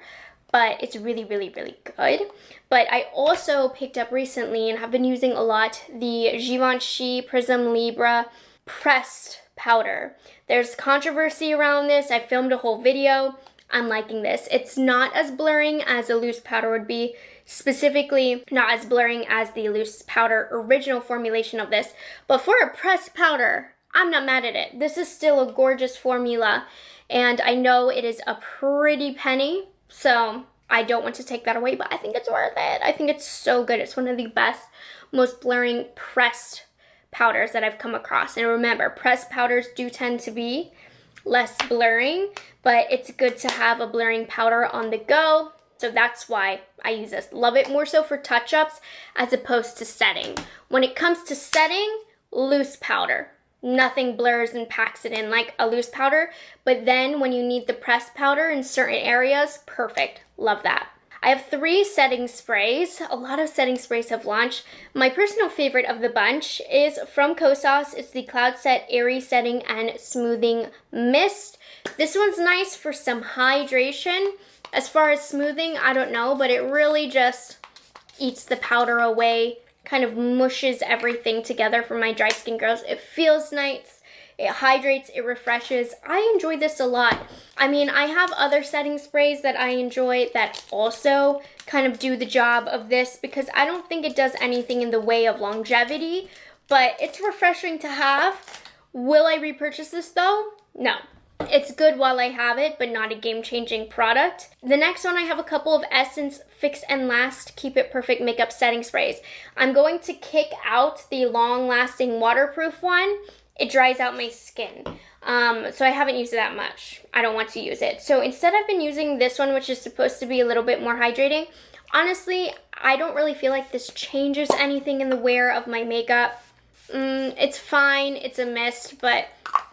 A: but it's really, really, really good. But I also picked up recently and have been using a lot the Givenchy Prism Libra Pressed Powder. There's controversy around this. I filmed a whole video. I'm liking this. It's not as blurring as a loose powder would be, specifically not as blurring as the loose powder original formulation of this, but for a pressed powder, I'm not mad at it. This is still a gorgeous formula, and I know it is a pretty penny, so I don't want to take that away, but I think it's worth it. I think it's so good. It's one of the best, most blurring pressed powders that I've come across. And remember, pressed powders do tend to be less blurring, but it's good to have a blurring powder on the go. So that's why I use this. Love it more so for touch-ups as opposed to setting. When it comes to setting, loose powder. Nothing blurs and packs it in like a loose powder, but then when you need the pressed powder in certain areas, perfect. Love that. I have 3 setting sprays. A lot of setting sprays have launched. My personal favorite of the bunch is from Kosas. It's the Cloud Set Airy Setting and Smoothing Mist. This one's nice for some hydration. As far as smoothing, I don't know, but it really just eats the powder away, kind of mushes everything together for my dry skin girls. It feels nice. It hydrates, it refreshes. I enjoy this a lot. I mean, I have other setting sprays that I enjoy that also kind of do the job of this because I don't think it does anything in the way of longevity, but it's refreshing to have. Will I repurchase this though? No. It's good while I have it, but not a game-changing product. The next one, I have a couple of Essence Fix and Last Keep It Perfect Makeup Setting Sprays. I'm going to kick out the long-lasting waterproof one. It dries out my skin. So I haven't used it that much. I don't want to use it. So instead I've been using this one, which is supposed to be a little bit more hydrating. Honestly, I don't really feel like this changes anything in the wear of my makeup. It's fine, it's a mist, but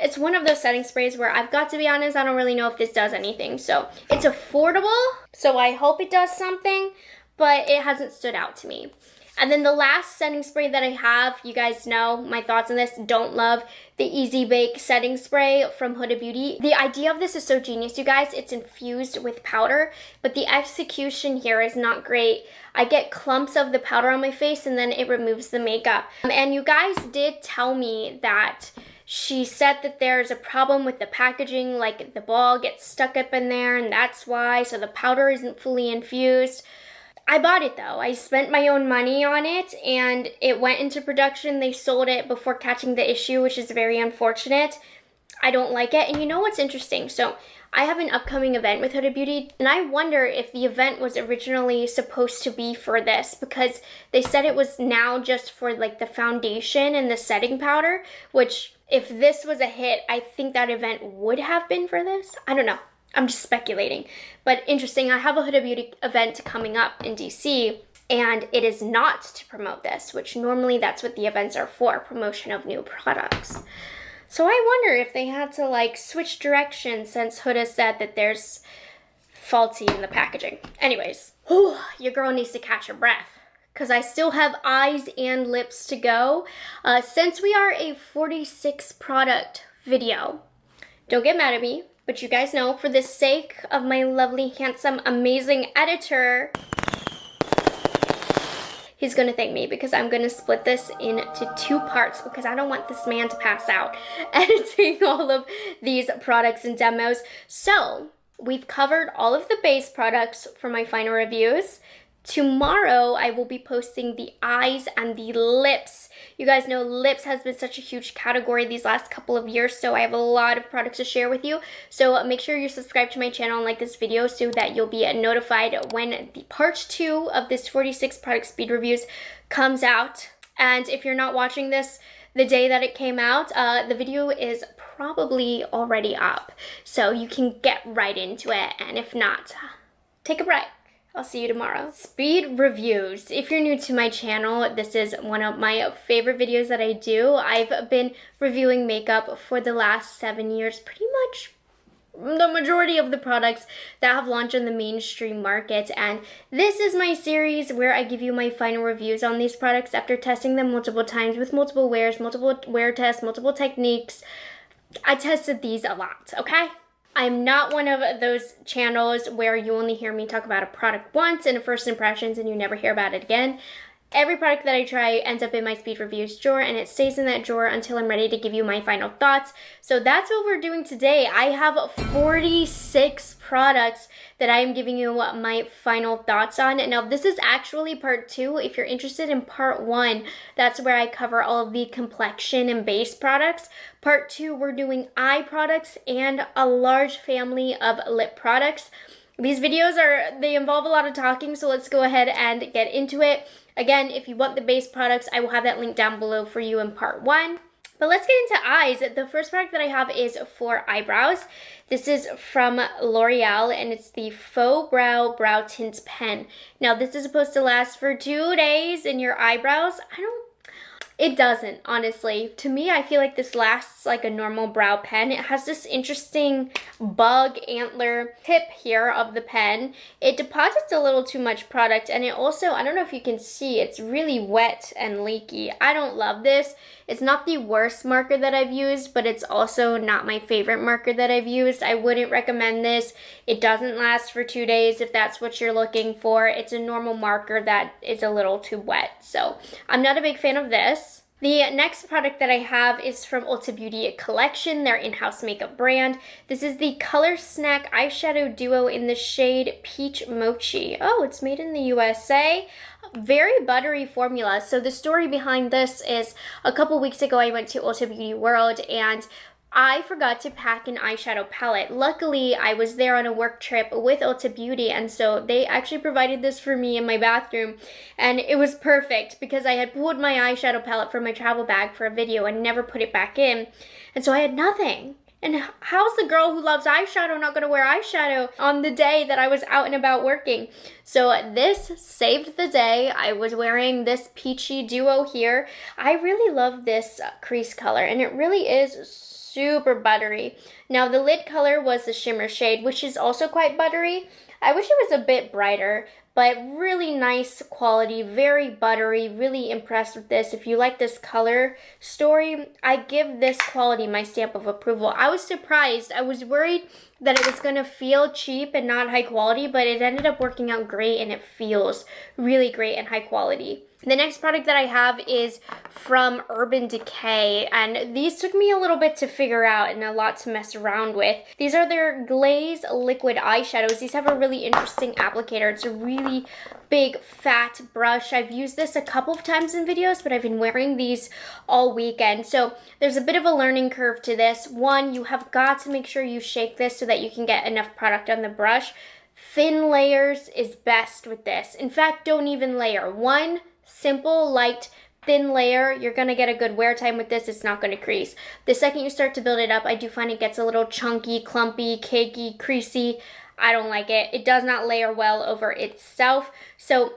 A: It's one of those setting sprays where I've got to be honest, I don't really know if this does anything. So it's affordable, so I hope it does something, but it hasn't stood out to me. And then the last setting spray that I have, you guys know my thoughts on this, don't love the Easy Bake setting spray from Huda Beauty. The idea of this is so genius, you guys. It's infused with powder, but the execution here is not great. I get clumps of the powder on my face and then it removes the makeup. And you guys did tell me that she said that there's a problem with the packaging, like the ball gets stuck up in there and that's why, so the powder isn't fully infused. I bought it though. I spent my own money on it and it went into production. They sold it before catching the issue, which is very unfortunate. I don't like it. And you know what's interesting? So I have an upcoming event with Huda Beauty and I wonder if the event was originally supposed to be for this, because they said it was now just for like the foundation and the setting powder, which if this was a hit, I think that event would have been for this. I don't know. I'm just speculating, but interesting. I have a Huda Beauty event coming up in DC and it is not to promote this, which normally that's what the events are for, promotion of new products. So I wonder if they had to like switch directions since Huda said that there's faulty in the packaging. Anyways, your girl needs to catch her breath because I still have eyes and lips to go. Since we are a 46 product video, don't get mad at me. But you guys know, for the sake of my lovely, handsome, amazing editor, he's gonna thank me because I'm gonna split this into 2 parts because I don't want this man to pass out editing all of these products and demos. So we've covered all of the base products for my final reviews. Tomorrow, I will be posting the eyes and the lips. You guys know lips has been such a huge category these last couple of years, so I have a lot of products to share with you. So make sure you subscribe to my channel and like this video so that you'll be notified when the part 2 of this 46 product speed reviews comes out. And if you're not watching this the day that it came out, the video is probably already up. So you can get right into it, and if not, take a break. I'll see you tomorrow. Speed reviews. If you're new to my channel, this is one of my favorite videos that I do. I've been reviewing makeup for the last 7 years, pretty much the majority of the products that have launched on the mainstream market. And this is my series where I give you my final reviews on these products after testing them multiple times with multiple wears, multiple wear tests, multiple techniques. I tested these a lot, okay? I'm not one of those channels where you only hear me talk about a product once in first impressions and you never hear about it again. Every product that I try ends up in my speed reviews drawer and it stays in that drawer until I'm ready to give you my final thoughts. So that's what we're doing today. I have 46 products that I am giving you my final thoughts on. Now this is actually part 2. If you're interested in part 1, that's where I cover all of the complexion and base products. Part 2, we're doing eye products and a large family of lip products. These videos they involve a lot of talking, so let's go ahead and get into it. Again, if you want the base products, I will have that link down below for you in part 1. But let's get into eyes. The first product that I have is for eyebrows. This is from L'Oreal and it's the Faux Brow Tint Pen. Now this is supposed to last for 2 days in your eyebrows. It doesn't, honestly. To me, I feel like this lasts like a normal brow pen. It has this interesting bug antler tip here of the pen. It deposits a little too much product, and it also, I don't know if you can see, it's really wet and leaky. I don't love this. It's not the worst marker that I've used, but it's also not my favorite marker that I've used. I wouldn't recommend this. It doesn't last for 2 days if that's what you're looking for. It's a normal marker that is a little too wet. So I'm not a big fan of this. The next product that I have is from Ulta Beauty Collection, their in-house makeup brand. This is the Color Snack Eyeshadow Duo in the shade Peach Mochi. Oh, it's made in the USA. Very buttery formula. So the story behind this is a couple weeks ago I went to Ulta Beauty World and I forgot to pack an eyeshadow palette. Luckily, I was there on a work trip with Ulta Beauty, and so they actually provided this for me in my bathroom, and it was perfect because I had pulled my eyeshadow palette from my travel bag for a video and never put it back in, and so I had nothing. And how's the girl who loves eyeshadow not gonna wear eyeshadow on the day that I was out and about working? So this saved the day. I was wearing this peachy duo here. I really love this crease color, and it really is super buttery. Now the lid color was the shimmer shade, which is also quite buttery. I wish it was a bit brighter, but really nice quality, very buttery, really impressed with this. If you like this color story, I give this quality my stamp of approval. I was surprised. I was worried that it was gonna feel cheap and not high quality, but it ended up working out great, and it feels really great and high quality. The next product that I have is from Urban Decay, and these took me a little bit to figure out and a lot to mess around with. These are their Glaze Liquid Eyeshadows. These have a really interesting applicator. It's a really big, fat brush. I've used this a couple of times in videos, but I've been wearing these all weekend. So there's a bit of a learning curve to this. One, you have got to make sure you shake this so that you can get enough product on the brush. Thin layers is best with this. In fact, don't even layer. One simple, light, thin layer, you're gonna get a good wear time with this. It's not gonna crease. The second you start to build it up, I do find it gets a little chunky, clumpy, cakey, creasy. I don't like it. It does not layer well over itself. So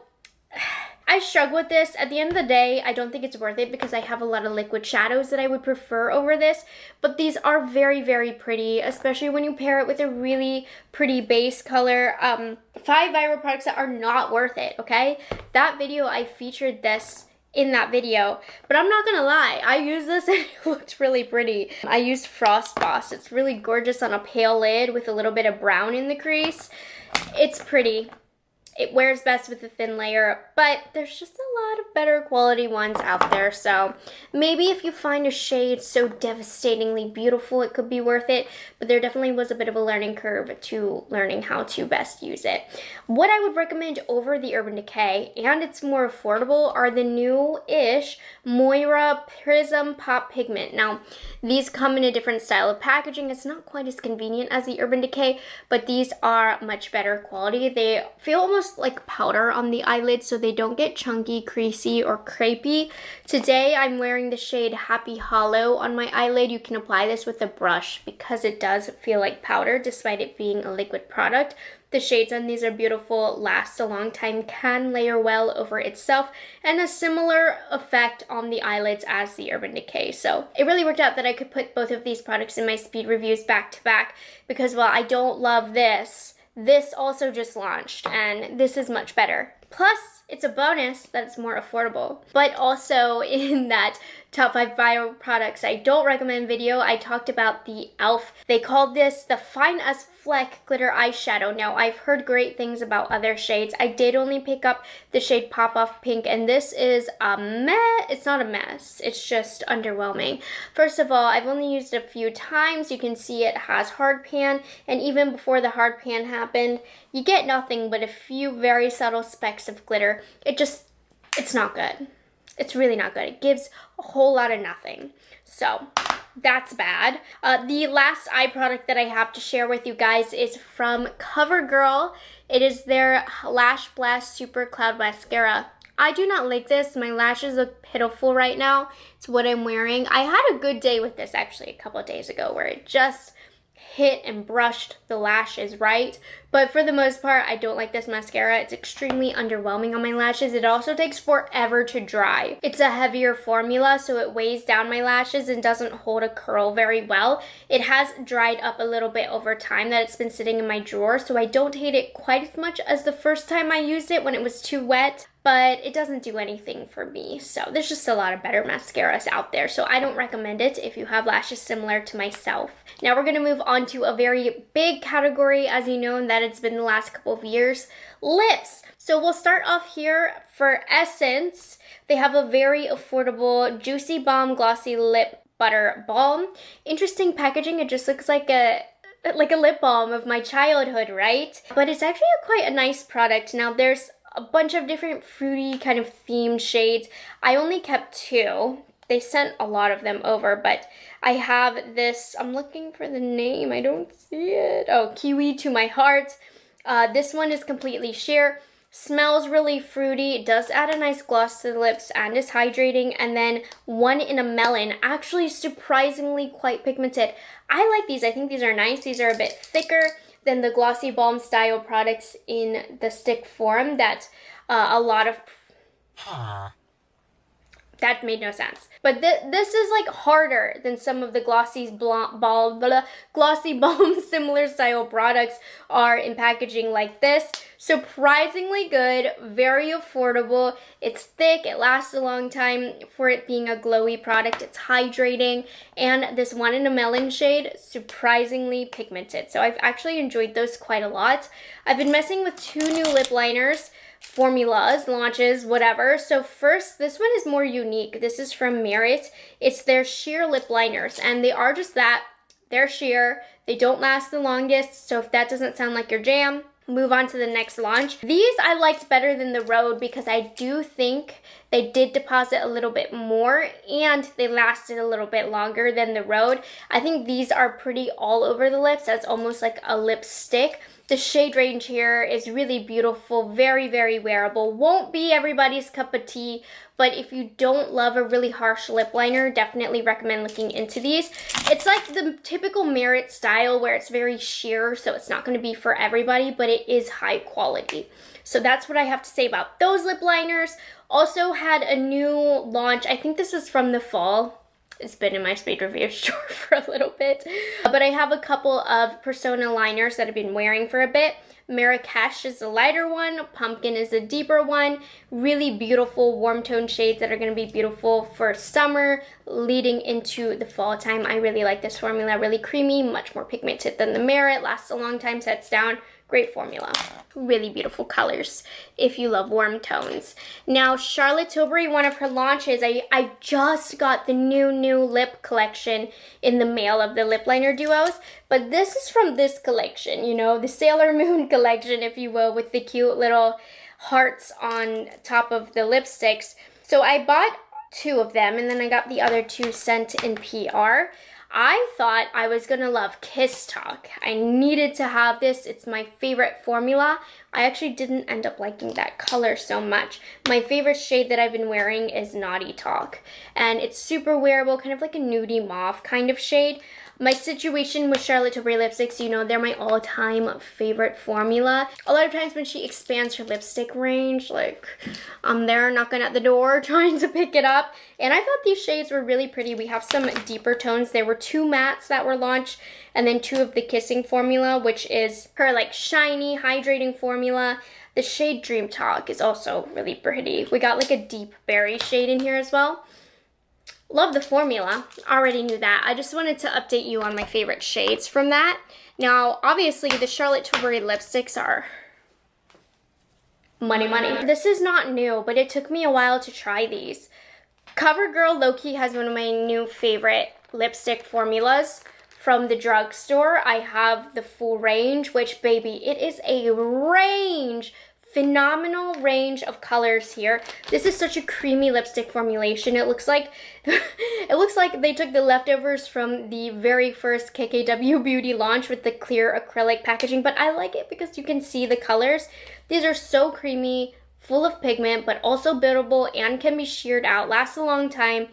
A: I struggle with this. At the end of the day, I don't think it's worth it because I have a lot of liquid shadows that I would prefer over this. But these are very, very pretty, especially when you pair it with a really pretty base color. 5 viral products that are not worth it, okay? That video, I featured this in that video, but I'm not gonna lie, I used this and it looked really pretty. I used Frost Boss. It's really gorgeous on a pale lid with a little bit of brown in the crease. It's pretty. It wears best with a thin layer, but there's just a lot of better quality ones out there. So maybe if you find a shade so devastatingly beautiful, it could be worth it. But there definitely was a bit of a learning curve to learning how to best use it. What I would recommend over the Urban Decay, and it's more affordable, are the new-ish Moira Prism Pop Pigment. Now, these come in a different style of packaging. It's not quite as convenient as the Urban Decay, but these are much better quality. They feel almost like powder on the eyelid, so they don't get chunky, creasy, or crepey. Today I'm wearing the shade Happy Hollow on my eyelid. You can apply this with a brush because it does feel like powder despite it being a liquid product. The shades on these are beautiful, last a long time, can layer well over itself, and a similar effect on the eyelids as the Urban Decay. So it really worked out that I could put both of these products in my speed reviews back to back because while I don't love this also just launched, and this is much better. Plus, it's a bonus that it's more affordable. But also in that top 5 viral products I don't recommend video, I talked about the e.l.f. They called this the Fine as Fleck Glitter Eyeshadow. Now, I've heard great things about other shades. I did only pick up the shade Pop Off Pink, and this is a mess. It's not a mess. It's just underwhelming. First of all, I've only used it a few times. You can see it has hard pan, and even before the hard pan happened, you get nothing but a few very subtle specks of glitter. It's not good. It's really not good. It gives a whole lot of nothing. So that's bad. The last eye product that I have to share with you guys is from CoverGirl. It is their Lash Blast Super Cloud Mascara. I do not like this. My lashes look pitiful right now. It's what I'm wearing. I had a good day with this actually a couple of days ago where it just hit and brushed the lashes right, but for the most part I don't like this mascara. It's extremely underwhelming on my lashes. It also takes forever to dry. It's a heavier formula, so it weighs down my lashes and doesn't hold a curl very well. It has dried up a little bit over time that it's been sitting in my drawer, so I don't hate it quite as much as the first time I used it when it was too wet, but it doesn't do anything for me. So there's just a lot of better mascaras out there, so I don't recommend it if you have lashes similar to myself. Now we're gonna move on to a very big category, as you know, and that it's been the last couple of years, lips. So we'll start off here for Essence. They have a very affordable Juicy Balm Glossy Lip Butter Balm. Interesting packaging. It just looks like a lip balm of my childhood, right? But it's actually quite a nice product. Now there's a bunch of different fruity kind of themed shades. I only kept 2. They sent a lot of them over, but I have this, I'm looking for the name, I don't see it. Oh, Kiwi to My Heart. This one is completely sheer. Smells really fruity. It does add a nice gloss to the lips and is hydrating. And then One in a Melon, actually surprisingly quite pigmented. I like these. I think these are nice. These are a bit thicker than the glossy balm style products in the stick form that a lot of... That made no sense. But this is like harder than some of the glossy balm similar style products are in packaging like this. Surprisingly good, very affordable. It's thick, it lasts a long time for it being a glowy product. It's hydrating, and this One in a Melon shade, surprisingly pigmented. So I've actually enjoyed those quite a lot. I've been messing with 2 new lip liners, formulas, launches, whatever. So first, this one is more unique. This is from Merit. It's their sheer lip liners, and they are just that. They're sheer. They don't last the longest, so if that doesn't sound like your jam, move on to the next launch. These I liked better than the Road because I do think they did deposit a little bit more and they lasted a little bit longer than the Road. I think these are pretty all over the lips. That's almost like a lipstick. The shade range here is really beautiful, very, very wearable. Won't be everybody's cup of tea, but if you don't love a really harsh lip liner, definitely recommend looking into these. It's like the typical Merit style where it's very sheer, so it's not going to be for everybody, but it is high quality. So that's what I have to say about those lip liners. Also had a new launch. I think this is from the fall. It's been in my speed review store for a little bit. But I have a couple of Persona liners that I've been wearing for a bit. Marrakesh is the lighter one. Pumpkin is the deeper one. Really beautiful warm tone shades that are going to be beautiful for summer leading into the fall time. I really like this formula. Really creamy, much more pigmented than the Merit. Lasts a long time, sets down. Great formula. Really beautiful colors if you love warm tones. Now, Charlotte Tilbury, one of her launches, I just got the new lip collection in the mail of the lip liner duos, but this is from this collection, you know, the Sailor Moon collection, if you will, with the cute little hearts on top of the lipsticks. So I bought 2 of them, and then I got the other 2 sent in PR. I thought I was gonna love Kiss Talk. I needed to have this. It's my favorite formula. I actually didn't end up liking that color so much. My favorite shade that I've been wearing is Naughty Talk, and it's super wearable, kind of like a nudie mauve kind of shade. My situation with Charlotte Tilbury lipsticks, you know, they're my all-time favorite formula. A lot of times when she expands her lipstick range, like, I'm there knocking at the door trying to pick it up. And I thought these shades were really pretty. We have some deeper tones. There were 2 mattes that were launched, and then 2 of the Kissing formula, which is her, like, shiny, hydrating formula. The shade Dream Talk is also really pretty. We got, like, a deep berry shade in here as well. Love the formula. Already knew that. I just wanted to update you on my favorite shades from that. Now, obviously, the Charlotte Tilbury lipsticks are money. This is not new, but it took me a while to try these. CoverGirl low-key has one of my new favorite lipstick formulas from the drugstore. I have the full range, which, baby, it is a range. Phenomenal range of colors here. This is such a creamy lipstick formulation. It looks like they took the leftovers from the very first KKW Beauty launch with the clear acrylic packaging, but I like it because you can see the colors. These are so creamy, full of pigment, but also buildable and can be sheared out, lasts a long time.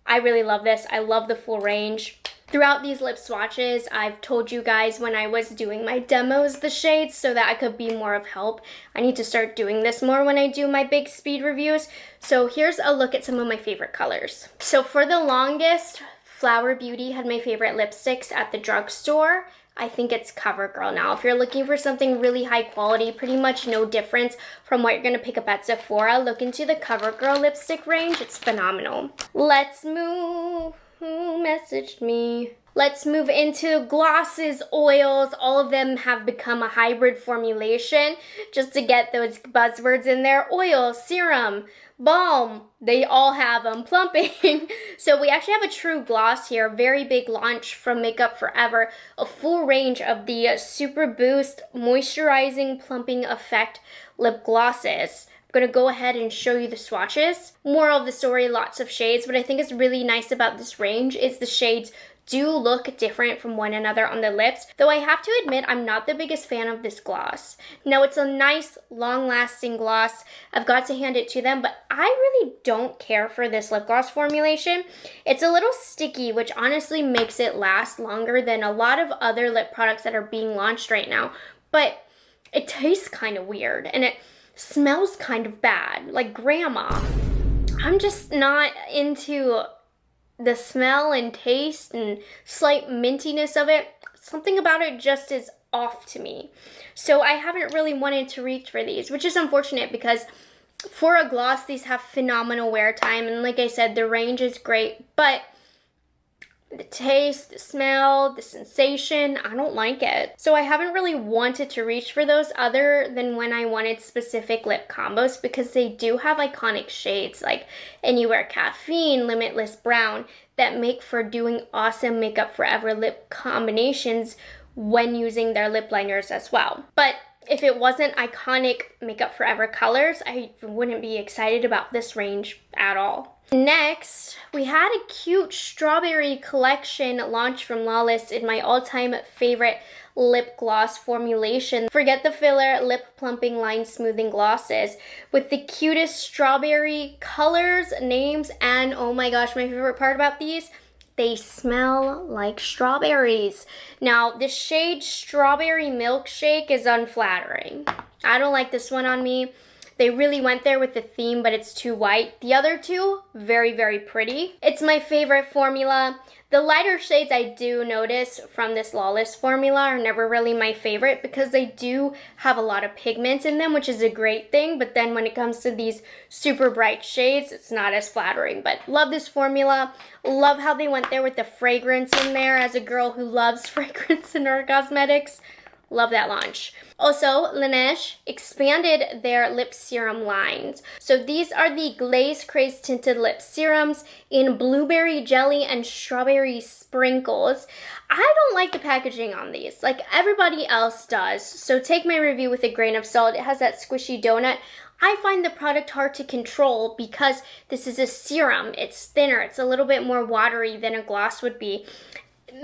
A: I really love this. I love the full range. Throughout these lip swatches, I've told you guys when I was doing my demos the shades so that I could be more of help. I need to start doing this more when I do my big speed reviews. So here's a look at some of my favorite colors. So for the longest, Flower Beauty had my favorite lipsticks at the drugstore. I think it's CoverGirl now. If you're looking for something really high quality, pretty much no difference from what you're gonna pick up at Sephora, look into the CoverGirl lipstick range. It's phenomenal. Let's move. Who messaged me? Let's move into glosses, oils. All of them have become a hybrid formulation just to get those buzzwords in there. Oil, serum, balm, they all have them. Plumping. So we actually have a true gloss here. Very big launch from Makeup Forever. A full range of the Super Boost Moisturizing Plumping Effect lip glosses. I'm gonna go ahead and show you the swatches. Moral of the story, lots of shades. What I think is really nice about this range is the shades do look different from one another on the lips, though I have to admit I'm not the biggest fan of this gloss. Now, it's a nice, long-lasting gloss. I've got to hand it to them, but I really don't care for this lip gloss formulation. It's a little sticky, which honestly makes it last longer than a lot of other lip products that are being launched right now, but it tastes kind of weird, and it smells kind of bad, like grandma. I'm just not into the smell and taste and slight mintiness of it. Something about it just is off to me. So I haven't really wanted to reach for these, which is unfortunate because for a gloss, these have phenomenal wear time. And like I said, the range is great, but the taste, the smell, the sensation, I don't like it. So I haven't really wanted to reach for those other than when I wanted specific lip combos, because they do have iconic shades like Anywhere Caffeine, Limitless Brown that make for doing awesome Makeup Forever lip combinations when using their lip liners as well. But if it wasn't iconic Makeup Forever colors, I wouldn't be excited about this range at all. Next, we had a cute strawberry collection launch from Lawless in my all-time favorite lip gloss formulation. Forget the filler, lip plumping, line smoothing glosses with the cutest strawberry colors, names, and oh my gosh, my favorite part about these, they smell like strawberries. Now, the shade Strawberry Milkshake is unflattering. I don't like this one on me. They really went there with the theme, but it's too white. The other two, very, very pretty. It's my favorite formula. The lighter shades I do notice from this Lawless formula are never really my favorite because they do have a lot of pigments in them, which is a great thing. But then when it comes to these super bright shades, it's not as flattering. But love this formula. Love how they went there with the fragrance in there as a girl who loves fragrance in her cosmetics. Love that launch. Also, Laneige expanded their lip serum lines. So these are the Glaze Craze Tinted Lip Serums in Blueberry Jelly and Strawberry Sprinkles. I don't like the packaging on these, like everybody else does. So take my review with a grain of salt. It has that squishy donut. I find the product hard to control because this is a serum. It's thinner. It's a little bit more watery than a gloss would be.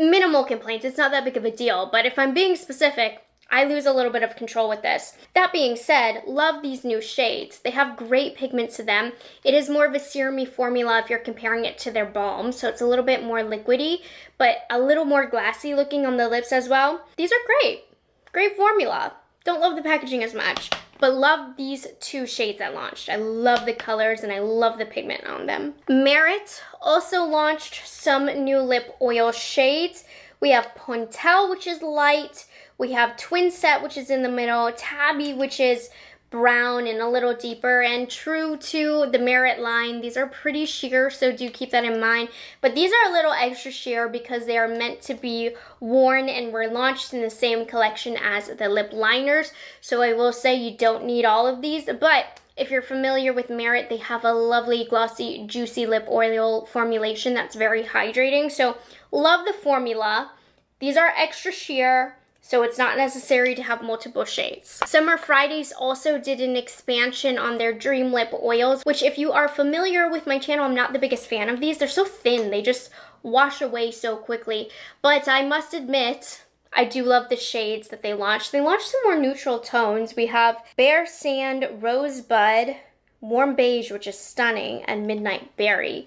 A: Minimal complaints, it's not that big of a deal, but if I'm being specific, I lose a little bit of control with this. That being said, love these new shades. They have great pigments to them. It is more of a serum-y formula if you're comparing it to their balm, so it's a little bit more liquidy, but a little more glassy looking on the lips as well. These are great. Great formula. Don't love the packaging as much, but love these two shades that launched. I love the colors and I love the pigment on them. Merit also launched some new lip oil shades. We have Pontel, which is light. We have Twin Set, which is in the middle. Tabby, which is brown and a little deeper, and true to the Merit line, these are pretty sheer, so do keep that in mind. But these are a little extra sheer because they are meant to be worn and were launched in the same collection as the lip liners. So I will say you don't need all of these, but if you're familiar with Merit, they have a lovely glossy, juicy lip oil formulation that's very hydrating. So love the formula. These are extra sheer, so it's not necessary to have multiple shades. Summer Fridays also did an expansion on their Dream Lip Oils, which if you are familiar with my channel, I'm not the biggest fan of these. They're so thin, they just wash away so quickly. But I must admit, I do love the shades that they launched. They launched some more neutral tones. We have Bare Sand, Rosebud, Warm Beige, which is stunning, and Midnight Berry.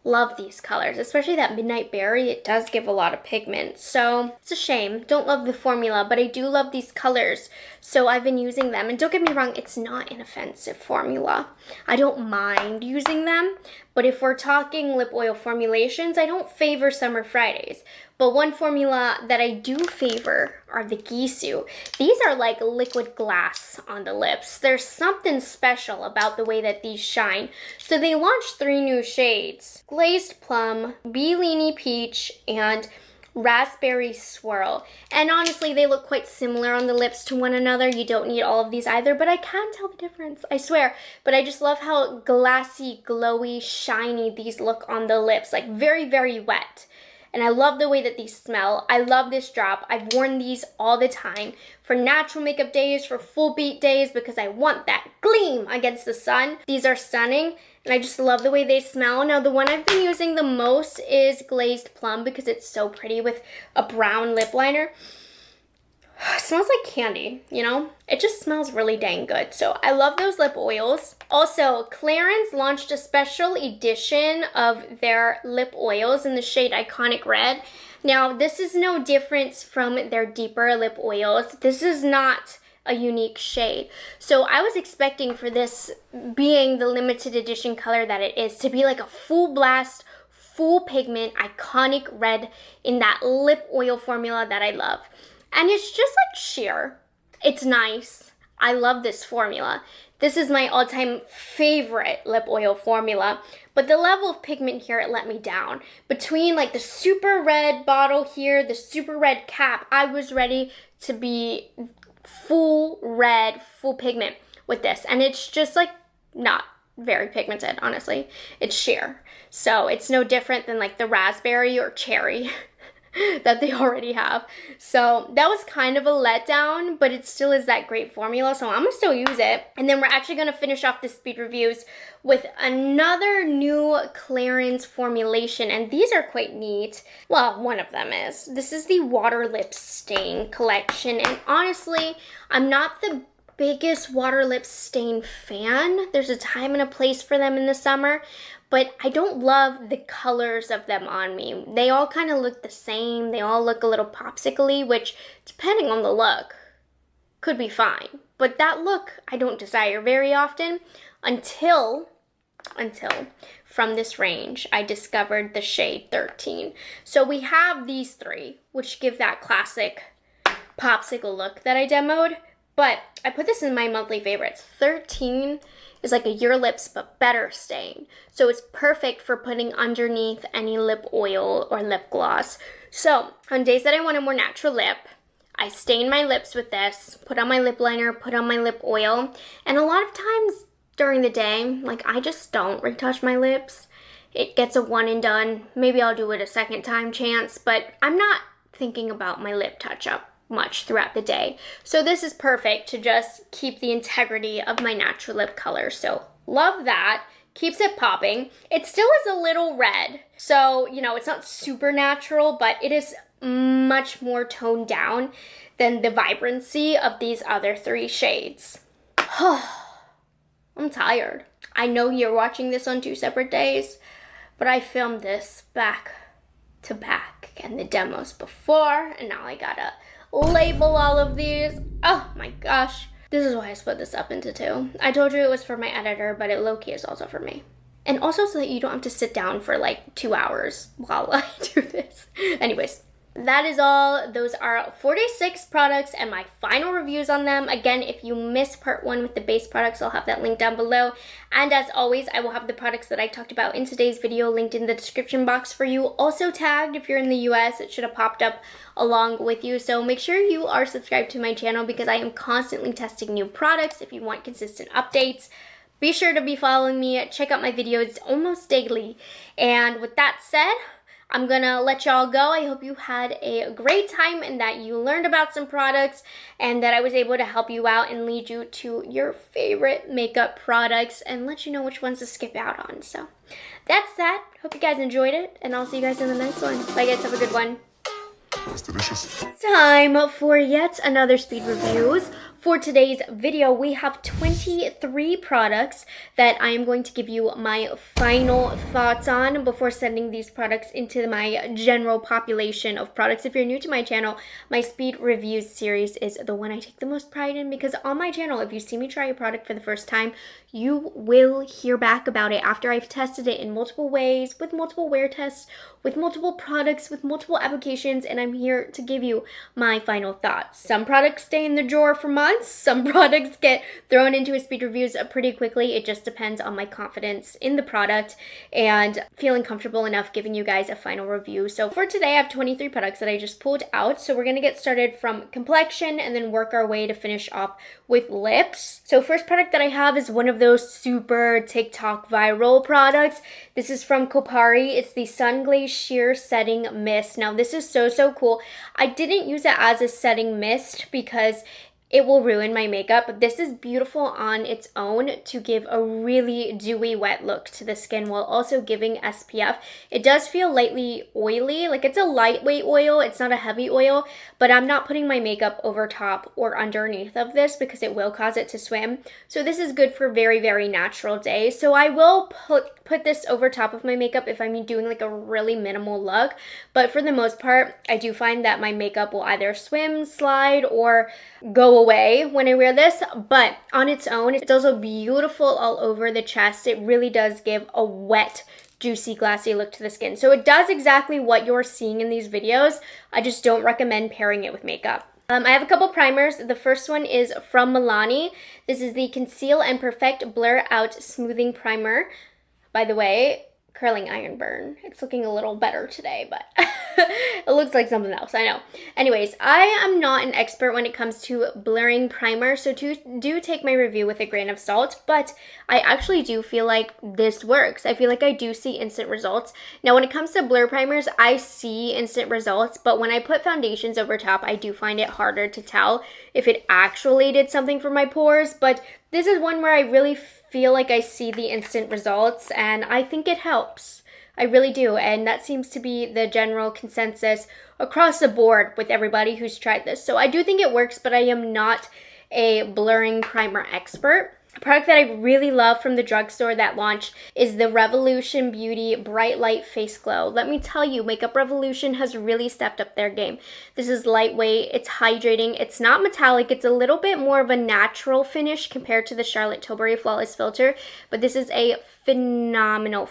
A: Love these colors, especially that Midnight Berry. It does give a lot of pigment, so it's a shame. Don't love the formula, but I do love these colors, so I've been using them. And don't get me wrong, it's not an offensive formula. I don't mind using them, but if we're talking lip oil formulations, I don't favor Summer Fridays. But one formula that I do favor are the Gisou. These are like liquid glass on the lips. There's something special about the way that these shine. So they launched 3 new shades: Glazed Plum, Bellini Peach, and Raspberry Swirl. And honestly, they look quite similar on the lips to one another. You don't need all of these either, but I can tell the difference, I swear. But I just love how glassy, glowy, shiny these look on the lips, like very, very wet. And I love the way that these smell. I love this drop. I've worn these all the time for natural makeup days, for full beat days, because I want that gleam against the sun. These are stunning. And I just love the way they smell. Now, the one I've been using the most is Glazed Plum because it's so pretty with a brown lip liner. It smells like candy, you know? It just smells really dang good. So I love those lip oils. Also, Clarins launched a special edition of their lip oils in the shade Iconic Red. Now, this is no difference from their deeper lip oils. This is not a unique shade. So I was expecting for this, being the limited edition color that it is, to be like a full blast, full pigment, iconic red in that lip oil formula that I love. And it's just like sheer. It's nice. I love this formula. This is my all-time favorite lip oil formula, but the level of pigment here, it let me down. Between like the super red bottle here, the super red cap, I was ready to be full red, full pigment with this. And it's just like not very pigmented, honestly. It's sheer. So it's no different than like the raspberry or cherry that they already have. So that was kind of a letdown, but it still is that great formula, so I'm gonna still use it. And then we're actually gonna finish off the speed reviews with another new Clarins formulation, and these are quite neat. Well, one of them is. This is the Water Lip Stain collection, and honestly, I'm not the biggest water lip stain fan. There's a time and a place for them in the summer, but I don't love the colors of them on me. They all kind of look the same. They all look a little popsicle-y, which, depending on the look, could be fine. But that look I don't desire very often until from this range, I discovered the shade 13. So we have these three, which give that classic popsicle look that I demoed. But I put this in my monthly favorites. 13 is like a Your Lips but better stain. So it's perfect for putting underneath any lip oil or lip gloss. So on days that I want a more natural lip, I stain my lips with this, put on my lip liner, put on my lip oil. And a lot of times during the day, like I just don't retouch my lips. It gets a one and done. Maybe I'll do it a second time chance, but I'm not thinking about my lip touch up much throughout the day. So this is perfect to just keep the integrity of my natural lip color. So love that. Keeps it popping. It still is a little red. So, you know, it's not super natural, but it is much more toned down than the vibrancy of these other three shades. I'm tired. I know you're watching this on 2 separate days, but I filmed this back to back and the demos before, and now I gotta label all of these. Oh my gosh. This is why I split this up into 2. I told you it was for my editor, but it low-key is also for me. And also so that you don't have to sit down for like 2 hours while I do this. Anyways, that is all. Those are 46 products and my final reviews on them. Again, if you missed part 1 with the base products, I'll have that link down below. And as always, I will have the products that I talked about in today's video linked in the description box for you. Also tagged if you're in the US, it should have popped up along with you. So make sure you are subscribed to my channel because I am constantly testing new products. If you want consistent updates, be sure to be following me. Check out my videos almost daily. And with that said, I'm gonna let y'all go. I hope you had a great time and that you learned about some products and that I was able to help you out and lead you to your favorite makeup products and let you know which ones to skip out on. So that's that. Hope you guys enjoyed it and I'll see you guys in the next one. Bye guys, have a good one.
B: That's delicious.
A: Time for yet another speed reviews. For today's video, we have 23 products that I am going to give you my final thoughts on before sending these products into my general population of products. If you're new to my channel, my speed reviews series is the one I take the most pride in because on my channel, if you see me try a product for the first time, you will hear back about it after I've tested it in multiple ways, with multiple wear tests, with multiple products, with multiple applications, and I'm here to give you my final thoughts. Some products stay in the drawer for months. Some products get thrown into a speed reviews pretty quickly. It just depends on my confidence in the product and feeling comfortable enough giving you guys a final review. So for today, I have 23 products that I just pulled out. So we're gonna get started from Complexion and then work our way to finish off with lips. So first product that I have is one of those super TikTok viral products. This is from Kopari. It's the Sun Glaze Sheer Setting Mist. Now this is so cool. I didn't use it as a setting mist because it will ruin my makeup. But this is beautiful on its own to give a really dewy wet look to the skin while also giving SPF. It does feel lightly oily, like it's a lightweight oil, it's not a heavy oil, but I'm not putting my makeup over top or underneath of this because it will cause it to swim. So this is good for very, very natural days. So I will put this over top of my makeup if I'm doing like a really minimal look, but for the most part, I do find that my makeup will either swim, slide, or go away when I wear this. But on its own, it's also beautiful all over the chest. It really does give a wet, juicy, glassy look to the skin. So it does exactly what you're seeing in these videos. I just don't recommend pairing it with makeup. I have a couple primers. The first one is from Milani. This is the Conceal and Perfect Blur Out Smoothing Primer. By the way, curling iron burn. It's looking a little better today, but it looks like something else, I know. Anyways, I am not an expert when it comes to blurring primer, so do take my review with a grain of salt, but I actually do feel like this works. I feel like I do see instant results. Now, when it comes to blur primers, I see instant results, but when I put foundations over top, I do find it harder to tell if it actually did something for my pores, but this is one where I really feel like I see the instant results, and I think it helps. I really do, and that seems to be the general consensus across the board with everybody who's tried this. So I do think it works, but I am not a blurring primer expert. A product that I really love from the drugstore that launched is the Revolution Beauty Bright Light Face Glow. Let me tell you, Makeup Revolution has really stepped up their game. This is lightweight, it's hydrating, it's not metallic, it's a little bit more of a natural finish compared to the Charlotte Tilbury Flawless Filter, but this is a phenomenal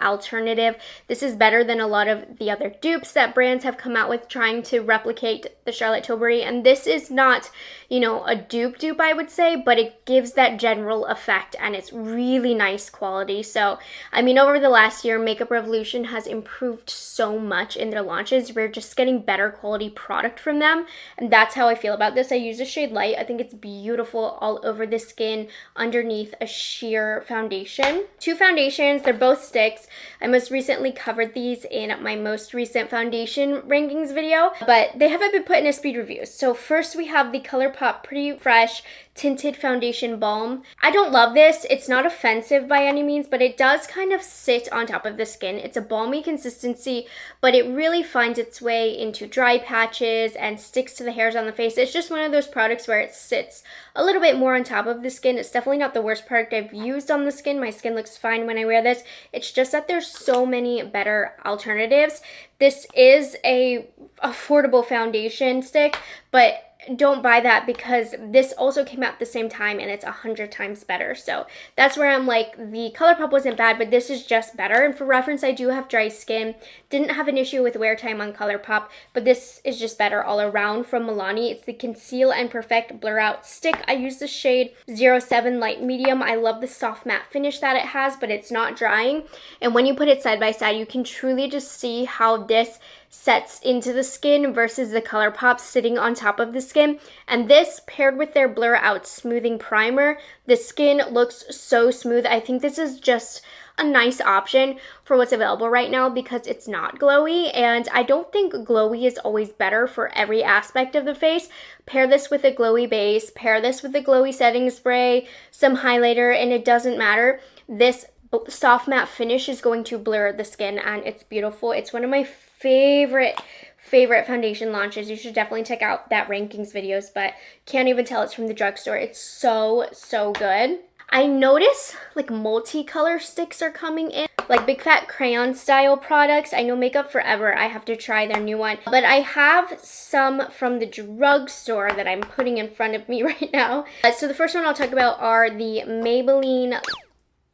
A: alternative. This is better than a lot of the other dupes that brands have come out with trying to replicate the Charlotte Tilbury, and this is not, you know, a dupe I would say, but it gives that general effect and it's really nice quality. So I mean, over the last year, Makeup Revolution has improved so much in their launches. We're just getting better quality product from them, and that's how I feel about this. I use the shade Light. I think it's beautiful all over the skin underneath a sheer foundation. Two foundations, they're both sticks. I most recently covered these in my most recent foundation rankings video, but they haven't been put in a speed review. So first we have the ColourPop Pretty Fresh Tinted Foundation Balm. I don't love this. It's not offensive by any means, but it does kind of sit on top of the skin. It's a balmy consistency, but it really finds its way into dry patches and sticks to the hairs on the face. It's just one of those products where it sits a little bit more on top of the skin. It's definitely not the worst product I've used on the skin. My skin looks fine when I wear this. It's just that there's so many better alternatives. This is a affordable foundation stick, but don't buy that because this also came out at the same time and it's 100 times better. So that's where I'm like, the ColourPop wasn't bad, but this is just better. And for reference, I do have dry skin. Didn't have an issue with wear time on ColourPop, but this is just better all around from Milani. It's the Conceal and Perfect Blur Out Stick. I use the shade 07 Light Medium. I love the soft matte finish that it has, but it's not drying. And when you put it side by side, you can truly just see how this sets into the skin versus the ColourPop sitting on top of the skin. And this paired with their Blur Out Smoothing Primer, the skin looks so smooth. I think this is just a nice option for what's available right now because it's not glowy, and I don't think glowy is always better for every aspect of the face. Pair this with a glowy base, pair this with a glowy setting spray, some highlighter, and it doesn't matter. This soft matte finish is going to blur the skin and it's beautiful. It's one of my favorite foundation launches. You should definitely check out that rankings videos, but can't even tell it's from the drugstore. It's so good. I notice like multicolor sticks are coming in, like big fat crayon style products. I know Makeup Forever, I have to try their new one, but I have some from the drugstore that I'm putting in front of me right now. So the first one I'll talk about are the Maybelline,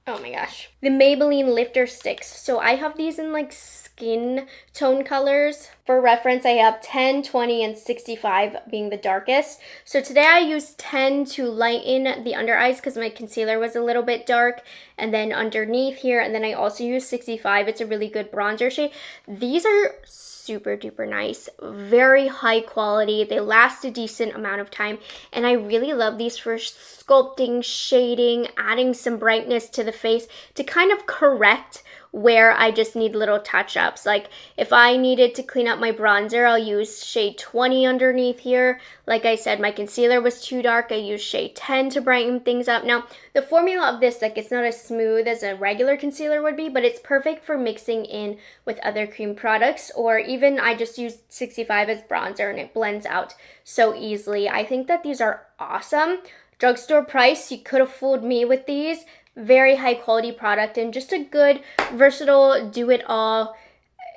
A: oh my gosh, the Maybelline Lifter Sticks. So I have these in like skin tone colors. For reference, I have 10, 20, and 65 being the darkest. So today I used 10 to lighten the under eyes because my concealer was a little bit dark, and then underneath here, and then I also used 65. It's a really good bronzer shade. These are super duper nice, very high quality. They last a decent amount of time, and I really love these for sculpting, shading, adding some brightness to the face to kind of correct where I just need little touch-ups. Like if I needed to clean up my bronzer, I'll use shade 20 underneath here. Like I said, my concealer was too dark. I used shade 10 to brighten things up. Now, the formula of this, like it's not as smooth as a regular concealer would be, but it's perfect for mixing in with other cream products, or even I just used 65 as bronzer and it blends out so easily. I think that these are awesome. Drugstore price, you could have fooled me with these. Very high quality product and just a good, versatile, do it all.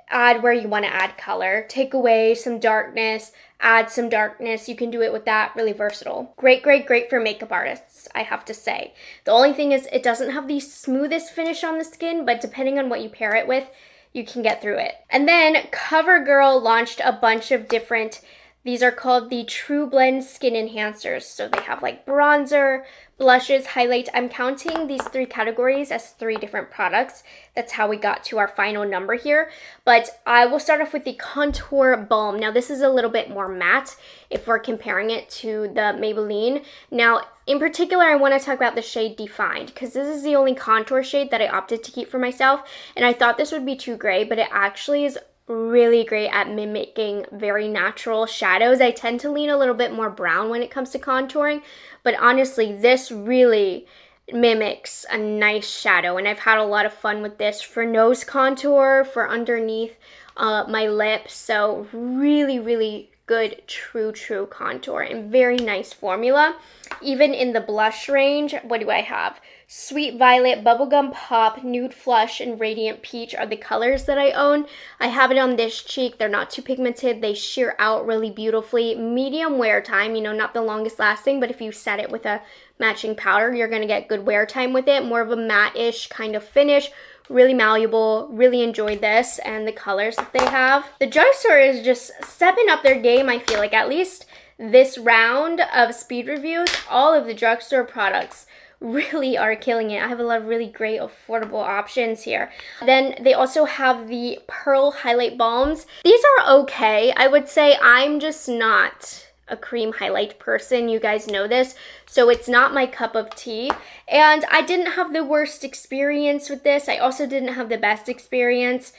A: Add where you want to add color, take away some darkness, add some darkness. You can do it with that. Really versatile. Great, great, great for makeup artists, I have to say. The only thing is it doesn't have the smoothest finish on the skin, but depending on what you pair it with, you can get through it. And then CoverGirl launched a bunch of different, these are called the True Blend Skin Enhancers. So they have like bronzer, blushes, highlights. I'm counting these 3 categories as 3 different products. That's how we got to our final number here. But I will start off with the Contour Balm. Now this is a little bit more matte if we're comparing it to the Maybelline. Now in particular, I want to talk about the shade Defined because this is the only contour shade that I opted to keep for myself. And I thought this would be too gray, but it actually is really great at mimicking very natural shadows. I tend to lean a little bit more brown when it comes to contouring, but honestly, this really mimics a nice shadow, and I've had a lot of fun with this for nose contour, for underneath my lips. So really, really good true contour and very nice formula. Even in the blush range, what do I have? Sweet Violet, Bubblegum Pop, Nude Flush, and Radiant Peach are the colors that I own. I have it on this cheek. They're not too pigmented. They sheer out really beautifully. Medium wear time, you know, not the longest lasting, but if you set it with a matching powder, you're going to get good wear time with it. More of a matte-ish kind of finish. Really malleable. Really enjoyed this and the colors that they have. The drugstore is just stepping up their game, I feel like. At least this round of speed reviews, all of the drugstore products really are killing it. I have a lot of really great affordable options here. Then they also have the Pearl Highlight Balms. These are okay. I would say I'm just not a cream highlight person. You guys know this. So it's not my cup of tea. And I didn't have the worst experience with this. I also didn't have the best experience.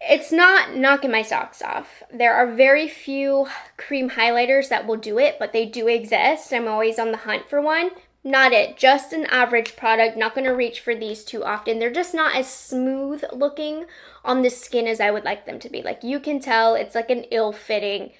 A: It's not knocking my socks off. There are very few cream highlighters that will do it, but they do exist. I'm always on the hunt for one. Not it. Just an average product. Not going to reach for these too often. They're just not as smooth looking on the skin as I would like them to be. Like you can tell it's like an ill-fitting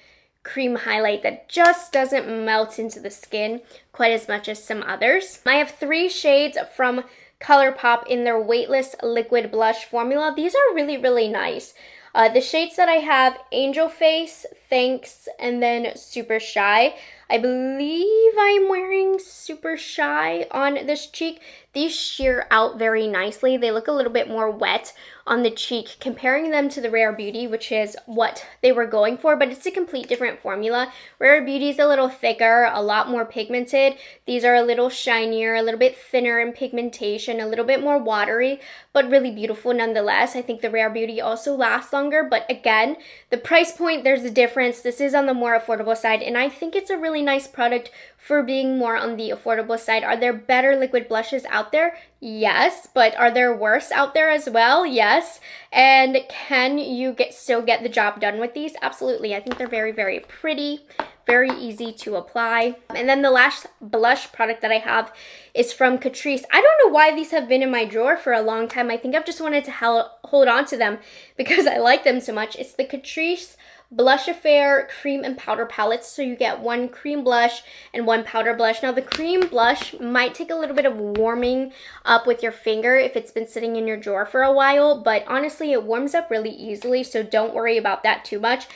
A: cream highlight that just doesn't melt into the skin quite as much as some others. I have 3 shades from ColourPop in their Weightless Liquid Blush formula. These are really, really nice. The shades that I have, Angel Face, Thanks, and then Super Shy. I believe I'm wearing Super Shy on this cheek. These sheer out very nicely. They look a little bit more wet on the cheek, comparing them to the Rare Beauty, which is what they were going for, but it's a complete different formula. Rare Beauty is a little thicker, a lot more pigmented. These are a little shinier, a little bit thinner in pigmentation, a little bit more watery, but really beautiful nonetheless. I think the Rare Beauty also lasts longer, but again, the price point, there's a difference. This is on the more affordable side, and I think it's a really nice product for being more on the affordable side. Are there better liquid blushes out there? Yes, but are there worse out there as well? Yes. And can you still get the job done with these? Absolutely. I think they're very, very pretty, very easy to apply. And then the last blush product that I have is from Catrice. I don't know why these have been in my drawer for a long time. I think I've just wanted to hold on to them because I like them so much. It's the Catrice Blush Affair cream and powder palettes. So you get 1 cream blush and 1 powder blush. Now the cream blush might take a little bit of warming up with your finger if it's been sitting in your drawer for a while, but honestly it warms up really easily, so don't worry about that too much.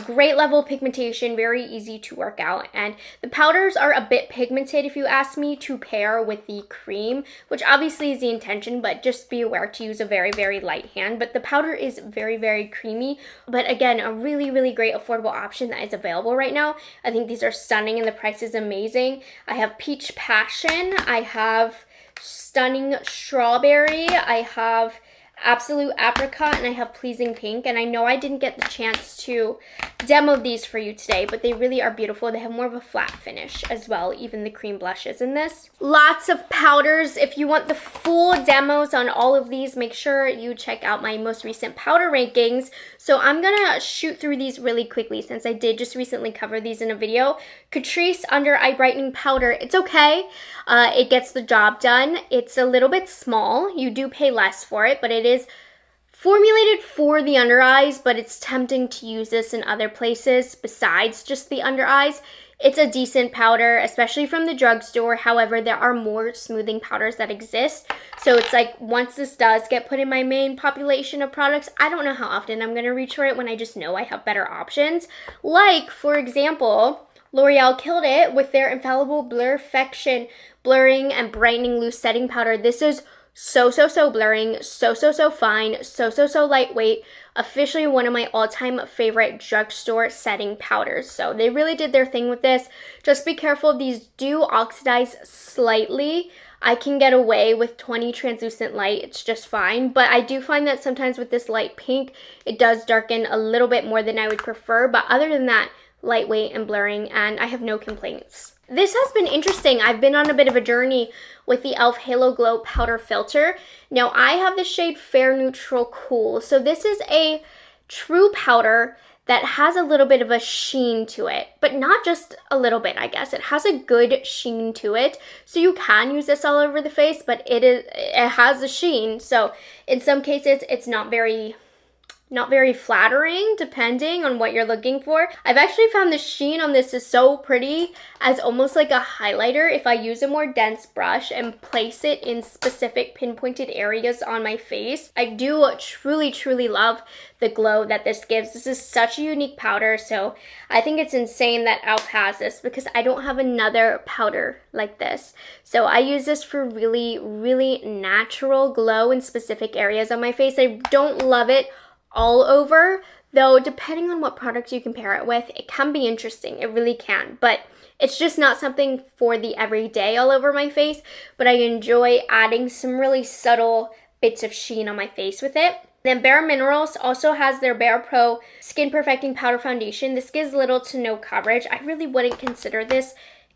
A: Great level of pigmentation, very easy to work out, and the powders are a bit pigmented if you ask me to pair with the cream, which obviously is the intention, but just be aware to use a very, very light hand. But the powder is very, very creamy, but again, a really, really great affordable option that is available right now. I think these are stunning and the price is amazing. I have Peach Passion, I have Stunning Strawberry, I have Absolute Apricot, and I have Pleasing Pink. And I know I didn't get the chance to demo these for you today, but they really are beautiful. They have more of a flat finish as well, even the cream blushes in this. Lots of powders. If you want the full demos on all of these, make sure you check out my most recent powder rankings. So I'm gonna shoot through these really quickly since I did just recently cover these in a video. Catrice Under Eye Brightening Powder, it's okay. It gets the job done. It's a little bit small. You do pay less for it, but it is formulated for the under eyes, but it's tempting to use this in other places besides just the under eyes. It's a decent powder, especially from the drugstore. However, there are more smoothing powders that exist. So it's like once this does get put in my main population of products, I don't know how often I'm going to reach for it when I just know I have better options. Like, for example, L'Oreal killed it with their Infallible Blurfection Blurring and Brightening Loose Setting Powder. This is so blurring, so fine, so lightweight. Officially one of my all-time favorite drugstore setting powders. So they really did their thing with this. Just be careful, these do oxidize slightly. I can get away with 20 translucent light, it's just fine. But I do find that sometimes with this light pink, it does darken a little bit more than I would prefer. But other than that, lightweight and blurring, and I have no complaints. This has been interesting. I've been on a bit of a journey with the e.l.f. Halo Glow Powder Filter. Now, I have the shade Fair Neutral Cool. So this is a true powder that has a little bit of a sheen to it, but not just a little bit, I guess. It has a good sheen to it. So you can use this all over the face, but it has a sheen. So in some cases, it's not very flattering depending on what you're looking for. I've actually found the sheen on this is so pretty as almost like a highlighter if I use a more dense brush and place it in specific pinpointed areas on my face. I do truly love the glow that this gives. This is such a unique powder, so I think it's insane that e.l.f. has this because I don't have another powder like this. So I use this for really natural glow in specific areas on my face. I don't love it all over, though depending on what product you compare it with, it can be interesting. It really can, but it's just not something for the everyday all over my face, but I enjoy adding some really subtle bits of sheen on my face with it. Then Bare Minerals also has their Bare Pro Skin Perfecting Powder Foundation. This gives little to no coverage. I really wouldn't consider this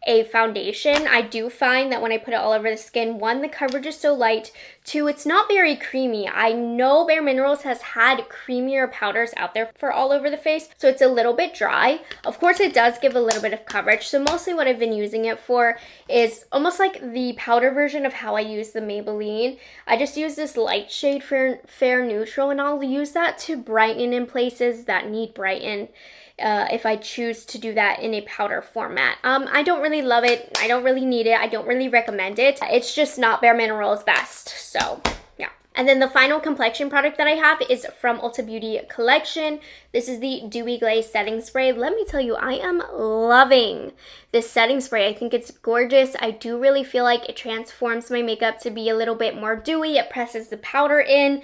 A: a foundation. I do find that when I put it all over the skin, one, the coverage is so light. Two, it's not very creamy. I know Bare Minerals has had creamier powders out there for all over the face, so it's a little bit dry. Of course, it does give a little bit of coverage, so mostly what I've been using it for is almost like the powder version of how I use the Maybelline. I just use this light shade Fair Neutral, and I'll use that to brighten in places that need brighten. If I choose to do that in a powder format. I don't really love it. I don't really need it. I don't really recommend it. It's just not Bare Minerals' best. So, yeah. And then the final complexion product that I have is from Ulta Beauty Collection. This is the Dewy Glaze Setting Spray. Let me tell you, I am loving this setting spray. I think it's gorgeous. I do really feel like it transforms my makeup to be a little bit more dewy. It presses the powder in.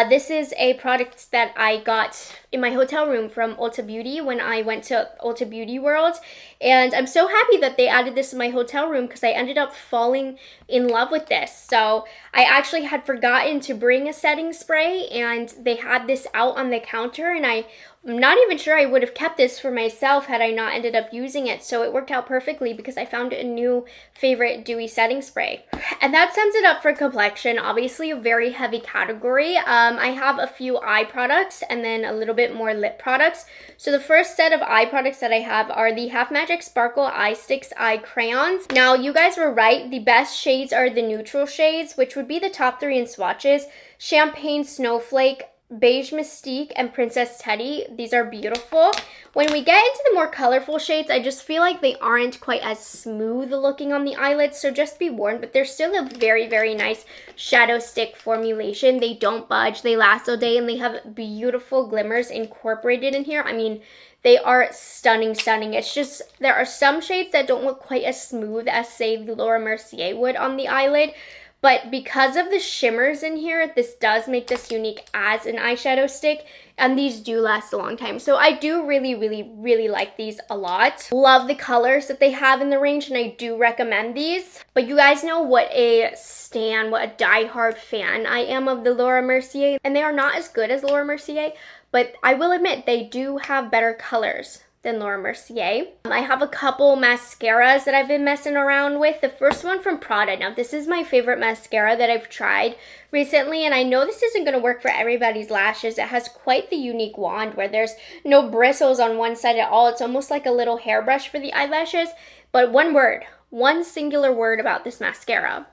A: This is a product that I got in my hotel room from Ulta Beauty when I went to Ulta Beauty World. And I'm so happy that they added this in my hotel room because I ended up falling in love with this. So I actually had forgotten to bring a setting spray, and they had this out on the counter, and I'm not even sure I would have kept this for myself had I not ended up using it. So it worked out perfectly because I found a new favorite dewy setting spray. And that sums it up for complexion. Obviously a very heavy category. I have a few eye products and then a little bit more lip products. So the first set of eye products that I have are the Half Magic Sparkle Eye Sticks Eye Crayons. Now you guys were right. The best shades are the neutral shades, which would be the top 3 in swatches. Champagne Snowflake, Beige Mystique, and Princess Teddy. These are beautiful. When we get into the more colorful shades, I just feel like they aren't quite as smooth looking on the eyelids, so just be warned, but they're still a very nice shadow stick formulation. They don't budge, they last all day, and they have beautiful glimmers incorporated in here. I mean, they are stunning. It's just, there are some shades that don't look quite as smooth as, say, the Laura Mercier would on the eyelid. But because of the shimmers in here, this does make this unique as an eyeshadow stick, and these do last a long time. So I do really like these a lot. Love the colors that they have in the range, and I do recommend these. But you guys know what a stan, what a diehard fan I am of the Laura Mercier, and they are not as good as Laura Mercier, but I will admit they do have better colors than Laura Mercier. I have a couple mascaras that I've been messing around with. The first one from Prada. Now, this is my favorite mascara that I've tried recently, and I know this isn't going to work for everybody's lashes. It has quite the unique wand where there's no bristles on one side at all. It's almost like a little hairbrush for the eyelashes. But one singular word about this mascara: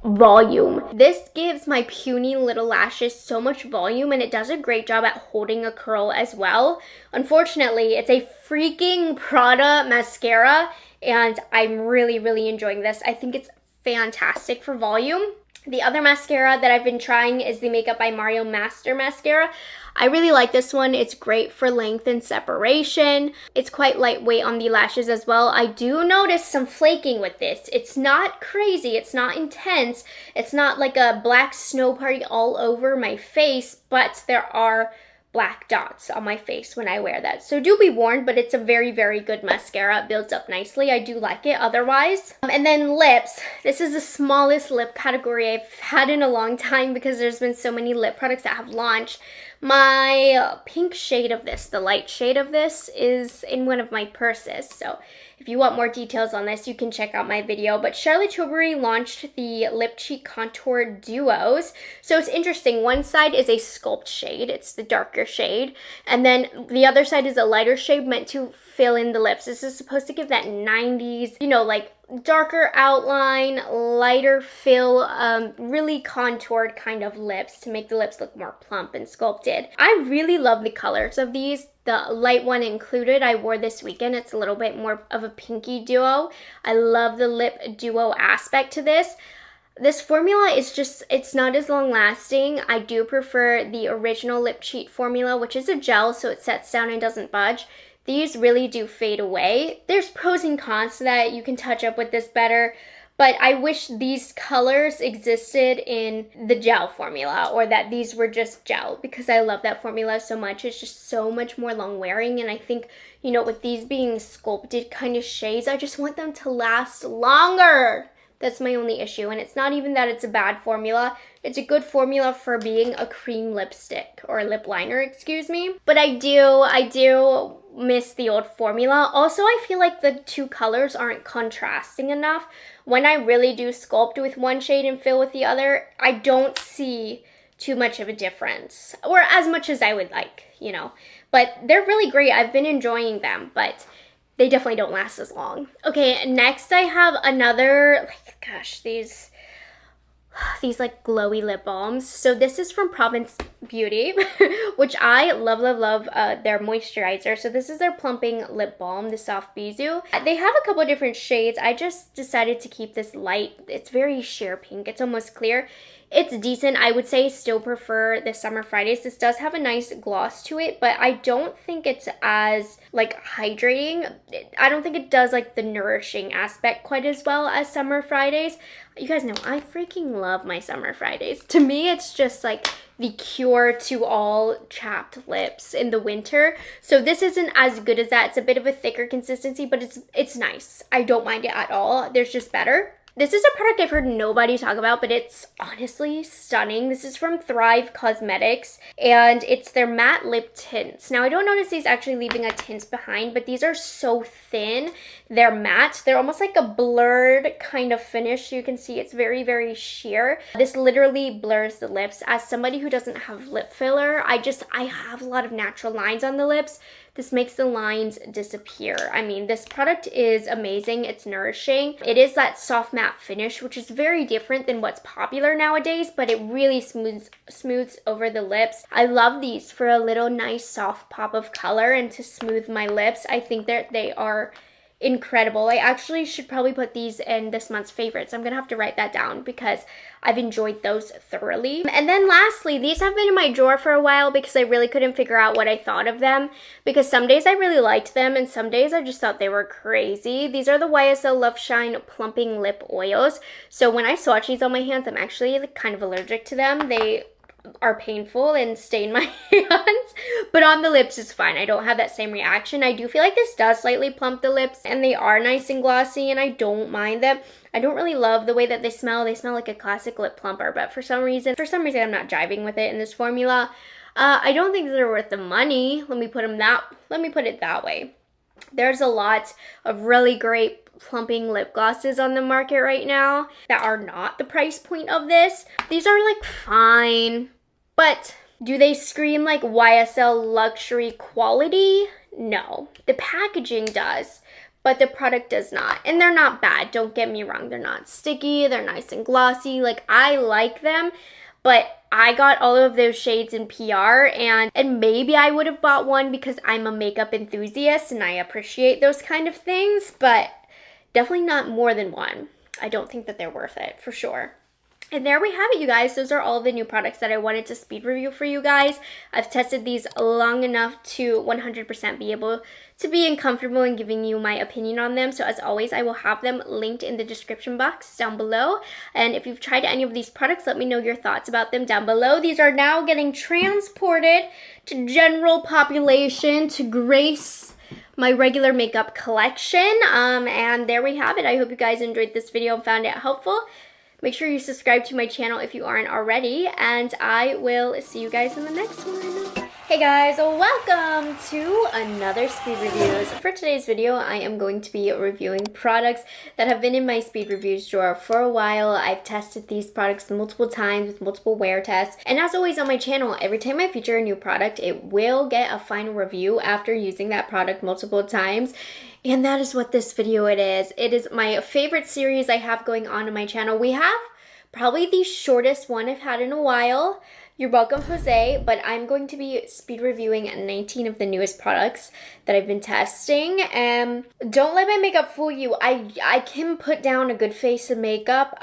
A: volume. This gives my puny little lashes so much volume, and it does a great job at holding a curl as well. Unfortunately, it's a freaking Prada mascara, and I'm really enjoying this. I think it's fantastic for volume. The other mascara that I've been trying is the Makeup by Mario Master Mascara. I really like this one. It's great for length and separation. It's quite lightweight on the lashes as well. I do notice some flaking with this. It's not crazy. It's not intense. It's not like a black snow party all over my face, but there are black dots on my face when I wear that. So do be warned, but it's a very good mascara. It builds up nicely. I do like it otherwise. And then lips. This is the smallest lip category I've had in a long time because there's been so many lip products that have launched. My pink shade of this, the light shade of this, is in one of my purses. So if you want more details on this, you can check out my video. But Charlotte Tilbury launched the Lip Cheek Contour Duos. So it's interesting. One side is a sculpt shade. It's the darker shade. And then the other side is a lighter shade meant to fill in the lips. This is supposed to give that 90s, you know, like darker outline, lighter fill, really contoured kind of lips to make the lips look more plump and sculpted. I really love the colors of these. The light one included, I wore this weekend. It's a little bit more of a pinky duo. I love the lip duo aspect to this. This formula is just, it's not as long lasting. I do prefer the original Lip Cheat formula, which is a gel, so it sets down and doesn't budge. These really do fade away. There's pros and cons to that. You can touch up with this better, but I wish these colors existed in the gel formula, or that these were just gel, because I love that formula so much. It's just so much more long wearing, and I think, you know, with these being sculpted kind of shades, I just want them to last longer. That's my only issue, and it's not even that it's a bad formula. It's a good formula for being a cream lipstick, or lip liner, excuse me. But I do miss the old formula. Also, I feel like the two colors aren't contrasting enough. When I really do sculpt with one shade and fill with the other, I don't see too much of a difference, or as much as I would like, you know. But they're really great. I've been enjoying them, but they definitely don't last as long. Okay, next I have another, gosh, these like glowy lip balms. So this is from Province Beauty, which I love their moisturizer. So this is their plumping lip balm, the soft Bisou. They have a couple different shades. I just decided to keep this light. It's very sheer pink. It's almost clear. It's decent. I would say still prefer the Summer Fridays. This does have a nice gloss to it, but I don't think it's as like hydrating. I don't think it does like the nourishing aspect quite as well as Summer Fridays. You guys know I freaking love my Summer Fridays. To me, it's just like the cure to all chapped lips in the winter. So this isn't as good as that. It's a bit of a thicker consistency, but it's nice. I don't mind it at all. There's just better. This is a product I've heard nobody talk about, but it's honestly stunning. This is from Thrive Cosmetics, and it's their matte lip tints. Now, I don't notice these actually leaving a tint behind, but these are so thin. They're matte. They're almost like a blurred kind of finish. You can see it's very sheer. This literally blurs the lips. As somebody who doesn't have lip filler, I have a lot of natural lines on the lips. This makes the lines disappear. I mean, this product is amazing. It's nourishing. It is that soft matte finish, which is very different than what's popular nowadays, but it really smooths over the lips. I love these for a little nice soft pop of color and to smooth my lips. I think that they are incredible. I actually should probably put these in this month's favorites. I'm gonna have to write that down because I've enjoyed those thoroughly. And then lastly, these have been in my drawer for a while because I really couldn't figure out what I thought of them, because some days I really liked them and some days I just thought they were crazy. These are the YSL Love Shine Plumping Lip Oils. So when I swatch these on my hands, I'm actually like kind of allergic to them. They are painful and stain my hands, but on the lips it's fine. I don't have that same reaction. I do feel like this does slightly plump the lips, and they are nice and glossy, and I don't mind them. I don't really love the way that they smell. They smell like a classic lip plumper, but for some reason I'm not jiving with it in this formula. I don't think they're worth the money. Let me put it that way. There's a lot of really great plumping lip glosses on the market right now that are not the price point of this. These are like fine, but do they scream like YSL luxury quality? No. The packaging does, but the product does not. And they're not bad, don't get me wrong. They're not sticky, they're nice and glossy. Like, I like them, but I got all of those shades in PR, and maybe I would have bought one because I'm a makeup enthusiast and I appreciate those kind of things, but definitely not more than one. I don't think that they're worth it, for sure. And there we have it, you guys. Those are all the new products that I wanted to speed review for you guys. I've tested these long enough to 100% be able to be comfortable in giving you my opinion on them. So as always, I will have them linked in the description box down below. And if you've tried any of these products, let me know your thoughts about them down below. These are now getting transported to general population to grace my regular makeup collection. And there we have it. I hope you guys enjoyed this video and found it helpful. Make sure you subscribe to my channel if you aren't already, and I will see you guys in the next one. Hey guys, welcome to another speed reviews. For today's video, I am going to be reviewing products that have been in my speed reviews drawer for a while. I've tested these products multiple times with multiple wear tests, and as always on my channel, every time I feature a new product, it will get a final review after using that product multiple times. And that is what this video it is. It is my favorite series I have going on my channel. We have probably the shortest one I've had in a while. You're welcome, Jose, but I'm going to be speed reviewing 19 of the newest products that I've been testing. Don't let my makeup fool you. I can put down a good face of makeup.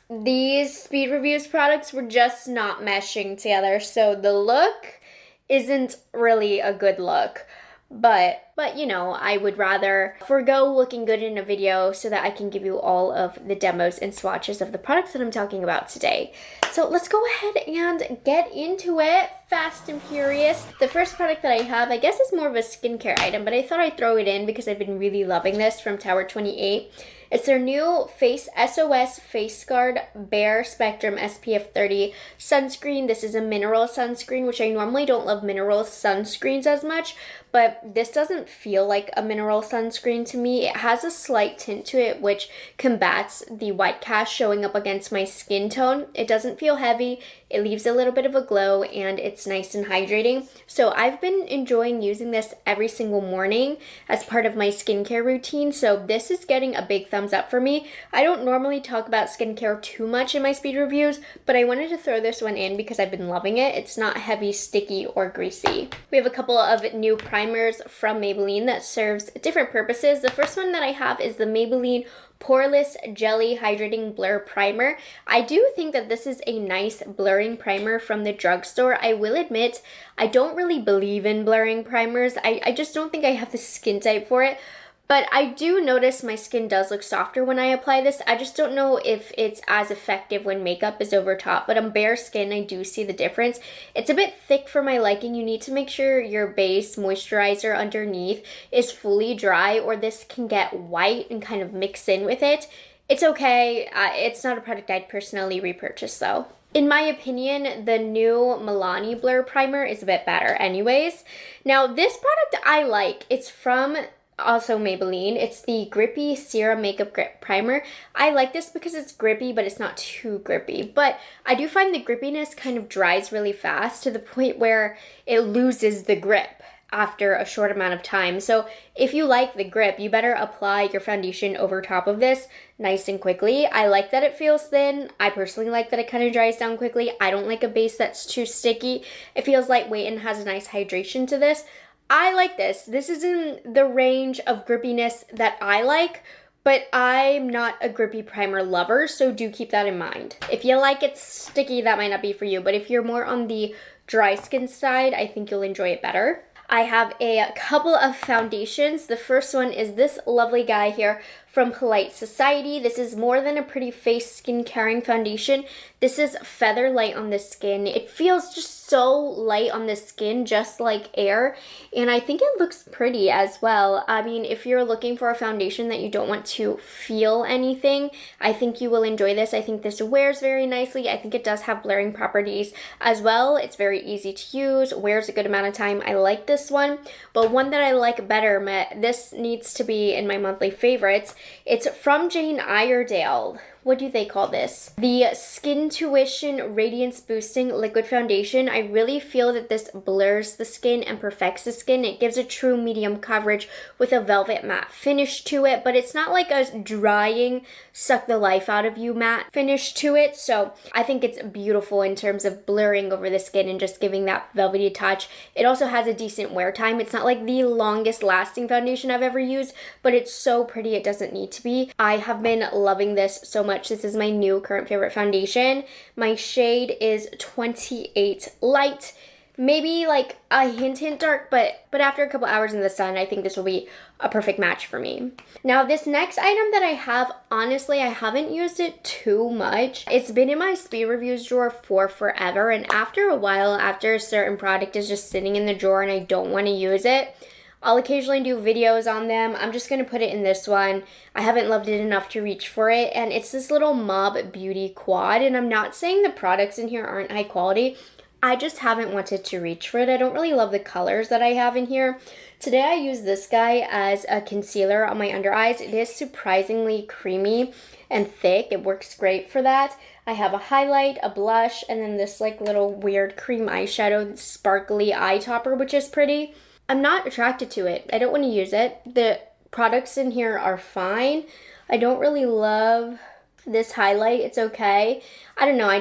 A: These speed reviews products were just not meshing together, so the look isn't really a good look. But you know, I would rather forgo looking good in a video so that I can give you all of the demos and swatches of the products that I'm talking about today. So let's go ahead and get into it, fast and furious. The first product that I have, I guess, is more of a skincare item, but I thought I'd throw it in because I've been really loving this from Tower 28. It's their new Face SOS Face Guard Bare Spectrum SPF 30 sunscreen. This is a mineral sunscreen, which I normally don't love mineral sunscreens as much, but this doesn't feel like a mineral sunscreen to me. It has a slight tint to it, which combats the white cast showing up against my skin tone. It doesn't feel heavy. It leaves a little bit of a glow, and it's nice and hydrating. So I've been enjoying using this every single morning as part of my skincare routine. So this is getting a big thumbs up for me. I don't normally talk about skincare too much in my speed reviews, but I wanted to throw this one in because I've been loving it. It's not heavy, sticky, or greasy. We have a couple of new primers from Maybelline that serves different purposes. The first one that I have is the Maybelline Poreless Jelly Hydrating Blur Primer. I do think that this is a nice blurring primer from the drugstore. I will admit, I don't really believe in blurring primers. I just don't think I have the skin type for it. But I do notice my skin does look softer when I apply this. I just don't know if it's as effective when makeup is over top. But on bare skin, I do see the difference. It's a bit thick for my liking. You need to make sure your base moisturizer underneath is fully dry, or this can get white and kind of mix in with it. It's okay. It's not a product I'd personally repurchase though. In my opinion, the new Milani Blur Primer is a bit better anyways. Now, this product I like. It's from also Maybelline. It's the Grippy Serum Makeup Grip Primer. I like this because it's grippy, but it's not too grippy. But I do find the grippiness kind of dries really fast to the point where it loses the grip after a short amount of time. So if you like the grip, you better apply your foundation over top of this nice and quickly. I like that it feels thin. I personally like that it kind of dries down quickly. I don't like a base that's too sticky. It feels lightweight and has a nice hydration to this. I like this. This is in the range of grippiness that I like, but I'm not a grippy primer lover, so do keep that in mind. If you like it sticky, that might not be for you, but if you're more on the dry skin side, I think you'll enjoy it better. I have a couple of foundations. The first one is this lovely guy here from Polite Society. This is More Than a Pretty Face Skin Caring Foundation. This is feather light on the skin. It feels just so light on the skin, just like air, and I think it looks pretty as well. I mean, if you're looking for a foundation that you don't want to feel anything, I think you will enjoy this. I think this wears very nicely. I think it does have blurring properties as well. It's very easy to use, wears a good amount of time. I like this one, but one that I like better, this needs to be in my monthly favorites. It's from Jane Iredale. What do they call this? The Skin Tuition Radiance Boosting Liquid Foundation. I really feel that this blurs the skin and perfects the skin. It gives a true medium coverage with a velvet matte finish to it, but it's not like a drying, suck the life out of you matte finish to it. So I think it's beautiful in terms of blurring over the skin and just giving that velvety touch. It also has a decent wear time. It's not like the longest lasting foundation I've ever used, but it's so pretty it doesn't need to be. I have been loving this so much. This is my new current favorite foundation. My shade is 28 Light. Maybe like a hint dark, but after a couple hours in the sun, I think this will be a perfect match for me. Now, this next item that I have, honestly, I haven't used it too much. It's been in my speed reviews drawer for forever, and after a while, after a certain product is just sitting in the drawer and I don't want to use it, I'll occasionally do videos on them. I'm just going to put it in this one. I haven't loved it enough to reach for it, and it's this little Mob Beauty quad, and I'm not saying the products in here aren't high quality. I just haven't wanted to reach for it. I don't really love the colors that I have in here. Today I use this guy as a concealer on my under eyes. It is surprisingly creamy and thick. It works great for that. I have a highlight, a blush, and then this like little weird cream eyeshadow sparkly eye topper, which is pretty. I'm not attracted to it. I don't want to use it. The products in here are fine. I don't really love this highlight. It's okay. I don't know. I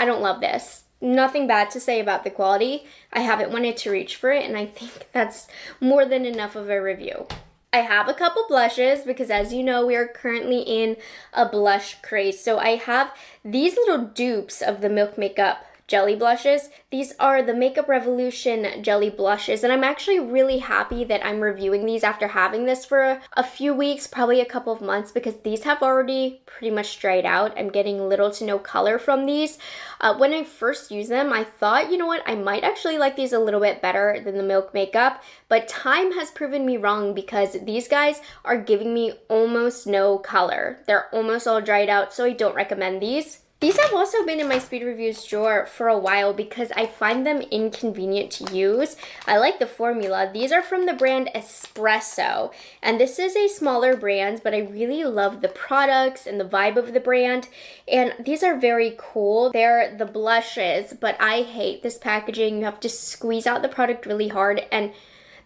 A: don't love this. Nothing bad to say about the quality. I haven't wanted to reach for it, and I think that's more than enough of a review. I have a couple blushes because, as you know, we are currently in a blush craze. So I have these little dupes of the Milk Makeup jelly blushes. These are the Makeup Revolution jelly blushes, and I'm actually really happy that I'm reviewing these after having this for a few weeks, probably a couple of months, because these have already pretty much dried out. I'm getting little to no color from these. When I first used them, I thought, you know what, I might actually like these a little bit better than the Milk Makeup, but time has proven me wrong because these guys are giving me almost no color. They're almost all dried out, so I don't recommend these. These have also been in my speed reviews drawer for a while because I find them inconvenient to use. I like the formula. These are from the brand Espresso, and this is a smaller brand, but I really love the products and the vibe of the brand, and these are very cool. They're the blushes, but I hate this packaging. You have to squeeze out the product really hard, and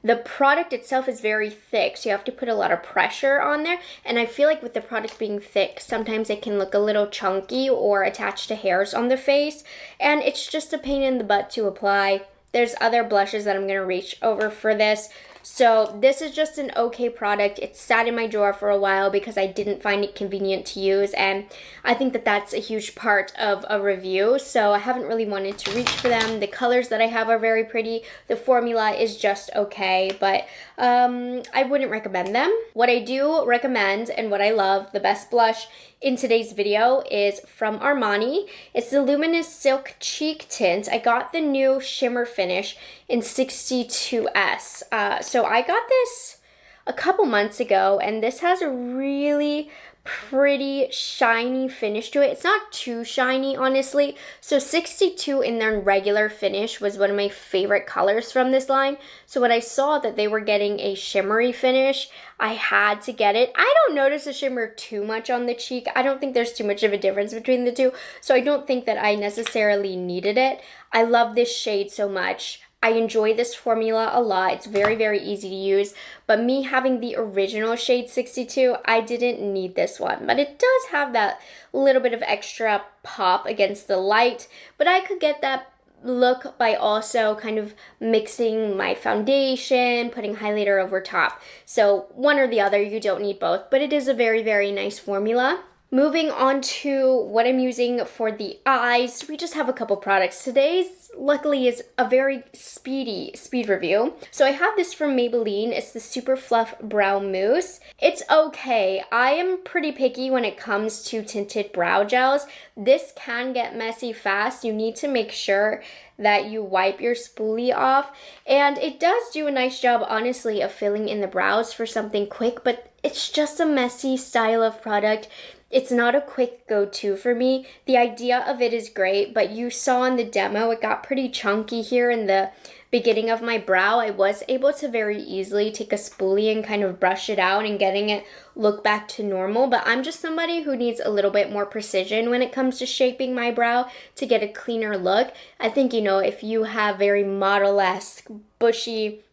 A: the product itself is very thick, so you have to put a lot of pressure on there, and I feel like with the product being thick, sometimes it can look a little chunky or attached to hairs on the face, and it's just a pain in the butt to apply. There's other blushes that I'm going to reach over for this. So this is just an okay product. It sat in my drawer for a while because I didn't find it convenient to use, and I think that that's a huge part of a review, so I haven't really wanted to reach for them. The colors that I have are very pretty. The formula is just okay, but I wouldn't recommend them. What I do recommend and what I love, the best blush in today's video, is from Armani. It's the Luminous Silk Cheek Tint. I got the new shimmer finish in 62S. So I got this a couple months ago, and this has a really pretty shiny finish to it. It's not too shiny, honestly. So 62 in their regular finish was one of my favorite colors from this line. So when I saw that they were getting a shimmery finish, I had to get it. I don't notice a shimmer too much on the cheek. I don't think there's too much of a difference between the two, so I don't think that I necessarily needed it. I love this shade so much. I enjoy this formula a lot. It's very, very easy to use, but me having the original shade 62, I didn't need this one, but it does have that little bit of extra pop against the light, but I could get that look by also kind of mixing my foundation, putting highlighter over top. So one or the other, you don't need both, but it is a very, very nice formula. Moving on to what I'm using for the eyes, we just have a couple products. Today's, luckily, is a very speed review. So I have this from Maybelline. It's the Super Fluff Brow Mousse. It's okay. I am pretty picky when it comes to tinted brow gels. This can get messy fast. You need to make sure that you wipe your spoolie off. And it does do a nice job, honestly, of filling in the brows for something quick, but it's just a messy style of product. It's not a quick go-to for me. The idea of it is great, but you saw in the demo, it got pretty chunky here in the beginning of my brow. I was able to very easily take a spoolie and kind of brush it out and getting it look back to normal, but I'm just somebody who needs a little bit more precision when it comes to shaping my brow to get a cleaner look. I think, you know, if you have very model-esque, bushy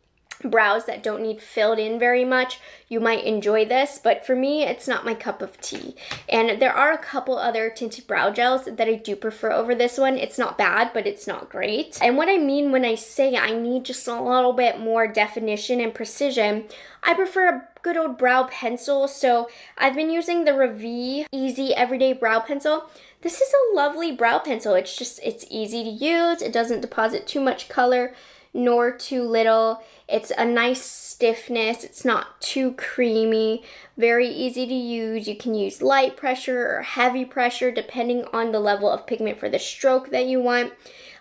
A: brows that don't need filled in very much, you might enjoy this, but for me, it's not my cup of tea. And there are a couple other tinted brow gels that I do prefer over this one. It's not bad, but it's not great. And what I mean when I say I need just a little bit more definition and precision, I prefer a good old brow pencil. So I've been using the Revi Easy Everyday Brow Pencil. This is a lovely brow pencil. It's easy to use. It doesn't deposit too much color nor too little. It's a nice stiffness. It's not too creamy. Very easy to use. You can use light pressure or heavy pressure depending on the level of pigment for the stroke that you want.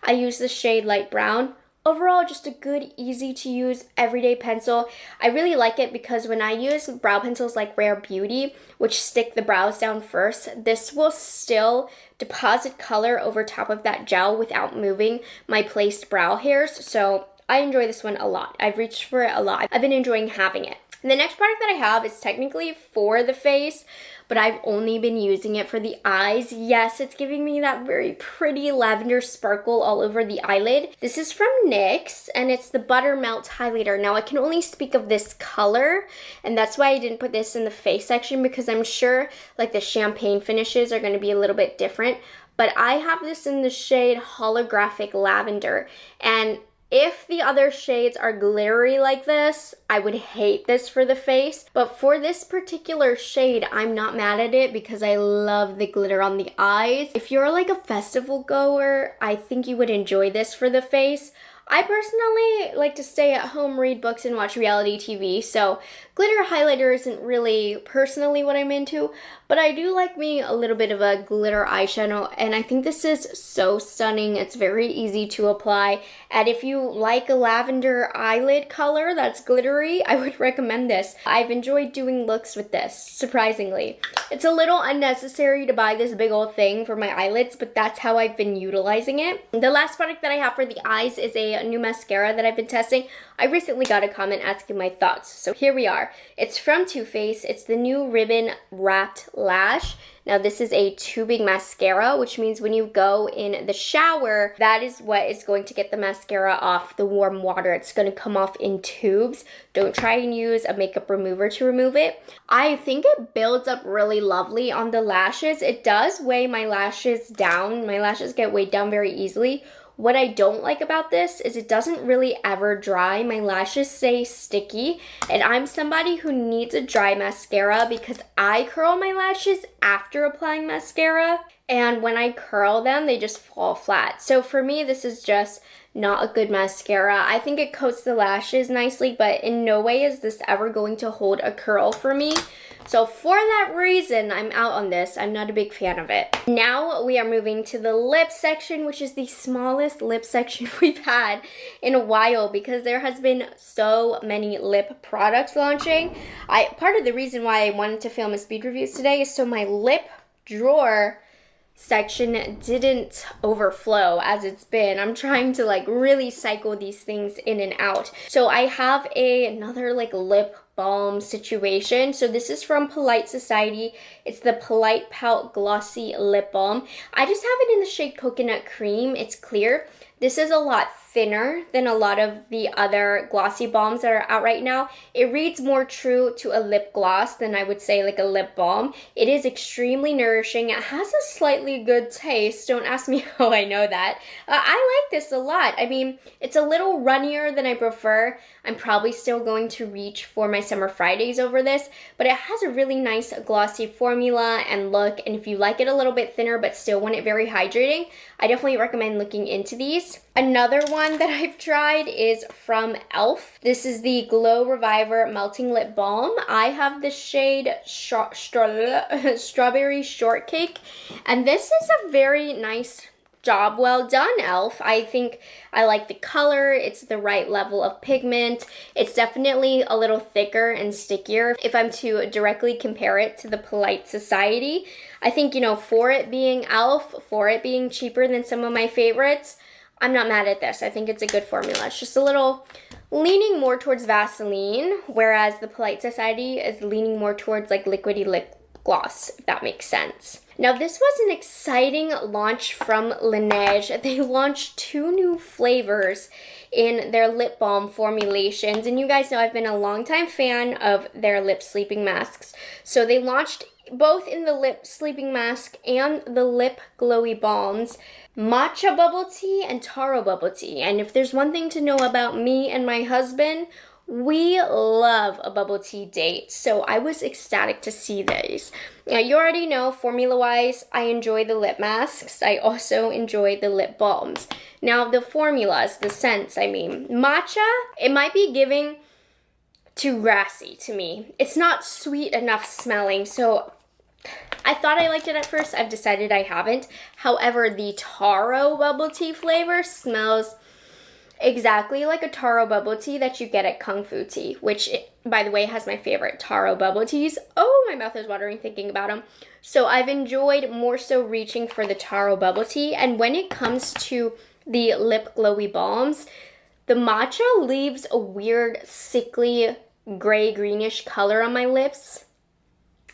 A: I use the shade light brown. Overall, just a good, easy to use everyday pencil. I really like it because when I use brow pencils like Rare Beauty, which stick the brows down first, this will still deposit color over top of that gel without moving my placed brow hairs. So I enjoy this one a lot. I've reached for it a lot. I've been enjoying having it. And the next product that I have is technically for the face, but I've only been using it for the eyes. Yes, it's giving me that very pretty lavender sparkle all over the eyelid. This is from NYX, and it's the Buttermelt Highlighter. Now, I can only speak of this color, and that's why I didn't put this in the face section, because I'm sure like the champagne finishes are going to be a little bit different. But I have this in the shade Holographic Lavender, and if the other shades are glittery like this, I would hate this for the face. But for this particular shade, I'm not mad at it because I love the glitter on the eyes. If you're like a festival goer, I think you would enjoy this for the face. I personally like to stay at home, read books, and watch reality TV, so glitter highlighter isn't really personally what I'm into, but I do like me a little bit of a glitter eyeshadow, and I think this is so stunning. It's very easy to apply, and if you like a lavender eyelid color that's glittery, I would recommend this. I've enjoyed doing looks with this, surprisingly. It's a little unnecessary to buy this big old thing for my eyelids, but that's how I've been utilizing it. The last product that I have for the eyes is a new mascara that I've been testing. I recently got a comment asking my thoughts, so here we are. It's from Too Faced. It's the new Ribbon Wrapped Lash. Now, this is a tubing mascara, which means when you go in the shower, that is what is going to get the mascara off the warm water. It's going to come off in tubes. Don't try and use a makeup remover to remove it. I think it builds up really lovely on the lashes. It does weigh my lashes down. My lashes get weighed down very easily. What I don't like about this is it doesn't really ever dry. My lashes stay sticky, and I'm somebody who needs a dry mascara because I curl my lashes after applying mascara, and when I curl them, they just fall flat. So for me, this is just not a good mascara. I think it coats the lashes nicely, but in no way is this ever going to hold a curl for me. So for that reason, I'm out on this. I'm not a big fan of it. Now we are moving to the lip section, which is the smallest lip section we've had in a while because there has been so many lip products launching. Part of the reason why I wanted to film a speed reviews today is so my lip drawer section didn't overflow as it's been. I'm trying to like really cycle these things in and out. So I have another like lip balm situation. So this is from Polite Society. It's the Polite Pout Glossy Lip Balm. I just have it in the shade Coconut Cream. It's clear. This is a lot thinner than a lot of the other glossy balms that are out right now. It reads more true to a lip gloss than I would say like a lip balm. It is extremely nourishing. It has a slightly good taste. Don't ask me how I know that. I like this a lot. I mean, it's a little runnier than I prefer. I'm probably still going to reach for my Summer Fridays over this, but it has a really nice glossy formula and look, and if you like it a little bit thinner but still want it very hydrating, I definitely recommend looking into these. Another one that I've tried is from e.l.f. This is the Glow Reviver Melting Lip Balm. I have the shade Strawberry Shortcake, and this is a very nice job well done, e.l.f. I think I like the color. It's the right level of pigment. It's definitely a little thicker and stickier if I'm to directly compare it to the Polite Society. I think, you know, for it being e.l.f., for it being cheaper than some of my favorites, I'm not mad at this. I think it's a good formula. It's just a little leaning more towards Vaseline, whereas the Polite Society is leaning more towards like liquidy lip gloss, if that makes sense. Now, this was an exciting launch from Laneige. They launched 2 new flavors in their lip balm formulations, and you guys know I've been a longtime fan of their lip sleeping masks. So they launched both in the lip sleeping mask and the lip glowy balms, matcha bubble tea and taro bubble tea. And if there's one thing to know about me and my husband, we love a bubble tea date, so I was ecstatic to see these. Now, you already know, formula-wise, I enjoy the lip masks. I also enjoy the lip balms. Now, the formulas, the scents, I mean, matcha, it might be giving too grassy to me. It's not sweet enough smelling, so I thought I liked it at first. I've decided I haven't. However, the taro bubble tea flavor smells exactly like a taro bubble tea that you get at Kung Fu Tea, which, by the way, has my favorite taro bubble teas. Oh, my mouth is watering thinking about them. So I've enjoyed more so reaching for the taro bubble tea. And when it comes to the lip glowy balms, the matcha leaves a weird, sickly, gray-greenish color on my lips.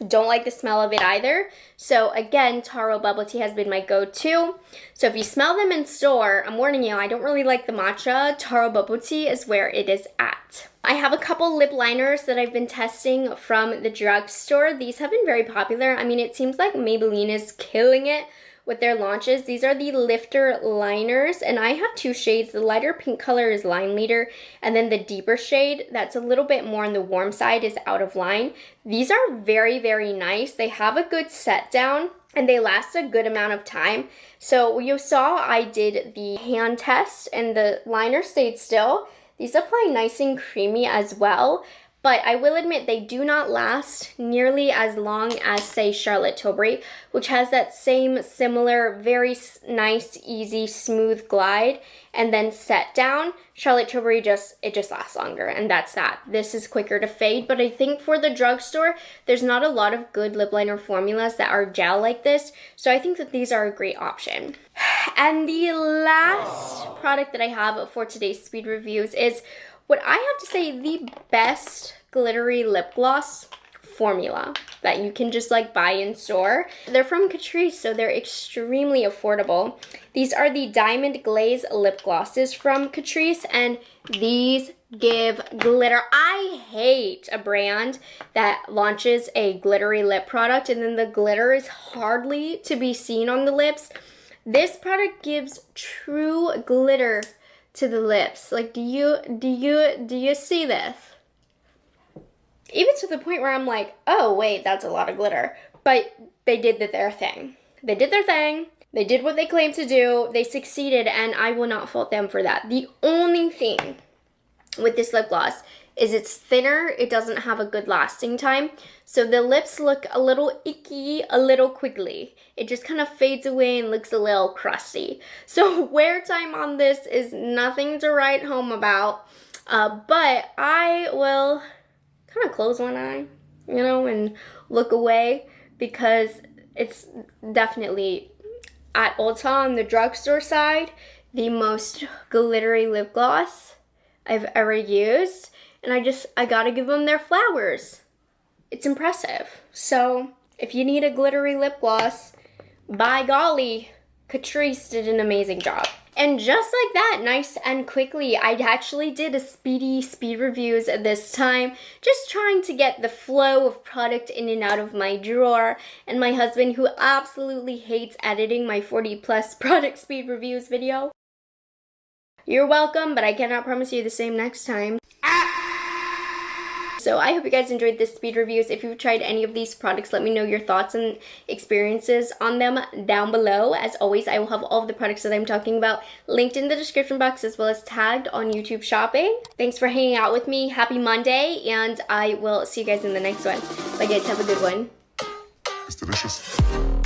A: Don't like the smell of it either. So again, taro bubble tea has been my go-to. So if you smell them in store, I'm warning you, I don't really like the matcha. Taro bubble tea is where it is at. I have a couple lip liners that I've been testing from the drugstore. These have been very popular. I mean, it seems like Maybelline is killing it with their launches. These are the lifter liners, and I have 2 shades. The lighter pink color is Line Leader, and then the deeper shade that's a little bit more on the warm side is Out of Line. These are very, very nice. They have a good set down, and they last a good amount of time. So you saw I did the hand test, and the liner stayed still. These apply nice and creamy as well. But I will admit they do not last nearly as long as, say, Charlotte Tilbury, which has that same similar, very nice, easy, smooth glide and then set down. Charlotte Tilbury just lasts longer, and that's that. This is quicker to fade, but I think for the drugstore, there's not a lot of good lip liner formulas that are gel like this, so I think that these are a great option. And the last product that I have for today's speed reviews is what I have to say the best glittery lip gloss formula that you can just like buy in store. They're from Catrice, so they're extremely affordable. These are the Diamond Glaze lip glosses from Catrice, and these give glitter. I hate a brand that launches a glittery lip product and then the glitter is hardly to be seen on the lips. This product gives true glitter to the lips. Like, do you see this? Even to the point where I'm like, oh wait, that's a lot of glitter. But they did their thing. They did their thing. They did what they claimed to do. They succeeded, and I will not fault them for that. The only thing with this lip gloss is it's thinner. It doesn't have a good lasting time. So the lips look a little icky, a little quickly. It just kind of fades away and looks a little crusty. So wear time on this is nothing to write home about. But I will kind of close one eye, you know, and look away because it's definitely at Ulta on the drugstore side, the most glittery lip gloss I've ever used. And I gotta give them their flowers. It's impressive. So if you need a glittery lip gloss, by golly, Catrice did an amazing job. And just like that, nice and quickly, I actually did a speed reviews this time, just trying to get the flow of product in and out of my drawer. And my husband, who absolutely hates editing my 40+ product speed reviews video. You're welcome, but I cannot promise you the same next time. So I hope you guys enjoyed this speed reviews. If you've tried any of these products, let me know your thoughts and experiences on them down below. As always, I will have all of the products that I'm talking about linked in the description box as well as tagged on YouTube Shopping. Thanks for hanging out with me. Happy Monday, and I will see you guys in the next one. Bye guys, have a good one.
B: It's delicious.